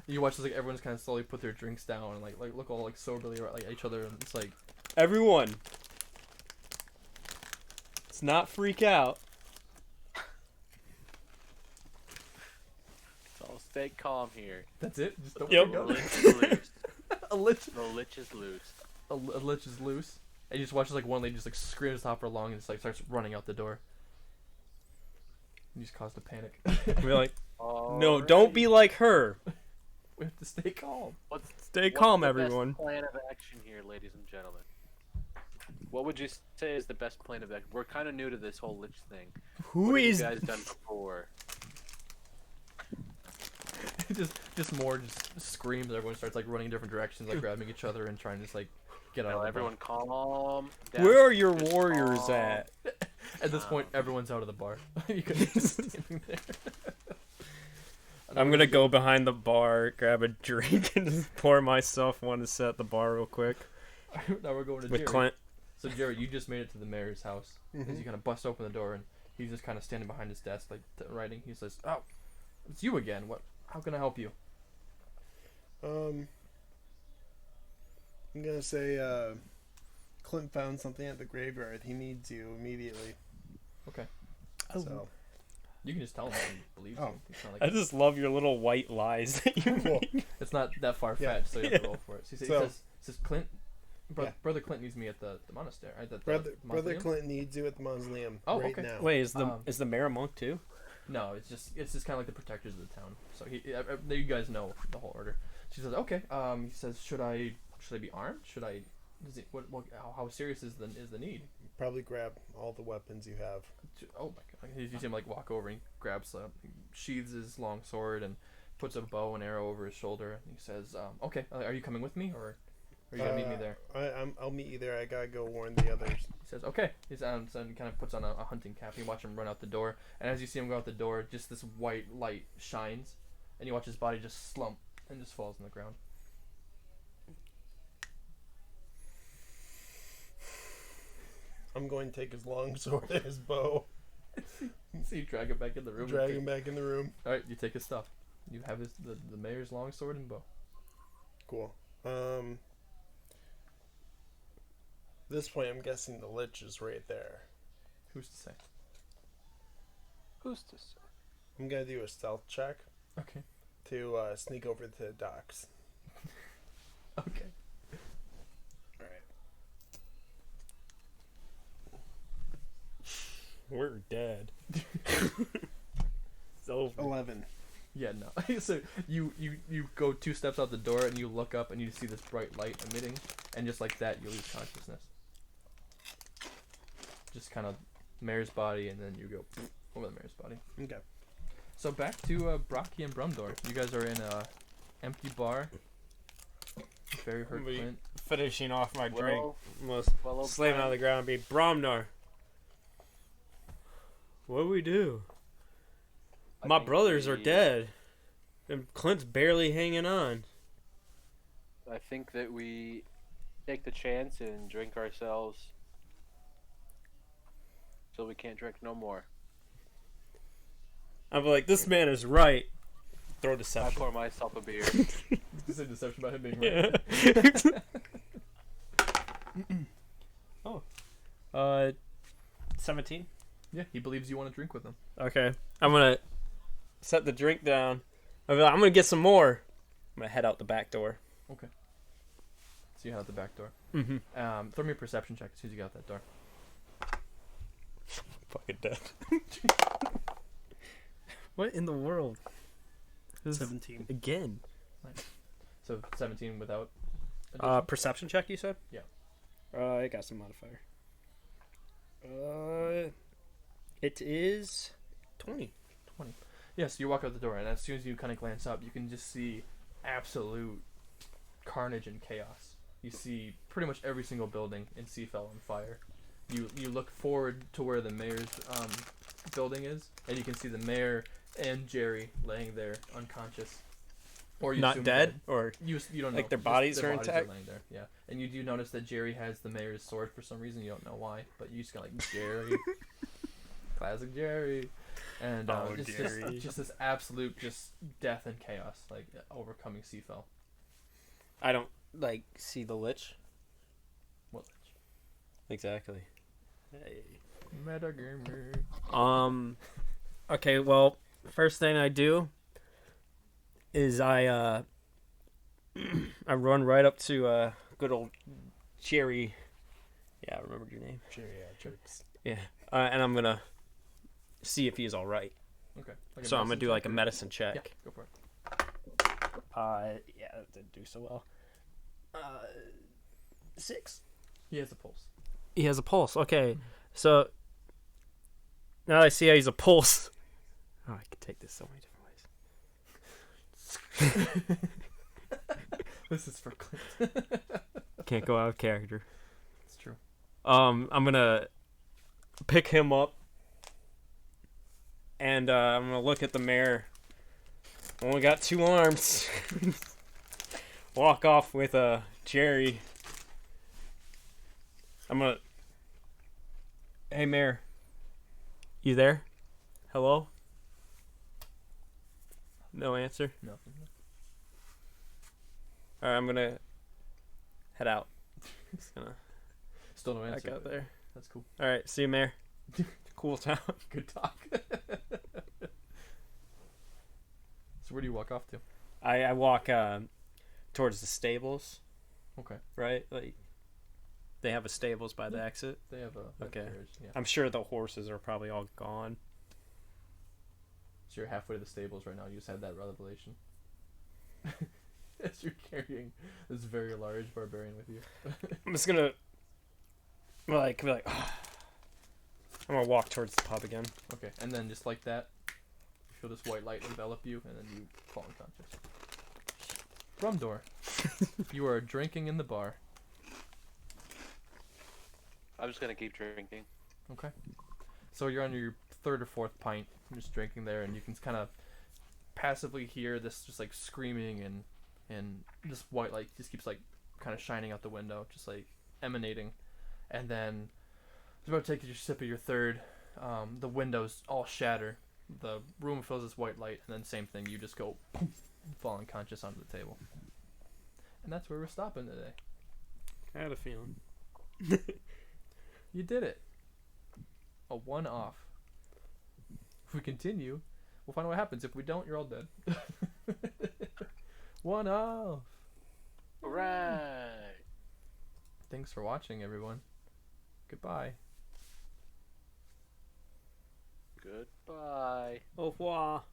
You watch as like everyone's kind of slowly put their drinks down and like look all like soberly at each other, and it's like Everyone, let's not freak out. stay calm here. That's it. Just don't Yep. freak The out. lich is loose. A lich, The lich is loose. a lich is loose, and you just watch like one lady just like screams top her lung and just like starts running out the door. You just caused a panic. We're like, no, don't be like her. We have to stay calm. Stay What's calm, the everyone. Best plan of action here, ladies and gentlemen. What would you say is the best plan of action? We're kind of new to this whole lich thing. Who What have is you guys done before? just more just screams. Everyone starts like running in different directions, like grabbing each other and trying to just like get out. No, of the everyone bar. calm down. Where are your Just warriors calm. at? At this point, everyone's out of the bar. You can just standing there. I'm gonna go behind the bar, grab a drink, and just pour myself one to set the bar real quick Now we're going to with Jerry. Clint. So Jerry, you just made it to the mayor's house. As Mhm. you kind of bust open the door, and he's just kind of standing behind his desk, like writing. He says, "Oh, it's you again. What? How can I help you?" I'm gonna say Clint found something at the graveyard. He needs you immediately. Okay. So You can just tell him and believe Oh. him. It's not I like just love your little white lies that you Cool. make. it's not that far Yeah. fetched, so you have to roll for it. So he So- says Clint, Yeah. brother Clint needs me at the monastery. Right? brother mausoleum? Clint needs you at the mausoleum Oh, right okay. now. Wait, is the Um, mayor a monk too? No, it's just kind of like the protectors of the town. So you guys know the whole order. She says, "Okay." He says, "Should I be armed? Should I? Does it, what how serious is the need?" Probably grab all the weapons you have. Oh my god! You see him like walk over and grabs, sheathes his long sword and puts a bow and arrow over his shoulder. And he says, "Okay, are you coming with me, or are you gonna meet me there?" I'll meet you there. I gotta go warn the others. He says, "Okay." He's on, so he kind of puts on a hunting cap. You watch him run out the door, and as you see him go out the door, just this white light shines, and you watch his body just slump and just falls on the ground. I'm going to take his long sword and his bow, So you drag him back in the room. drag him back in the room. All right, you take his stuff. You have the mayor's long sword and bow. Cool. This point, I'm guessing the lich is right there. Who's to say? Who's to say? I'm gonna do a stealth check Okay. to sneak over to the docks. Okay. We're dead. It's over. 11. Yeah, no. So you go 2 steps out the door and you look up and you see this bright light emitting, and just like that you lose consciousness. Just kind of mayor's body, and then you go over the mayor's body. Okay. So back to Brocky and Brumdor. You guys are in a empty bar. Very hurt We- Clint. Finishing off my drink, Well, almost well, slamming on the ground and be Bromnar. What do we do? I My think brothers are we- dead, and Clint's barely hanging on. I think that we take the chance and drink ourselves till we can't drink no more. I'm like, this man is right. Throw I deception. pour myself a beer. You said deception about him being right. Yeah. 17. Yeah, he believes you want to drink with him. Okay, I'm gonna set the drink down. I'm gonna get some more. I'm gonna head out the back door. So you head out the back door. Mm-hmm. Throw me a perception check as soon as you get out that door. Fucking dead. What in the world? 17. Again. So 17 without. addition? Perception check, you said? Yeah. I got some modifier. It is 20. 20. Yeah, so you walk out the door, and as soon as you kind of glance up, you can just see absolute carnage and chaos. You see pretty much every single building in Seafell on fire. You look forward to where the mayor's building is, and you can see the mayor and Jerry laying there unconscious. Or you Not assume dead? Or You don't know. Like their Just bodies are intact? laying there, yeah. And you do notice that Jerry has the mayor's sword for some reason. You don't know why, but you just got like Jerry, classic Jerry, and Oh, just, Jerry. just this absolute just death and chaos, like overcoming Seafell. I don't see the lich. What? Exactly. Metagamer. Okay, well, first thing I do, is I I run right up to good old Jerry. Yeah, I remembered your name. Geriatrics. Yeah, and I'm gonna see if he's all right. Okay. So I'm gonna do like a medicine Yeah, check. go for it. Yeah, that didn't do so well. 6. He has a pulse. He has a pulse. Okay, so now that I see how he's a pulse. Oh, I could take this so many different ways. This is for Clint. Can't go out of character. It's true. I'm gonna pick him up, and I'm gonna look at the mayor. Only got 2 arms. Walk off with Jerry. I'm gonna. Hey, mayor. You there? Hello? No answer. Nothing. All right, I'm gonna head out. Just gonna Still no back answer. out there. That's cool. All right, see you, mayor. Cool town. Good talk. So where do you walk off to? I walk towards the stables. Okay. Right? Like they have a stables by the exit. They have a Okay. carriage. Yeah. I'm sure the horses are probably all gone. So you're halfway to the stables right now. You just had that revelation. As you're carrying this very large barbarian with you. I'm just gonna be like I'm gonna walk towards the pub again. Okay. And then just like that, you feel this white light envelop you, and then you fall unconscious. Rumdor, you are drinking in the bar. I'm just gonna keep drinking. Okay. So you're on your 3rd or 4th pint, just drinking there, and you can kind of passively hear this just like screaming, and this white light just keeps like kind of shining out the window, just like emanating. And then you're about to take your sip of your 3rd. The windows all shatter. The room fills this white light, and then same thing. You just go fall unconscious onto the table. And that's where we're stopping today. I had a feeling. You did it. A 1-off. If we continue, we'll find out what happens. If we don't, you're all dead. 1-off. Alright. Thanks for watching, everyone. Goodbye. Goodbye. Au revoir.